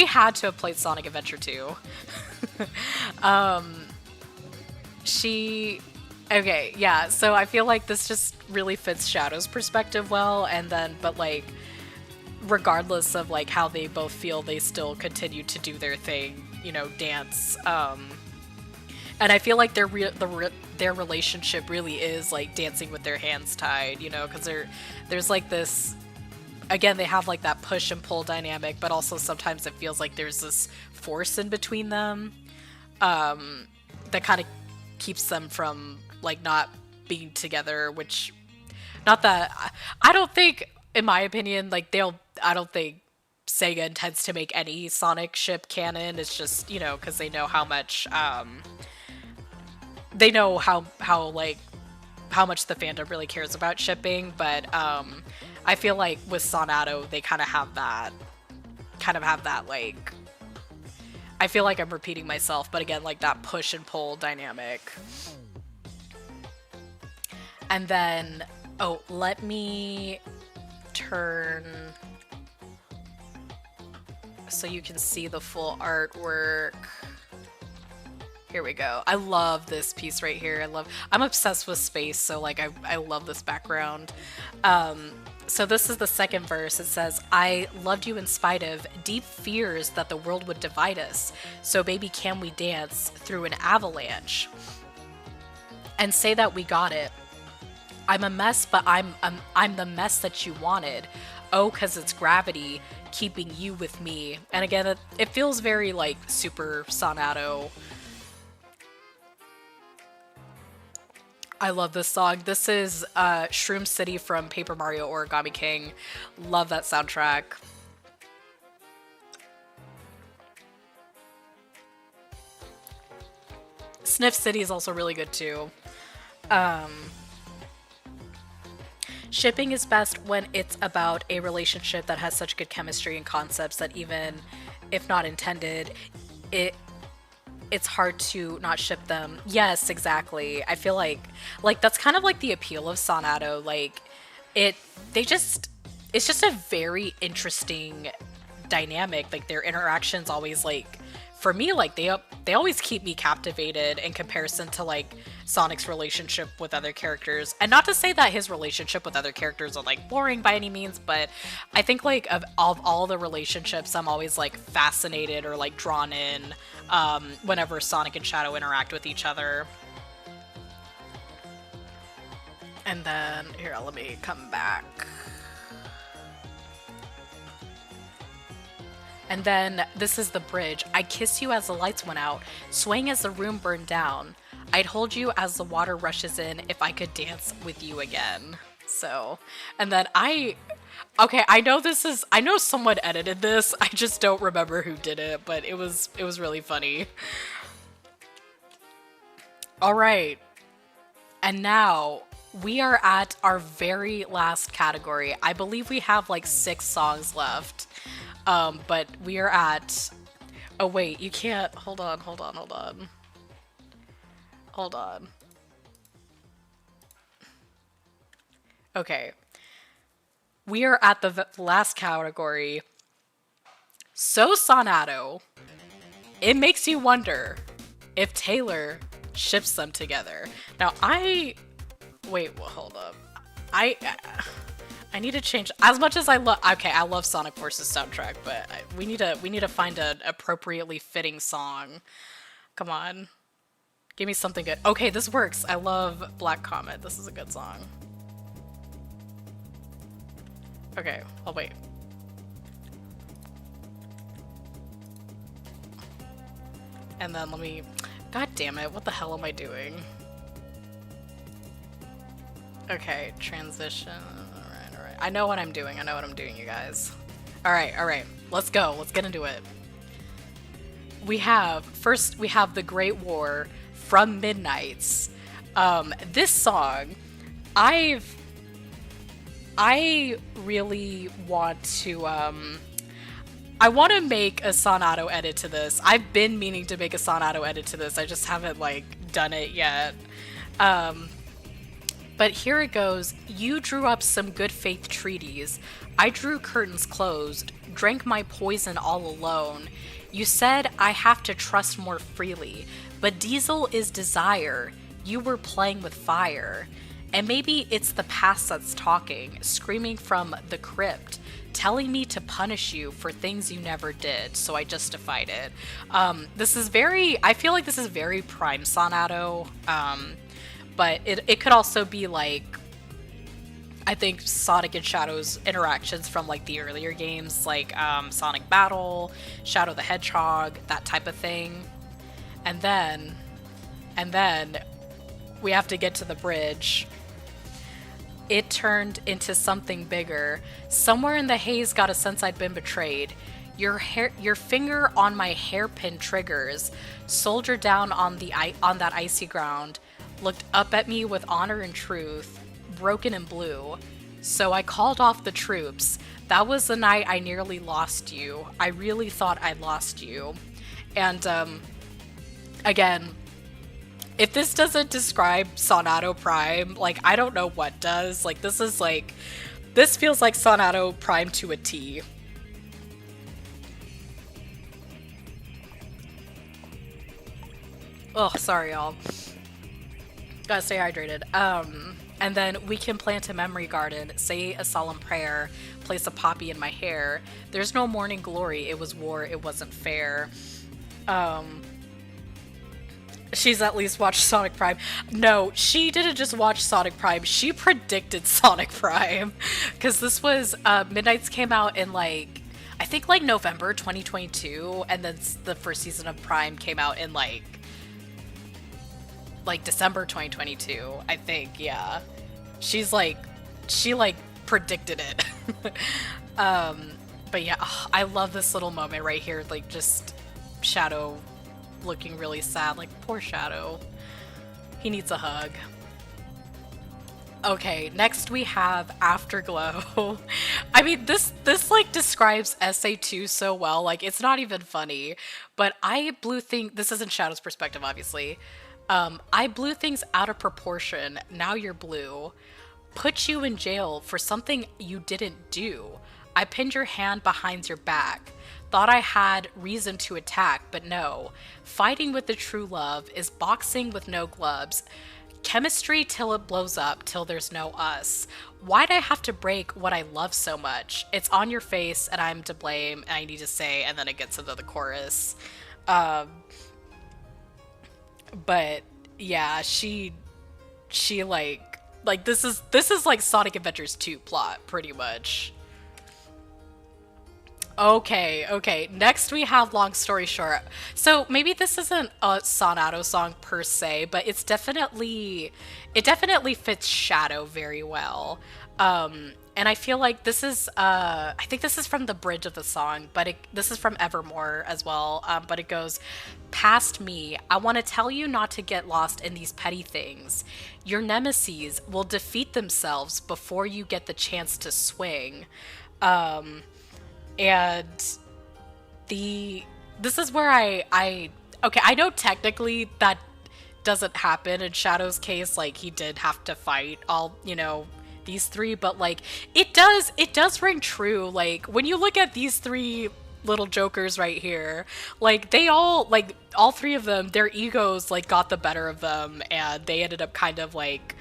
had to have played Sonic Adventure 2. Okay, yeah, so I feel like this just really fits Shadow's perspective well, and then, but like, regardless of like how they both feel, they still continue to do their thing, you know, dance. And I feel like their relationship really is like dancing with their hands tied, you know, because there's like this, again, they have like that push and pull dynamic, but also sometimes it feels like there's this force in between them that kind of keeps them from like not being together, which, not that, I don't think, in my opinion, like I don't think Sega intends to make any Sonic ship canon. It's just, you know, because they know how much, they know how much the fandom really cares about shipping, but I feel like with Sonadow, they kind of have that, like, I feel like I'm repeating myself, but again, like that push and pull dynamic. And then, oh, let me turn so you can see the full artwork. Here we go. I love this piece right here. I'm obsessed with space, so like I love this background. So this is the second verse. It says, I loved you in spite of deep fears that the world would divide us. So baby, can we dance through an avalanche and say that we got it? I'm a mess, but I'm the mess that you wanted. Oh, 'cause it's gravity keeping you with me. And again, it feels very like super Sonadow I love this song. This is Shroom City from Paper Mario Origami King. Love that soundtrack. Sniff City is also really good too. Shipping is best when it's about a relationship that has such good chemistry and concepts that even if not intended, it's hard to not ship them. Yes, exactly. I feel like that's kind of like the appeal of Sonadow. Like it's just a very interesting dynamic. Like their interactions always like for me like they always keep me captivated in comparison to like Sonic's relationship with other characters. And not to say that his relationship with other characters are like boring by any means, but I think like of all the relationships I'm always like fascinated or like drawn in whenever Sonic and Shadow interact with each other. And then here, let me come back. And then this is the bridge. I kiss you as the lights went out, swaying as the room burned down. I'd hold you as the water rushes in if I could dance with you again. So, and then okay, I know someone edited this. I just don't remember who did it, but it was really funny. All right. And now we are at our very last category. I believe we have like 6 songs left. But we are at, oh wait, you can't, hold on. Okay. We are at the last category. So Sonadow, it makes you wonder if Taylor ships them together. Now wait, well, hold up. I need to change. As much as I love Sonic Force's soundtrack, but we need to find an appropriately fitting song. Come on, give me something good. Okay, this works. I love Black Comet. This is a good song. Okay, I'll wait. And then let me. God damn it! What the hell am I doing? Okay, transition. I know what I'm doing, you guys. Alright, let's go. Let's get into it. First we have The Great War from Midnight's. This song, I really want to, I want to make a Sonadow edit to this. I've been meaning to make a Sonadow edit to this, I just haven't, like, done it yet. But here it goes. You drew up some good faith treaties. I drew curtains closed, drank my poison all alone. You said I have to trust more freely, but diesel is desire. You were playing with fire. And maybe it's the past that's talking, screaming from the crypt, telling me to punish you for things you never did, so I justified it. I feel like this is very Prime Sonadow. But it could also be like, I think Sonic and Shadow's interactions from like the earlier games, like Sonic Battle, Shadow the Hedgehog, that type of thing. And then we have to get to the bridge. It turned into something bigger. Somewhere in the haze got a sense I'd been betrayed. Your finger on my hairpin triggers. Soldier down on that icy ground. Looked up at me with honor and truth, broken and blue. So I called off the troops. That was the night I nearly lost you. I really thought I'd lost you. And, again, if this doesn't describe Sonadow Prime, like, I don't know what does. Like, this feels like Sonadow Prime to a T. Oh, sorry, y'all. Gotta stay hydrated. And then we can plant a memory garden, say a solemn prayer, place a poppy in my hair. There's no morning glory, it was war, it wasn't fair. She's at least watched Sonic Prime. No, she didn't just watch Sonic Prime, she predicted Sonic Prime. Because this was, Midnight's came out in like, I think like November 2022, and then the first season of Prime came out in like like December 2022, I think. Yeah, she's like, she like predicted it. But yeah, I love this little moment right here, like just Shadow looking really sad, like poor Shadow. He needs a hug. Okay, next we have Afterglow. I mean, this like describes SA2 so well, like it's not even funny. But I blew this isn't Shadow's perspective, obviously. I blew things out of proportion. Now you're blue. Put you in jail for something you didn't do. I pinned your hand behind your back. Thought I had reason to attack, but no. Fighting with the true love is boxing with no gloves. Chemistry till it blows up, till there's no us. Why'd I have to break what I love so much? It's on your face and I'm to blame, and I need to say, and then it gets into the chorus. But yeah, she like this is like Sonic Adventures 2 plot, pretty much. Okay. Next we have Long Story Short. So maybe this isn't a Sonadow song per se, but it definitely fits Shadow very well. And I feel like this is I think this is from the bridge of the song, but this is from Evermore as well. But it goes, "Past me, I want to tell you not to get lost in these petty things. Your nemesis will defeat themselves before you get the chance to swing." And this is where I know technically that doesn't happen in Shadow's case, like he did have to fight all, these three, but like it does ring true. Like when you look at these three little jokers right here, like they all, like all three of them, their egos like got the better of them, and they ended up kind of like,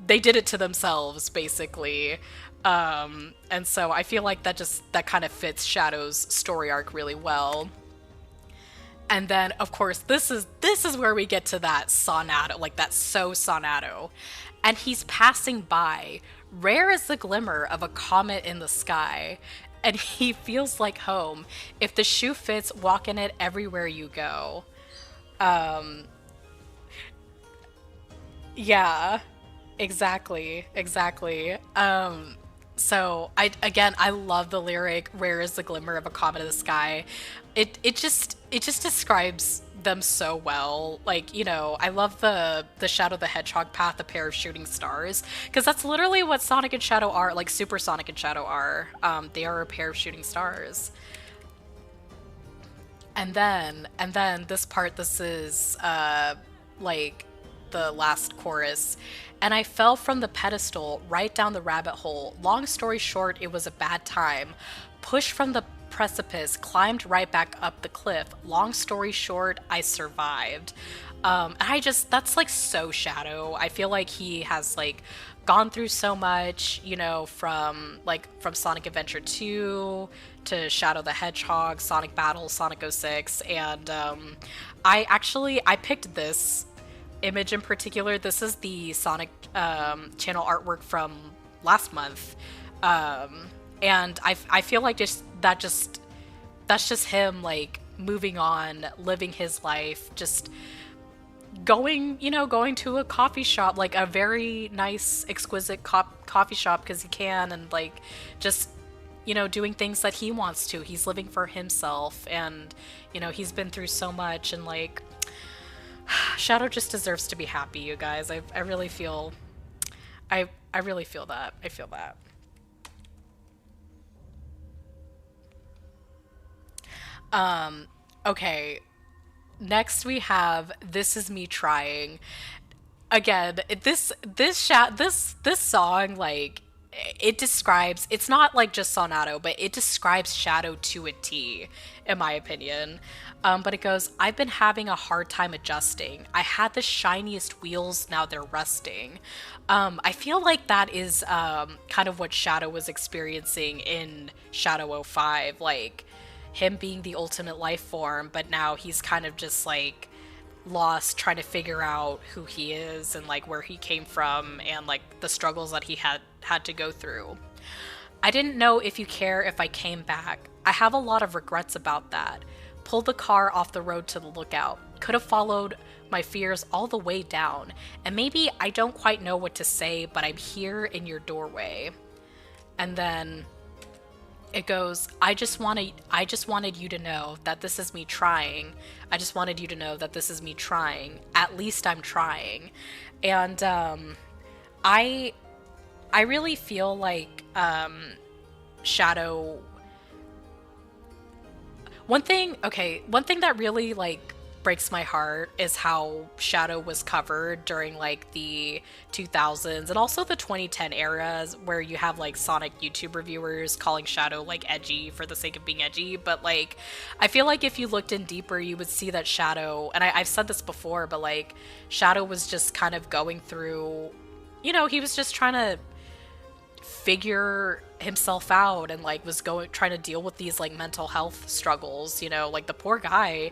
they did it to themselves basically. And so I feel like that kind of fits Shadow's story arc really well. And then of course this is where we get to that Sonadow, like that Sonadow. And he's passing by, rare as the glimmer of a comet in the sky, and he feels like home. If the shoe fits, walk in it everywhere you go. Yeah, exactly. So I love the lyric, rare is the glimmer of a comet in the sky. It just describes them so well. Like, I love the Shadow the Hedgehog path, a pair of shooting stars, because that's literally what Sonic and Shadow are, like Super Sonic and Shadow are. They are a pair of shooting stars. And then this part, this is like the last chorus. And I fell from the pedestal right down the rabbit hole. Long story short, it was a bad time. Pushed from the precipice, climbed right back up the cliff. Long story short, I survived. And that's like so Shadow. I feel like he has like gone through so much, from Sonic Adventure 2 to Shadow the Hedgehog, Sonic Battle, Sonic 06, and I picked this image in particular. This is the Sonic channel artwork from last month, and I feel like that's just him like moving on, living his life, just going to a coffee shop, like a very nice, exquisite coffee shop because he can, and like just doing things that he wants to. He's living for himself, and he's been through so much, and like Shadow just deserves to be happy, you guys. I really feel that. I feel that. Okay. Next we have This Is Me Trying. Again, this song, like, it describes, it's not like just Sonadow, but it describes Shadow to a T, in my opinion. But it goes, I've been having a hard time adjusting. I had the shiniest wheels, now they're rusting. I feel like that is kind of what Shadow was experiencing in Shadow 05, like him being the ultimate life form, but now he's kind of just like lost, trying to figure out who he is and like where he came from, and like the struggles that he had to go through. I didn't know if you care if I came back. I have a lot of regrets about that. Pulled the car off the road to the lookout. Could have followed my fears all the way down. And maybe I don't quite know what to say, but I'm here in your doorway. And then it goes, I just wanted you to know that this is me trying. I just wanted you to know that this is me trying. At least I'm trying. And I really feel like Shadow. One thing that really like breaks my heart is how Shadow was covered during like the 2000s and also the 2010 eras, where you have like Sonic YouTube reviewers calling Shadow like edgy for the sake of being edgy. But like, I feel like if you looked in deeper, you would see that Shadow, and I've said this before, but like Shadow was just kind of going through, you know, he was just trying to figure himself out and like was trying to deal with these like mental health struggles, you know, like the poor guy,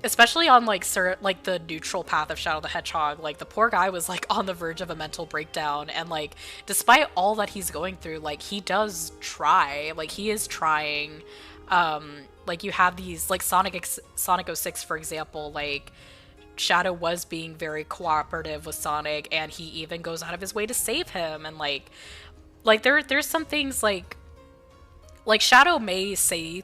especially on like the neutral path of Shadow the Hedgehog, like the poor guy was like on the verge of a mental breakdown, and like despite all that he's going through, like he does try, like he is trying. Like you have these like Sonic 06, for example, like Shadow was being very cooperative with Sonic, and he even goes out of his way to save him. And like there's some things like Shadow may say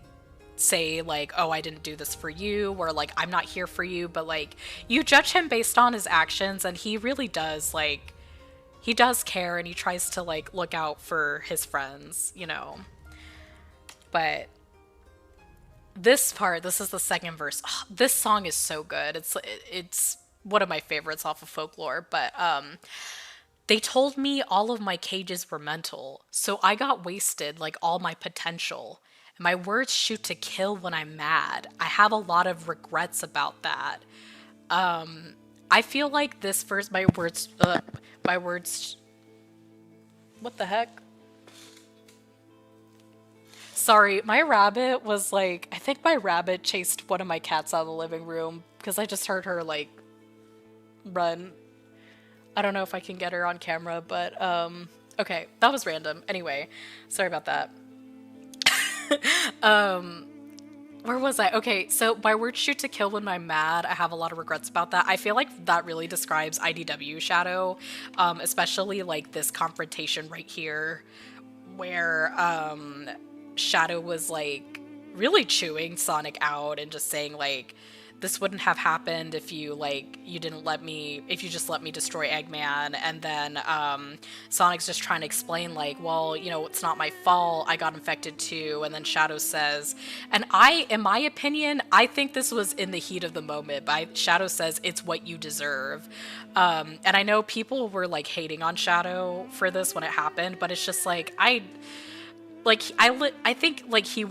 like, oh, I didn't do this for you, or like I'm not here for you, but like you judge him based on his actions, and he really does, like, he does care, and he tries to like look out for his friends, you know. But this is the second verse. Oh, this song is so good. It's one of my favorites off of Folklore. But they told me all of my cages were mental, so I got wasted like all my potential. And my words shoot to kill when I'm mad. I have a lot of regrets about that. I feel like this verse, my words, what the heck? Sorry, my rabbit was like, I think my rabbit chased one of my cats out of the living room because I just heard her like run. I don't know if I can get her on camera, but okay, that was random. Anyway, sorry about that. Where was I? Okay, so my words shoot to kill when I'm mad. I have a lot of regrets about that. I feel like that really describes IDW Shadow, especially like this confrontation right here where Shadow was like really chewing Sonic out and just saying like, this wouldn't have happened if you just let me destroy Eggman. And then Sonic's just trying to explain like, well, you know, it's not my fault, I got infected too. And then Shadow says, and in my opinion, I think this was in the heat of the moment, but Shadow says, it's what you deserve. And I know people were like hating on Shadow for this when it happened, but it's just like, I think like he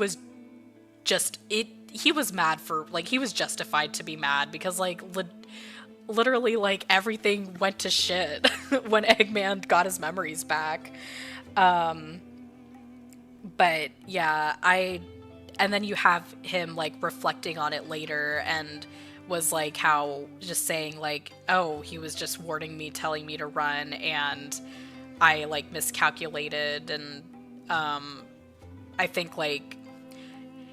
was mad for, like, he was justified to be mad because like literally like everything went to shit when Eggman got his memories back. But yeah, and then you have him like reflecting on it later and was like how just saying like, oh, he was just warning me, telling me to run, and I like miscalculated. And I think like,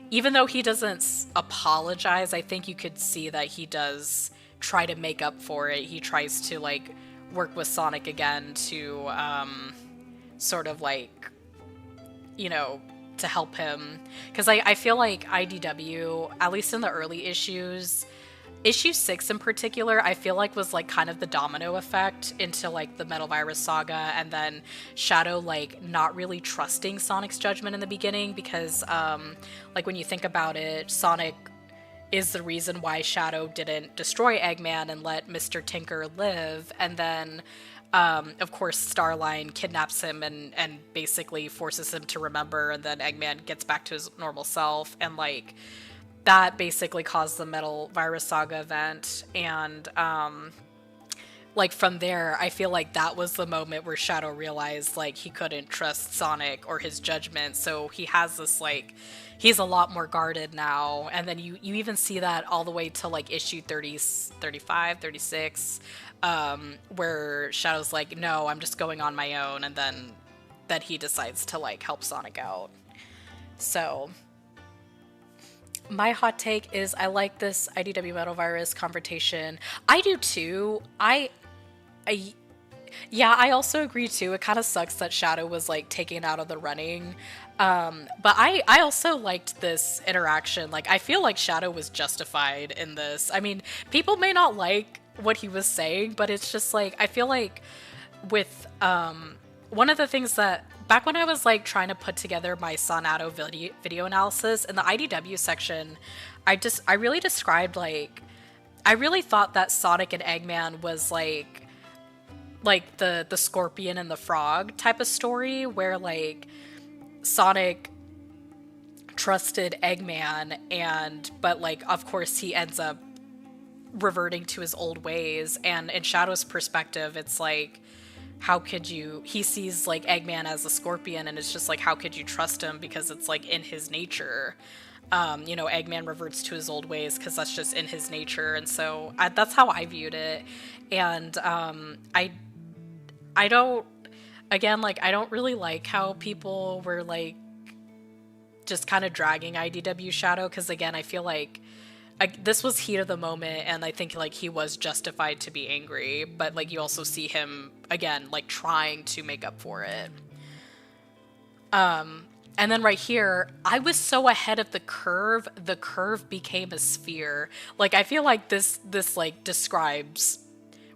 even though he doesn't apologize, I think you could see that he does try to make up for it. He tries to like work with Sonic again to sort of like, you know, to help him. Because I feel like IDW, at least in the early issues, issue 6 in particular, I feel like was like kind of the domino effect into like the Metal Virus saga, and then Shadow like not really trusting Sonic's judgment in the beginning because like when you think about it, Sonic is the reason why Shadow didn't destroy Eggman and let Mr. Tinker live. And then of course Starline kidnaps him and basically forces him to remember, and then Eggman gets back to his normal self, and like that basically caused the Metal Virus Saga event. And like from there, I feel like that was the moment where Shadow realized like he couldn't trust Sonic or his judgment, so he has this like, he's a lot more guarded now. And then you even see that all the way to like issue 30, 35, 36, where Shadow's like, no, I'm just going on my own, and then he decides to like help Sonic out. So My hot take is I like this IDW Metal Virus confrontation. I do too. I Yeah, I also agree too. It kind of sucks that Shadow was like taken out of the running. But I also liked this interaction. Like, I feel like Shadow was justified in this. I mean, people may not like what he was saying, but it's just like, I feel like with one of the things that back when I was like trying to put together my Sonadow video analysis in the IDW section, I really described like I really thought that Sonic and Eggman was like the scorpion and the frog type of story where like Sonic trusted Eggman but like of course he ends up reverting to his old ways, and in Shadow's perspective it's like how could you he sees like Eggman as a scorpion and it's just like how could you trust him because it's like in his nature. Eggman reverts to his old ways because that's just in his nature, and so that's how I viewed it. And I don't, again, like, I don't really like how people were, like, just kind of dragging IDW Shadow, because, again, I feel like this was heat of the moment, and I think, like, he was justified to be angry, but, like, you also see him, again, like, trying to make up for it. And then right here, I was so ahead of the curve became a sphere. Like, I feel like this like, describes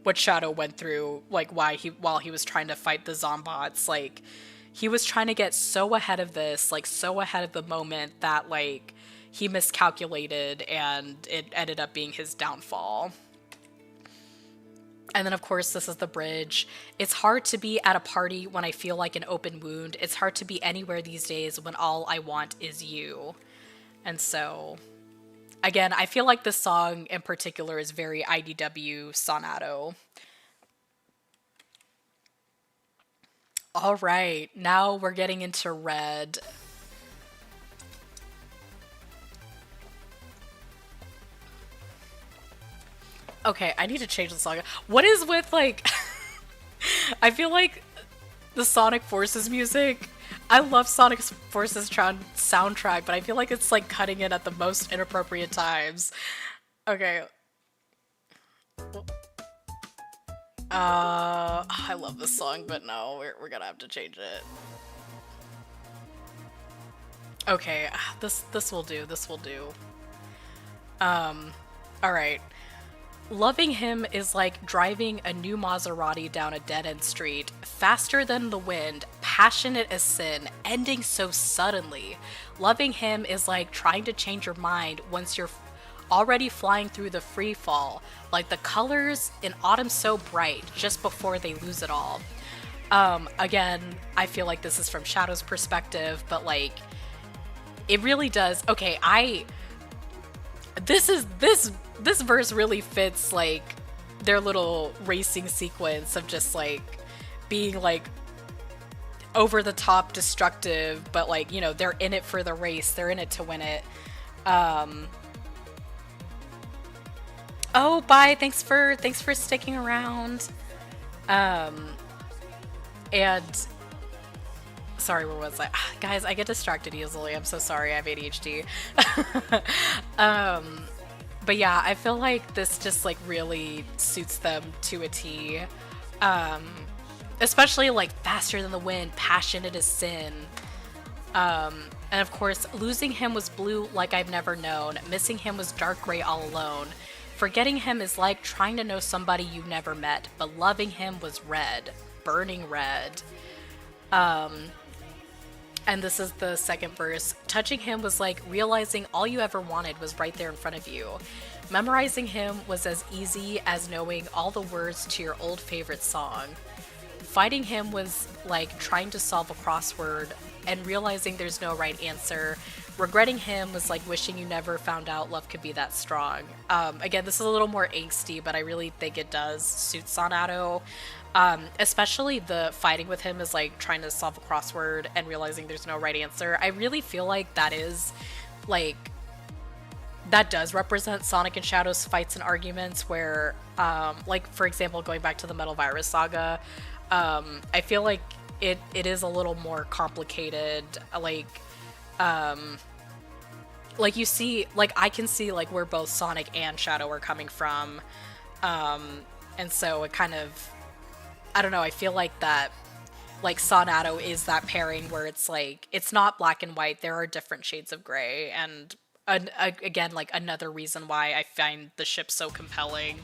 what Shadow went through, like while he was trying to fight the Zombots. Like, he was trying to get so ahead of this, like so ahead of the moment that like he miscalculated and it ended up being his downfall. And then of course this is the bridge. It's hard to be at a party when I feel like an open wound. It's hard to be anywhere these days when all I want is you. And so again, I feel like this song in particular is very IDW Sonadow. All right, now we're getting into Red. Okay, I need to change the song. What is with, like... I feel like the Sonic Forces music... I love Sonic Forces soundtrack, but I feel like it's like cutting in at the most inappropriate times. Okay. I love this song, but no, we're gonna have to change it. Okay, this will do. This will do. All right. Loving him is like driving a new Maserati down a dead-end street, faster than the wind, passionate as sin, ending so suddenly. Loving him is like trying to change your mind once you're already flying through the free fall, like the colors in autumn so bright, just before they lose it all. Again, I feel like this is from Shadow's perspective, but like, it really does. Okay, this verse really fits like their little racing sequence of just like being like over the top destructive, but like, you know, they're in it for the race, they're in it to win it. Oh, bye, thanks for sticking around. And sorry, where was I? Guys, I get distracted easily. I'm so sorry, I have ADHD. But yeah, I feel like this just like really suits them to a T. Especially like faster than the wind, passionate as sin. And of course, losing him was blue like I've never known. Missing him was dark gray all alone. Forgetting him is like trying to know somebody you've never met, but loving him was red, burning red. And this is the second verse. Touching him was like realizing all you ever wanted was right there in front of you. Memorizing him was as easy as knowing all the words to your old favorite song. Fighting him was like trying to solve a crossword and realizing there's no right answer. Regretting him was like wishing you never found out love could be that strong. Again, this is a little more angsty, but I really think it does suit Sonadow. Especially the fighting with him is like trying to solve a crossword and realizing there's no right answer. I really feel like that is like, that does represent Sonic and Shadow's fights and arguments where, like for example, going back to the Metal Virus saga, I feel like it is a little more complicated. Like, like you see, like I can see like where both Sonic and Shadow are coming from. And so it kind of, I don't know, I feel like that, like Sonadow is that pairing where it's like, it's not black and white, there are different shades of gray, and again, like another reason why I find the ship so compelling.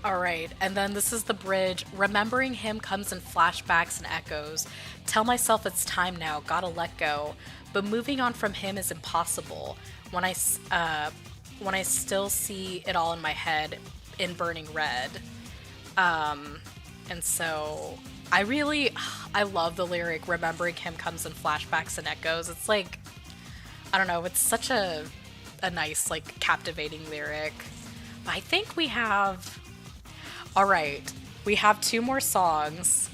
Alright, and then this is the bridge. Remembering him comes in flashbacks and echoes. Tell myself it's time now, gotta let go. But moving on from him is impossible. When I still see it all in my head in burning red. And so I love the lyric, remembering him comes in flashbacks and echoes. It's like, I don't know, it's such a nice, like, captivating lyric. But I think we have, all right, we have 2 more songs.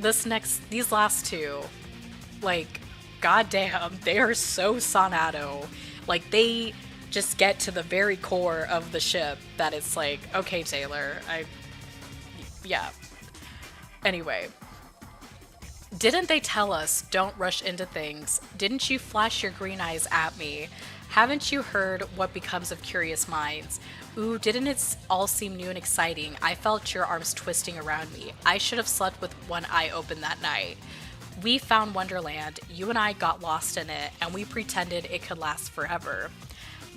These last 2, like, goddamn, they are so Sonadow. Like, they just get to the very core of the ship that it's like, okay, Taylor, yeah. Anyway. Didn't they tell us, don't rush into things? Didn't you flash your green eyes at me? Haven't you heard what becomes of curious minds? Ooh, didn't it all seem new and exciting? I felt your arms twisting around me. I should have slept with one eye open that night. We found Wonderland, you and I got lost in it, and we pretended it could last forever.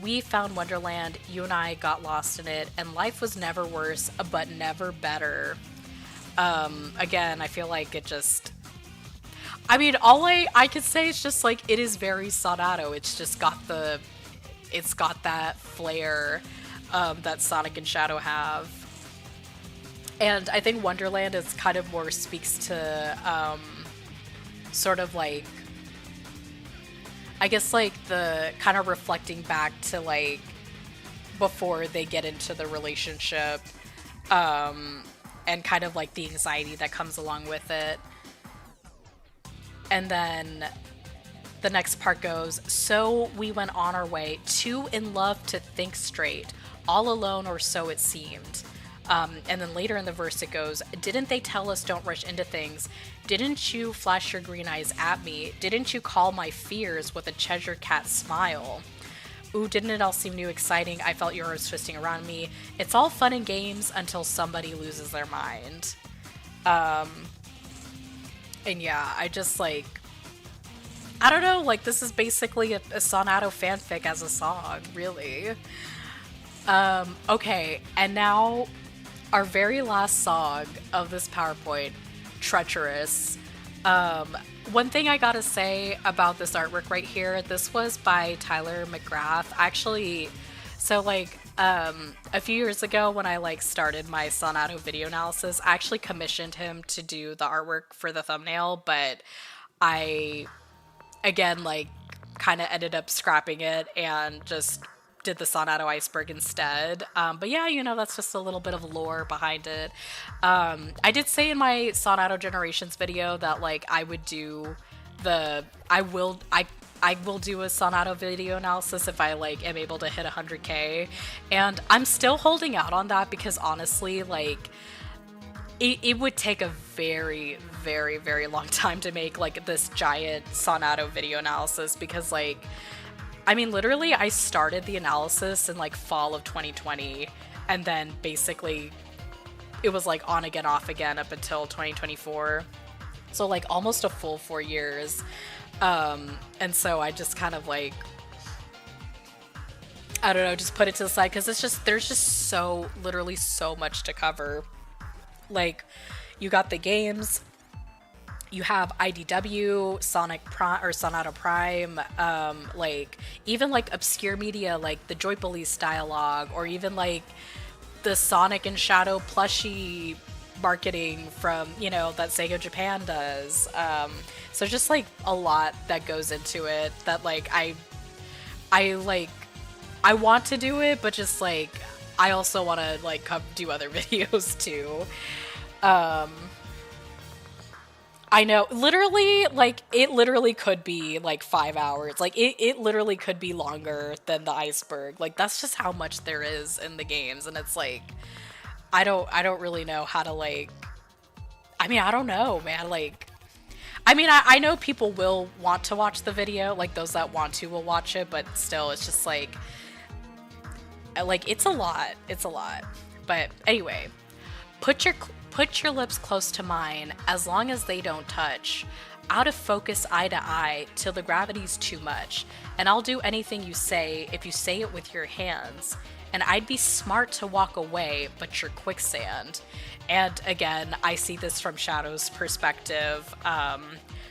We found Wonderland, you and I got lost in it, and life was never worse, but never better. Again, I feel like it just... I mean, all I could say is just, like, it is very Sonadow. It's just got it's got that flair that Sonic and Shadow have. And I think Wonderland is kind of more speaks to, sort of, like, I guess, like, the kind of reflecting back to, like, before they get into the relationship, and kind of, like, the anxiety that comes along with it. And then the next part goes, so we went on our way, too in love to think straight, all alone or so it seemed. And then later in the verse it goes, didn't they tell us don't rush into things? Didn't you flash your green eyes at me? Didn't you call my fears with a Cheshire cat smile? Ooh, didn't it all seem new exciting? I felt your arms twisting around me. It's all fun and games until somebody loses their mind. And yeah, I just, like, I don't know, like, this is basically a Sonadow fanfic as a song, really. Okay, and now our very last song of this PowerPoint, Treacherous. One thing I gotta say about this artwork right here, this was by Tyler McGrath. Actually, so, like, a few years ago when I, like, started my Sonadow video analysis, I actually commissioned him to do the artwork for the thumbnail, but I, again, like, kind of ended up scrapping it and just did the Sonadow iceberg instead. But yeah, you know, that's just a little bit of lore behind it. I did say in my Sonadow Generations video that, like, I would do I will do a Sonadow video analysis if I, like, am able to hit 100K, and I'm still holding out on that because honestly, like, it would take a very, very, very long time to make, like, this giant Sonadow video analysis because, like, I mean, literally, I started the analysis in, like, fall of 2020, and then basically it was, like, on again, off again up until 2024. So, like, almost a full 4 years. And so I just kind of, like, I don't know, just put it to the side because it's just, there's just so, literally so much to cover. Like, you got the games, you have IDW, Sonic Prime, or Sonadow Prime, like, even, like, obscure media, like the Joy Police dialogue, or even, like, the Sonic and Shadow plushie marketing from, you know, that Sega Japan does. So just, like, a lot that goes into it that, like, I want to do it, but just, like, I also want to, like, come do other videos too. I know, literally, like, it literally could be, like, 5 hours. Like, it literally could be longer than the iceberg. Like, that's just how much there is in the games, and it's, like, I don't really know how to, like, I mean, I don't know, man, like, I mean, I know people will want to watch the video, like those that want to will watch it, but still, it's just like it's a lot. It's a lot. But anyway, put your lips close to mine as long as they don't touch. Out of focus eye to eye till the gravity's too much. And I'll do anything you say if you say it with your hands. And I'd be smart to walk away, but you're quicksand. And again, I see this from Shadow's perspective.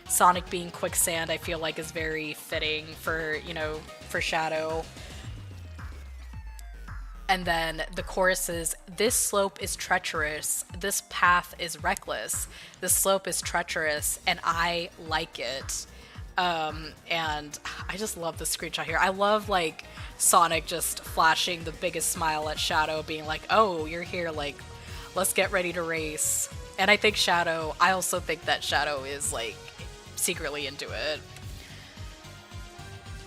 Sonic being quicksand, I feel like is very fitting for, for Shadow. And then the chorus is, this slope is treacherous, this path is reckless, this slope is treacherous, and I like it. And I just love the screenshot here. I love, like, Sonic just flashing the biggest smile at Shadow, being like, oh, you're here, like, let's get ready to race. And I think I also think that Shadow is, like, secretly into it.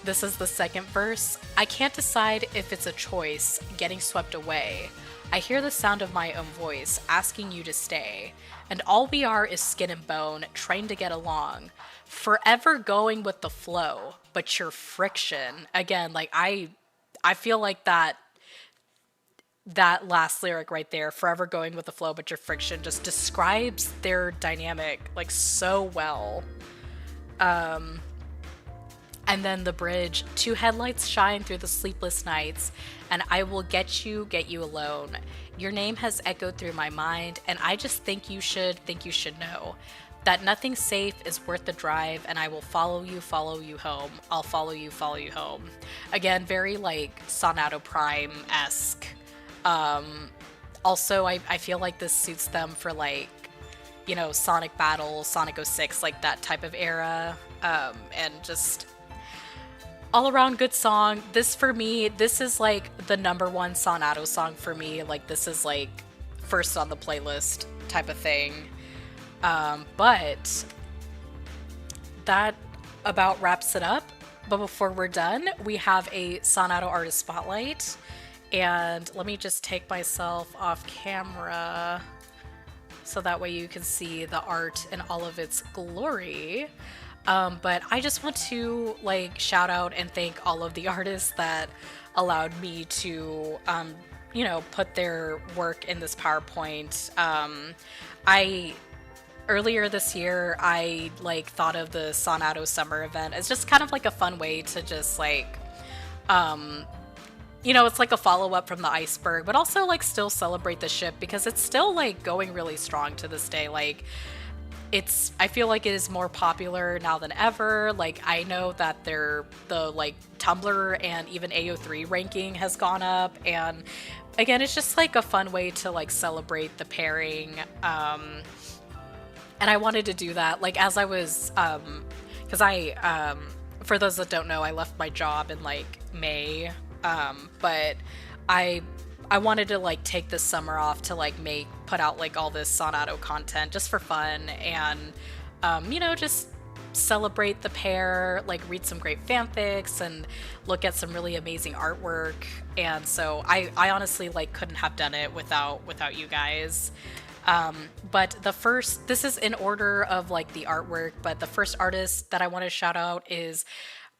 This is the second verse. I can't decide if it's a choice, getting swept away. I hear the sound of my own voice, asking you to stay. And all we are is skin and bone, trained to get along. Forever going with the flow, but your friction. Again, like, I feel like that last lyric right there, forever going with the flow, but your friction, just describes their dynamic, like, so well. And then the bridge, two headlights shine through the sleepless nights, and I will get you alone. Your name has echoed through my mind, and I just think you should know that nothing safe is worth the drive, and I will follow you home. I'll follow you home. Again, very, like, Sonadow Prime-esque. Also, I feel like this suits them for, like, Sonic Battle, Sonic 06, like that type of era, and just all around good song. This, for me, this is like the #1 Sonadow song for me. Like, this is like first on the playlist type of thing. But that about wraps it up. But before we're done, we have a Sonadow artist spotlight. And let me just take myself off camera so that way you can see the art in all of its glory. But I just want to, like, shout out and thank all of the artists that allowed me to, put their work in this PowerPoint. Earlier this year, I, like, thought of the Sonadow summer event as just kind of like a fun way to just, like, it's like a follow-up from the iceberg, but also, like, still celebrate the ship because it's still, like, going really strong to this day. Like, I feel like it is more popular now than ever. Like, I know that the like Tumblr and even AO3 ranking has gone up, and again, it's just like a fun way to, like, celebrate the pairing. And I wanted to do that, like, as I was, because for those that don't know, I left my job in, like, May, but I wanted to, like, take this summer off to, like, put out, like, all this Sonadow content just for fun and, just celebrate the pair, like, read some great fanfics and look at some really amazing artwork. And so I honestly, like, couldn't have done it without you guys. But this is in order of, like, the artwork, but the first artist that I want to shout out is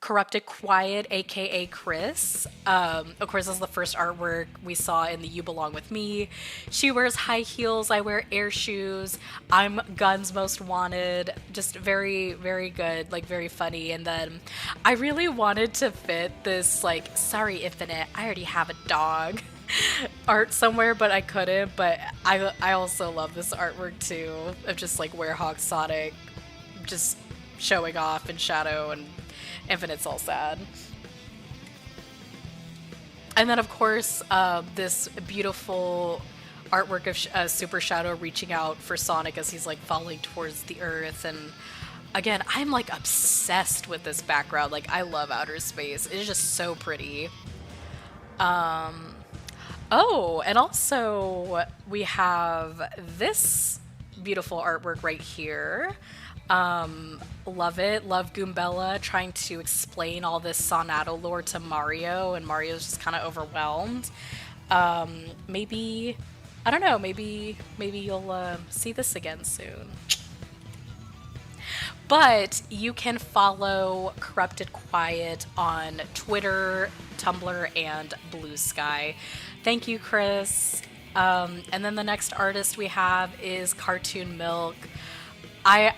CorruptedQuiet, aka Chris. Of course, this is the first artwork we saw in the You Belong With Me. She wears high heels, I wear air shoes. I'm Guns Most Wanted. Just very, very good, like, very funny. And then I really wanted to fit this, like, sorry Infinite, I already have a dog art somewhere, but I couldn't. But I also love this artwork too, of just, like, Werehog Sonic just showing off in Shadow and Infinite's all sad. And then, of course, this beautiful artwork of Super Shadow reaching out for Sonic as he's, like, falling towards the earth. And again, I'm, like, obsessed with this background. Like, I love outer space. It is just so pretty. Oh, and also we have this beautiful artwork right here. Love it. Love Goombella trying to explain all this Sonadow lore to Mario, and Mario's just kind of overwhelmed. Maybe, I don't know, maybe you'll see this again soon. But you can follow CorruptedQuiet on Twitter, Tumblr, and Blue Sky. Thank you, Chris. And then the next artist we have is Cartoon Milk. I'm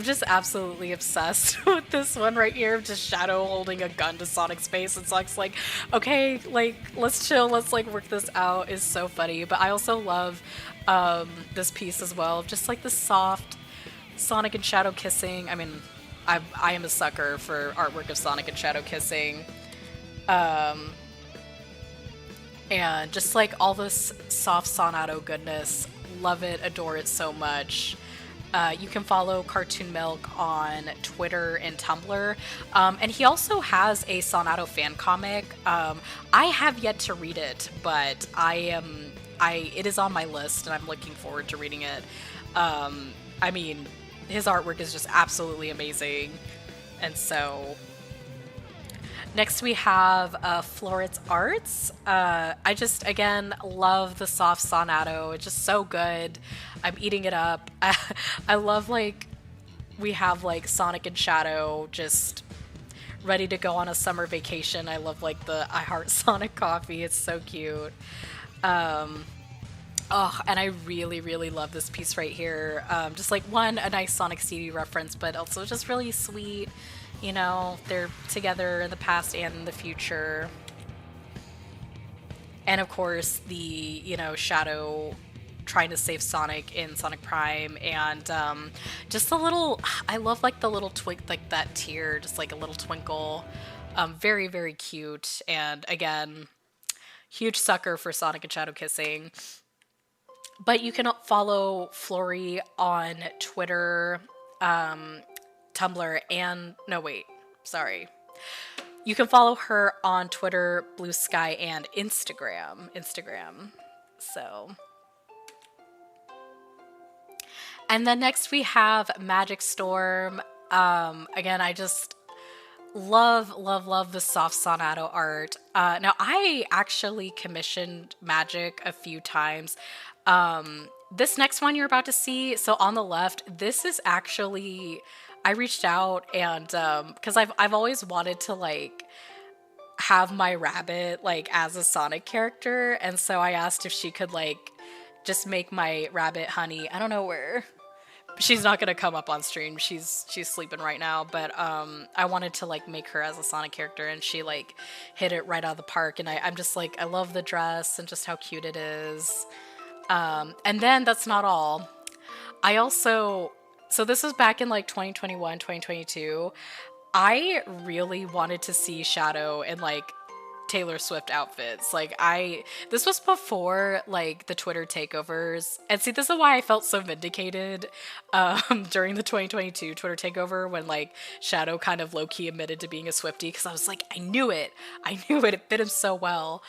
just absolutely obsessed with this one right here. Just Shadow holding a gun to Sonic's face, and Sonic's like, okay, like, let's chill, let's like work this out. Is so funny. But I also love this piece as well. Just like the soft Sonic and Shadow kissing. I mean, I am a sucker for artwork of Sonic and Shadow kissing. And just like all this soft Sonadow goodness. Love it, adore it so much. You can follow Cartoon Milk on Twitter and Tumblr. And he also has a Sonadow fan comic. I have yet to read it, but it is on my list and I'm looking forward to reading it. I mean, his artwork is just absolutely amazing. And so next we have FlauretzArtz. I just, again, love the soft Sonadow. It's just so good. I'm eating it up. I love, like, we have, like, Sonic and Shadow just ready to go on a summer vacation. I love, like, the I Heart Sonic coffee. It's so cute. Oh, and I really, really love this piece right here. Just, like, a nice Sonic CD reference, but also just really sweet. You know, they're together in the past and in the future. And of course, the, you know, Shadow trying to save Sonic in Sonic Prime. And just a little, I love like the little like that tear, just like a little twinkle. Very, very cute. And again, huge sucker for Sonic and Shadow kissing. But you can follow Flori on Twitter, Tumblr, and you can follow her on Twitter, Blue Sky, and Instagram. So, and then next we have MagicStorm. Again, I just love the soft Sonadow art. Now I actually commissioned Magic a few times. This next one you're about to see, so on the left, this is actually, I reached out and because I've always wanted to like have my rabbit like as a Sonic character, and so I asked if she could like just make my rabbit Honey. I don't know where. She's not gonna come up on stream. She's sleeping right now, but I wanted to like make her as a Sonic character, and she like hit it right out of the park. And I'm just like, I love the dress and just how cute it is. And then that's not all. I also, so this was back in like 2021, 2022. I really wanted to see Shadow in like Taylor Swift outfits. Like this was before like the Twitter takeovers. And see, this is why I felt so vindicated during the 2022 Twitter takeover when like Shadow kind of low-key admitted to being a Swiftie, because I was like, I knew it. It fit him so well.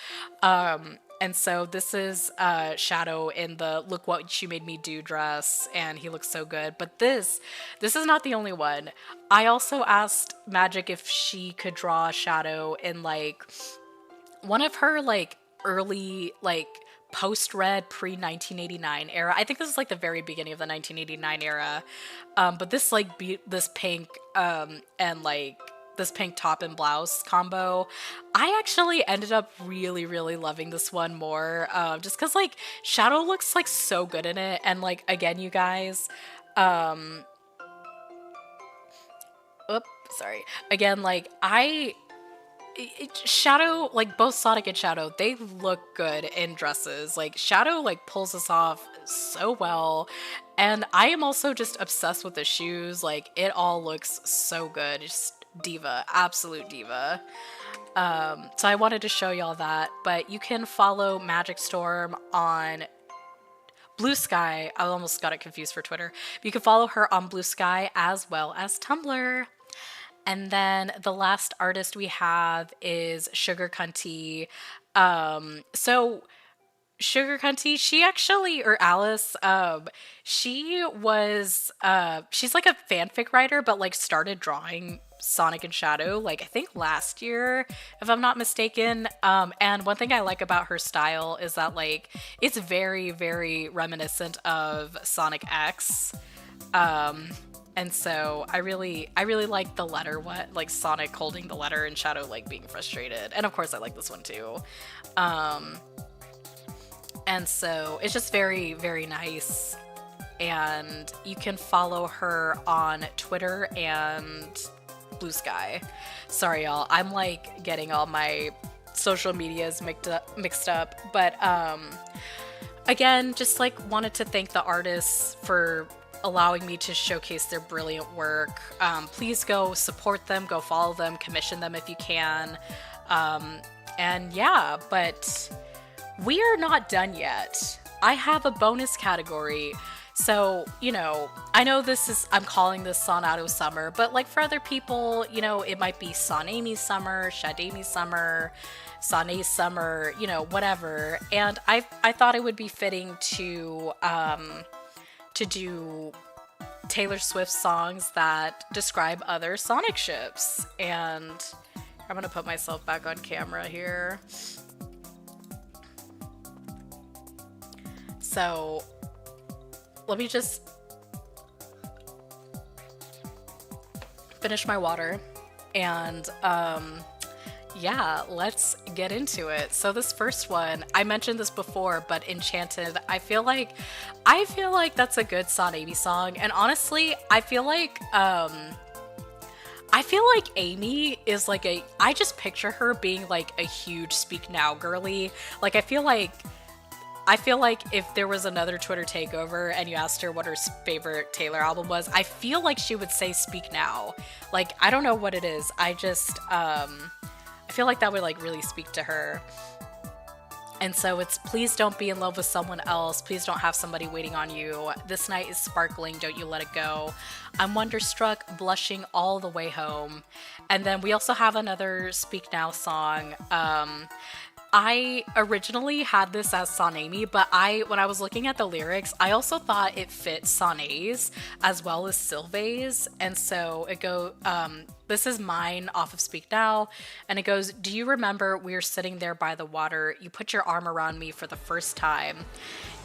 And so this is Shadow in the Look What You Made Me Do dress, and he looks so good. But this is not the only one. I also asked Magic if she could draw Shadow in like one of her like early like post-Red pre-1989 era. I think this is like the very beginning of the 1989 era. But this like this pink and like this pink top and blouse combo, I actually ended up really, really loving this one more, just because like Shadow looks like so good in it. And like, again, you guys, again, like Shadow, like both Sonic and Shadow, they look good in dresses. Like Shadow like pulls this off so well, and I am also just obsessed with the shoes. Like it all looks so good. Just diva, absolute diva. So I wanted to show y'all that. But you can follow MagicStorm on Blue Sky. I almost got it confused for Twitter. But you can follow her on Blue Sky as well as Tumblr. And then the last artist we have is Sugarcunty. So Sugarcunty, she actually, or Alice, she was, she's like a fanfic writer, but like started drawing Sonic and Shadow, like I think last year, if I'm not mistaken. And one thing I like about her style is that like it's very, very reminiscent of Sonic X. And so I really like the letter, what like Sonic holding the letter and Shadow like being frustrated. And of course I like this one too. And so it's just very, very nice. And you can follow her on Twitter and Blue Sky. Sorry, y'all. I'm like getting all my social medias mixed up. But again, just like wanted to thank the artists for allowing me to showcase their brilliant work. Please go support them, go follow them, commission them if you can. And yeah, but we are not done yet. I have a bonus category. So, you know, I know I'm calling this Sonadow Summer, but like for other people, you know, it might be Sonamy Summer, Shadamy Summer, Sonay Summer, you know, whatever. And I thought it would be fitting to do Taylor Swift songs that describe other Sonic ships. And I'm gonna put myself back on camera here. So let me just finish my water and yeah, let's get into it. So this first one, I mentioned this before, but Enchanted, I feel like that's a good Sonamy song. And honestly, I feel like Amy is like I just picture her being like a huge Speak Now girly. Like I feel like if there was another Twitter takeover and you asked her what her favorite Taylor album was, I feel like she would say Speak Now. Like, I don't know what it is. I just, I feel like that would like really speak to her. And so it's please don't be in love with someone else. Please don't have somebody waiting on you. This night is sparkling. Don't you let it go. I'm wonderstruck, blushing all the way home. And then we also have another Speak Now song. I originally had this as Sonamy, but when I was looking at the lyrics, I also thought it fit Sonay's as well as Sylvain's. And so this is mine off of Speak Now, and it goes, do you remember we were sitting there by the water? You put your arm around me for the first time.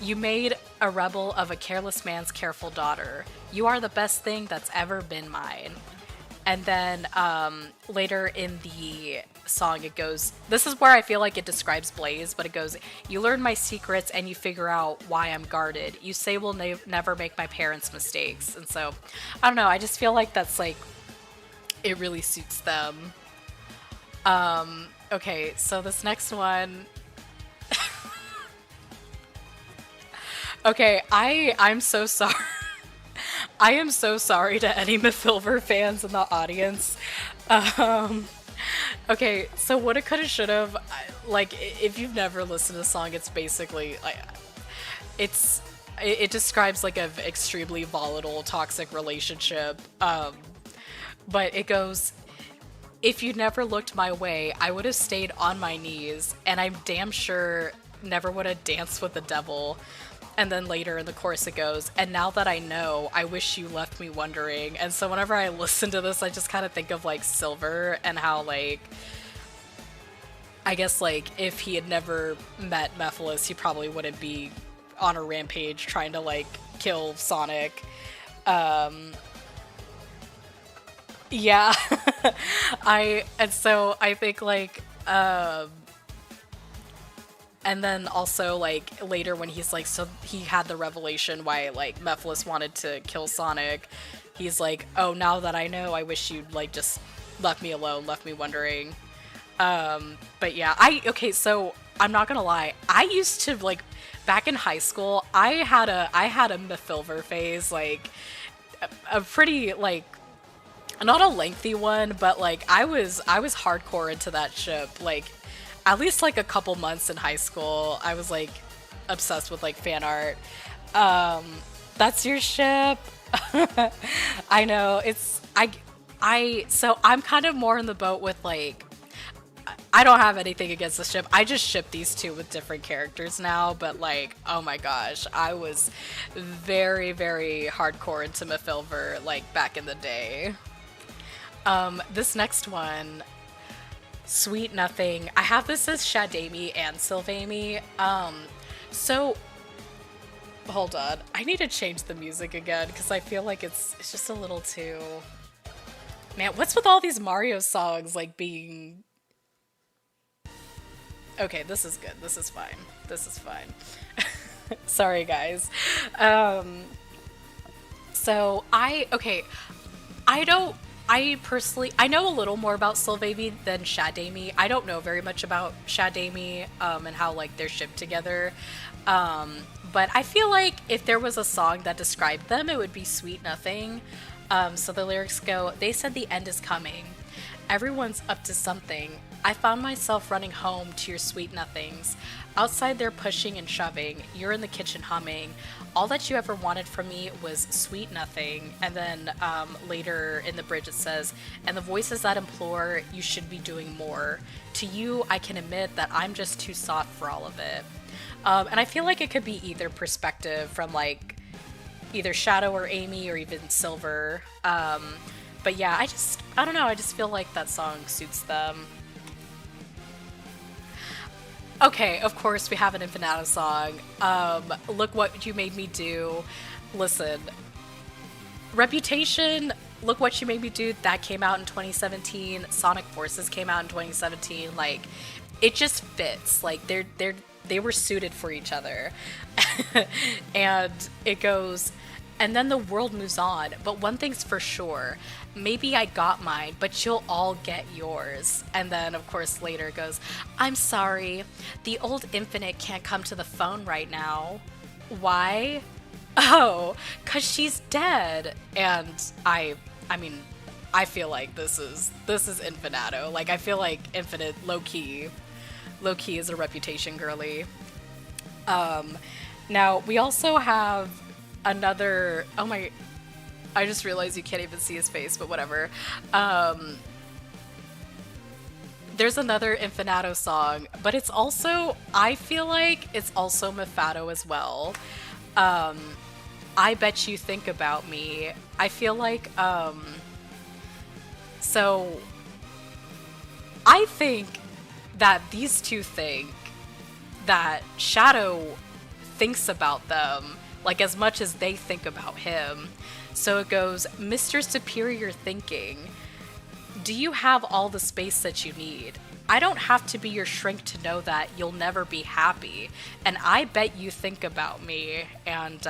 You made a rebel of a careless man's careful daughter. You are the best thing that's ever been mine. And then later in the song it goes, this is where I feel like it describes Blaze, but it goes, you learn my secrets and you figure out why I'm guarded. You say we'll never make my parents' mistakes. And so, I don't know, I just feel like that's like, it really suits them. Okay, so this next one. Okay, I'm so sorry. I am so sorry to any Mafilver fans in the audience. Okay, so what it coulda shoulda, like, if you've never listened to the song, it's basically like, it describes like an extremely volatile, toxic relationship. But it goes, if you never looked my way, I would have stayed on my knees, and I'm damn sure never would have danced with the devil. And then later in the chorus it goes, and now that I know, I wish you left me wondering. And so whenever I listen to this, I just kind of think of like Silver and how like, I guess like if he had never met Mephiles, he probably wouldn't be on a rampage trying to like kill Sonic. Yeah. And so I think like, and then also, like, later when he's like, so he had the revelation why, like, Mephiles wanted to kill Sonic. He's like, oh, now that I know, I wish you'd, like, just left me alone, left me wondering. But yeah, okay, so I'm not gonna lie. I used to, like, back in high school, I had a Mafilver phase, like, a pretty, like, not a lengthy one, but, like, I was hardcore into that ship, like, at least like a couple months in high school. I was like obsessed with like fan art. That's your ship. I know, it's so I'm kind of more in the boat with like, I don't have anything against the ship. I just ship these two with different characters now, but like, oh my gosh, I was very, very hardcore into Mafilver like back in the day. This next one, Sweet Nothing. I have this as Shadamy and Sylvamy. So Hold on. I need to change the music again because I feel like it's just a little too... Man, what's with all these Mario songs like being... Okay, this is good. This is fine. This is fine. Sorry, guys. So okay, I personally, I know a little more about Sylvavi than Shadami. I don't know very much about Shadami, and how, like, they're shipped together. But I feel like if there was a song that described them, it would be Sweet Nothing. So the lyrics go, they said the end is coming. Everyone's up to something. I found myself running home to your sweet nothings. Outside they're pushing and shoving. You're in the kitchen humming. All that you ever wanted from me was sweet nothing. And then later in the bridge it says, and the voices that implore, you should be doing more. To you, I can admit that I'm just too soft for all of it. And I feel like it could be either perspective from, like, either Shadow or Amy or even Silver. But yeah, I don't know, I just feel like that song suits them. Okay, of course we have an Infinato song. Look What You Made Me Do. Listen, Reputation, Look What You Made Me Do, that came out in 2017. Sonic Forces came out in 2017. Like, it just fits. Like, they were suited for each other. And it goes, and then the world moves on, but one thing's for sure. Maybe I got mine, but you'll all get yours. And then, of course, later it goes, I'm sorry, the old Infinite can't come to the phone right now. Why? Oh, 'cause she's dead. And I mean, I feel like this is Infinato. Like, I feel like Infinite low-key is a Reputation girly. Now, we also have another, oh my, I just realized you can't even see his face, but whatever. There's another Infinato song, but it's also, I feel like it's also Mafado as well. I Bet You Think About Me. I feel like, so I think that these two think that Shadow thinks about them, like, as much as they think about him. So it goes, Mr. Superior Thinking, do you have all the space that you need? I don't have to be your shrink to know that you'll never be happy, and I bet you think about me. And,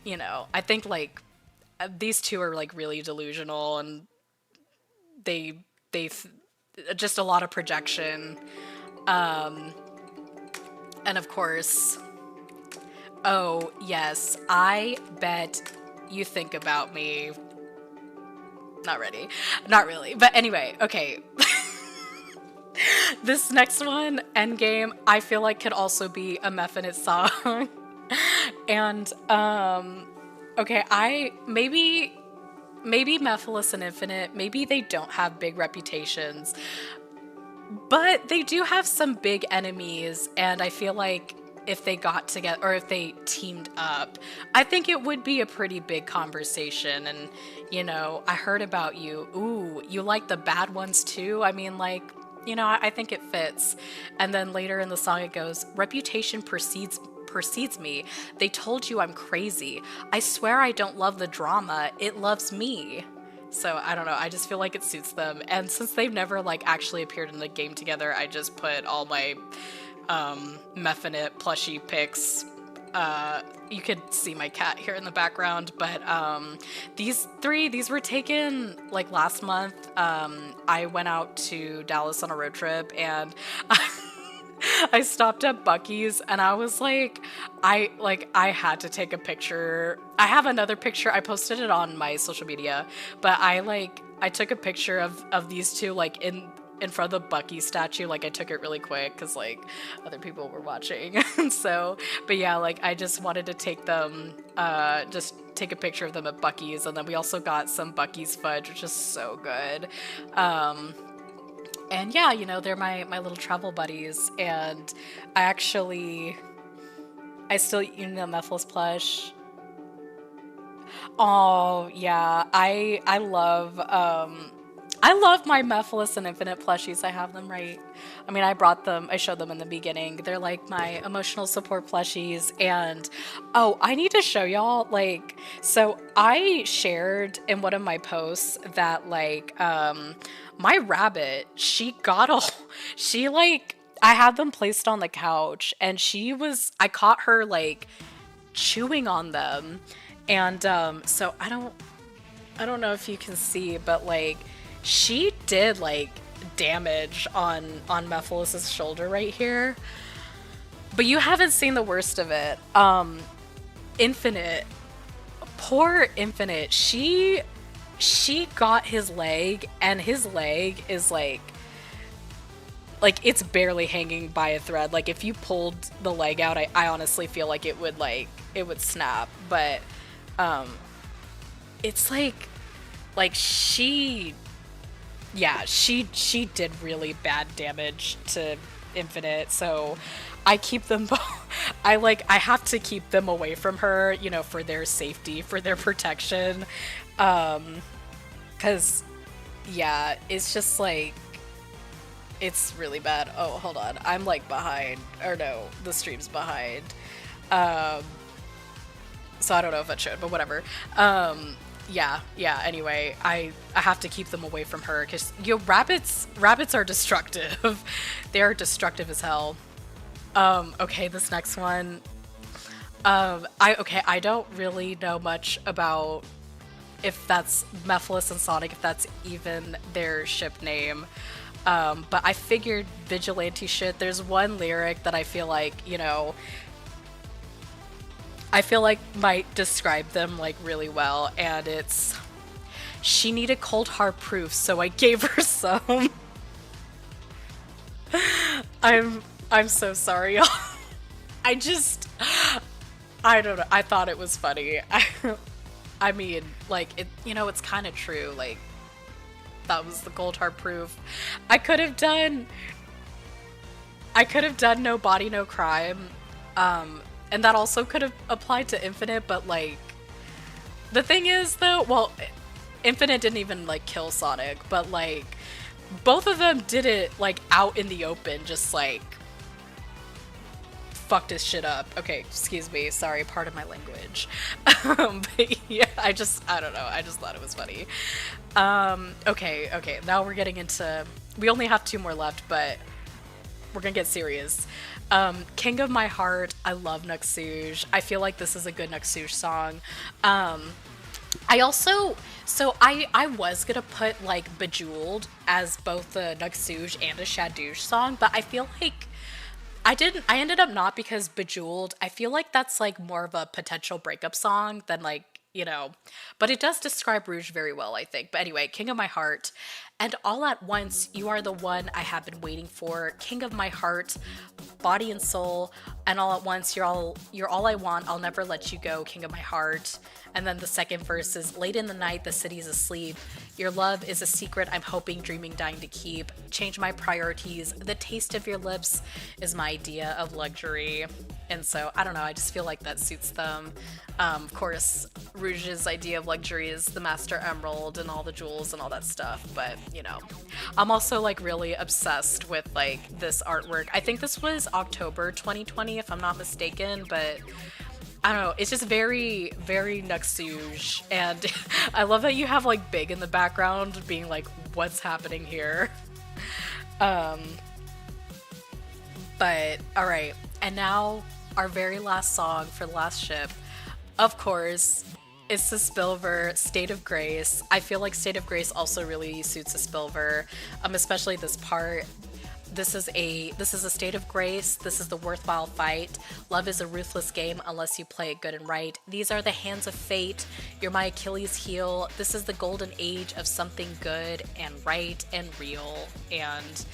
you know, I think, like, these two are, like, really delusional, and they just a lot of projection. And of course, oh yes, I bet you think about me. Not ready. Not really. But anyway, okay. This next one, Endgame, I feel like could also be a Mephinite song. And, okay, maybe Mephiles and Infinite, maybe they don't have big reputations, but they do have some big enemies, and I feel like if they got together, or if they teamed up, I think it would be a pretty big conversation. And, you know, I heard about you. Ooh, you like the bad ones too? I mean, like, you know, I think it fits. And then later in the song it goes, Reputation precedes me. They told you I'm crazy. I swear I don't love the drama. It loves me. So, I don't know, I just feel like it suits them. And since they've never, like, actually appeared in the game together, I just put all my Mephinite plushie pics. You could see my cat here in the background, but these were taken, like, last month. I went out to Dallas on a road trip, and I stopped at Buc-ee's, and I was like, I had to take a picture. I have another picture. I posted it on my social media, but I took a picture of these two, like, in front of the Buc-ee statue. Like, I took it really quick because, like, other people were watching. So, but yeah, like, I just wanted to take them, just take a picture of them at Buc-ee's. And then we also got some Buc-ee's fudge, which is so good. And yeah, you know, they're my little travel buddies. And I still, you know, Mephiles plush. Oh yeah, I love I love my Mephiles and Infinite plushies. I have them right. I mean, I brought them, I showed them in the beginning. They're like my emotional support plushies. And oh, I need to show y'all, like, so I shared in one of my posts that, like, my rabbit, she, like, I had them placed on the couch and I caught her, like, chewing on them. And, so I don't know if you can see, but, like, she did, like, damage on Mephiles' shoulder right here. But you haven't seen the worst of it. Infinite. Poor Infinite. She got his leg, and his leg is, like, it's barely hanging by a thread. Like, if you pulled the leg out, I honestly feel like it would snap. But, it's like she did really bad damage to Infinite, so I keep them both. I have to keep them away from her, you know, for their safety, for their protection. 'Cause yeah, it's just like, it's really bad. Oh, hold on. I'm like behind, or no, the stream's behind. So I don't know if it should, but whatever. Yeah, anyway, I have to keep them away from her because, you know, rabbits are destructive. They are destructive as hell. Okay, this next one. I don't really know much about if that's Mephiles and Sonic, if that's even their ship name. But I figured vigilante shit. There's one lyric that I feel like, you know, might describe them, like, really well, and it's, she needed cold hard proof, so I gave her some. I'm so sorry, y'all. I don't know, I thought it was funny. I mean, like, it, you know, it's kind of true, like, that was the cold hard proof. I could have done no body, no crime, and that also could have applied to Infinite, but, like, the thing is, though, well, Infinite didn't even, like, kill Sonic, but, like, both of them did it, like, out in the open, just, like, fucked his shit up. Okay, excuse me, sorry, pardon my language. But yeah, I don't know, I just thought it was funny. Okay, now we're getting into, we only have 2 more left, but we're gonna get serious. King of My Heart, I love Nuxuge. I feel like this is a good Nuxuge song. I also, so I was gonna put, like, Bejeweled as both a Nuxuge and a Shadouche song, but I feel like I ended up not, because Bejeweled, I feel like that's, like, more of a potential breakup song than, like, you know, but it does describe Rouge very well, I think. But anyway, King of My Heart, and All at Once, You Are the One I Have Been Waiting For, King of My Heart, Body and Soul, and All at Once, You're all I Want, I'll Never Let You Go, King of My Heart. And then the second verse is, Late in the night, the city's asleep, your love is a secret I'm hoping, dreaming, dying to keep, change my priorities, the taste of your lips is my idea of luxury. And so, I don't know, I just feel like that suits them. Of course, Rouge's idea of luxury is the Master Emerald and all the jewels and all that stuff, but, you know. I'm also, like, really obsessed with, like, this artwork. I think this was October 2020, if I'm not mistaken, but I don't know, it's just very, very Nuxuge, and I love that you have, like, Big in the background being like, what's happening here? But, alright, and now our very last song for the last ship, of course, it's the Spilver, State of Grace. I feel like State of Grace also really suits a Spilver, especially this part. This is a state of grace. This is the worthwhile fight. Love is a ruthless game unless you play it good and right. These are the hands of fate. You're my Achilles heel. This is the golden age of something good and right and real. And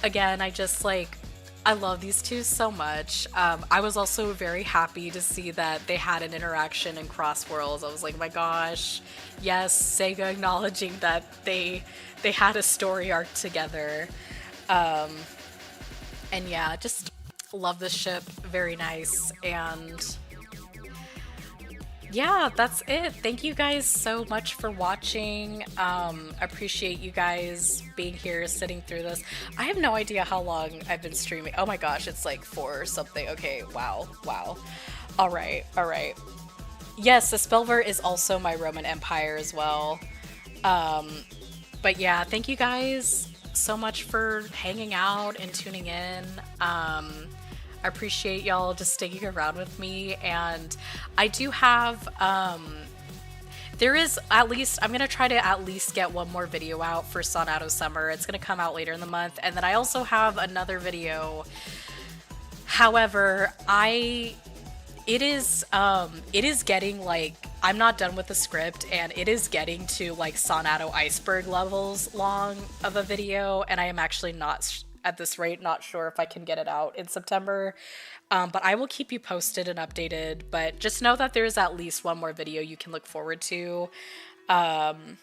again, I love these two so much. I was also very happy to see that they had an interaction in Crossworlds. I was like, my gosh, yes, Sega acknowledging that they had a story arc together. And yeah, just love this ship, very nice. And yeah, that's it. Thank you guys so much for watching. Appreciate you guys being here, sitting through this. I have no idea how long I've been streaming. Oh my gosh, it's like 4 or something. Okay, wow, wow. All right, all right. Yes, the Spellver is also my Roman Empire as well. But yeah, thank you guys so much for hanging out and tuning in. I appreciate y'all just sticking around with me, and I do have there is at least, I'm gonna try to at least get one more video out for Sonadow Summer. It's gonna come out later in the month, and then I also have another video. However, it is getting like, I'm not done with the script, and it is getting to like Sonadow Iceberg levels long of a video, and I am actually not at this rate not sure if I can get it out in September. But I will keep you posted and updated, but just know that there's at least one more video you can look forward to. And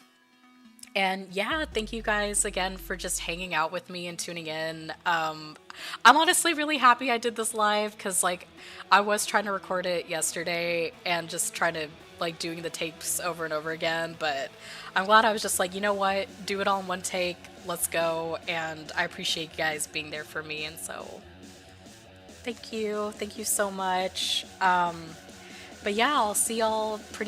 yeah, thank you guys again for just hanging out with me and tuning in. I'm honestly really happy I did this live, because like I was trying to record it yesterday and just trying to like doing the takes over and over again, but I'm glad I was just like, you know what, do it all in one take, let's go. And I appreciate you guys being there for me, and so thank you so much. But yeah, I'll see y'all pretty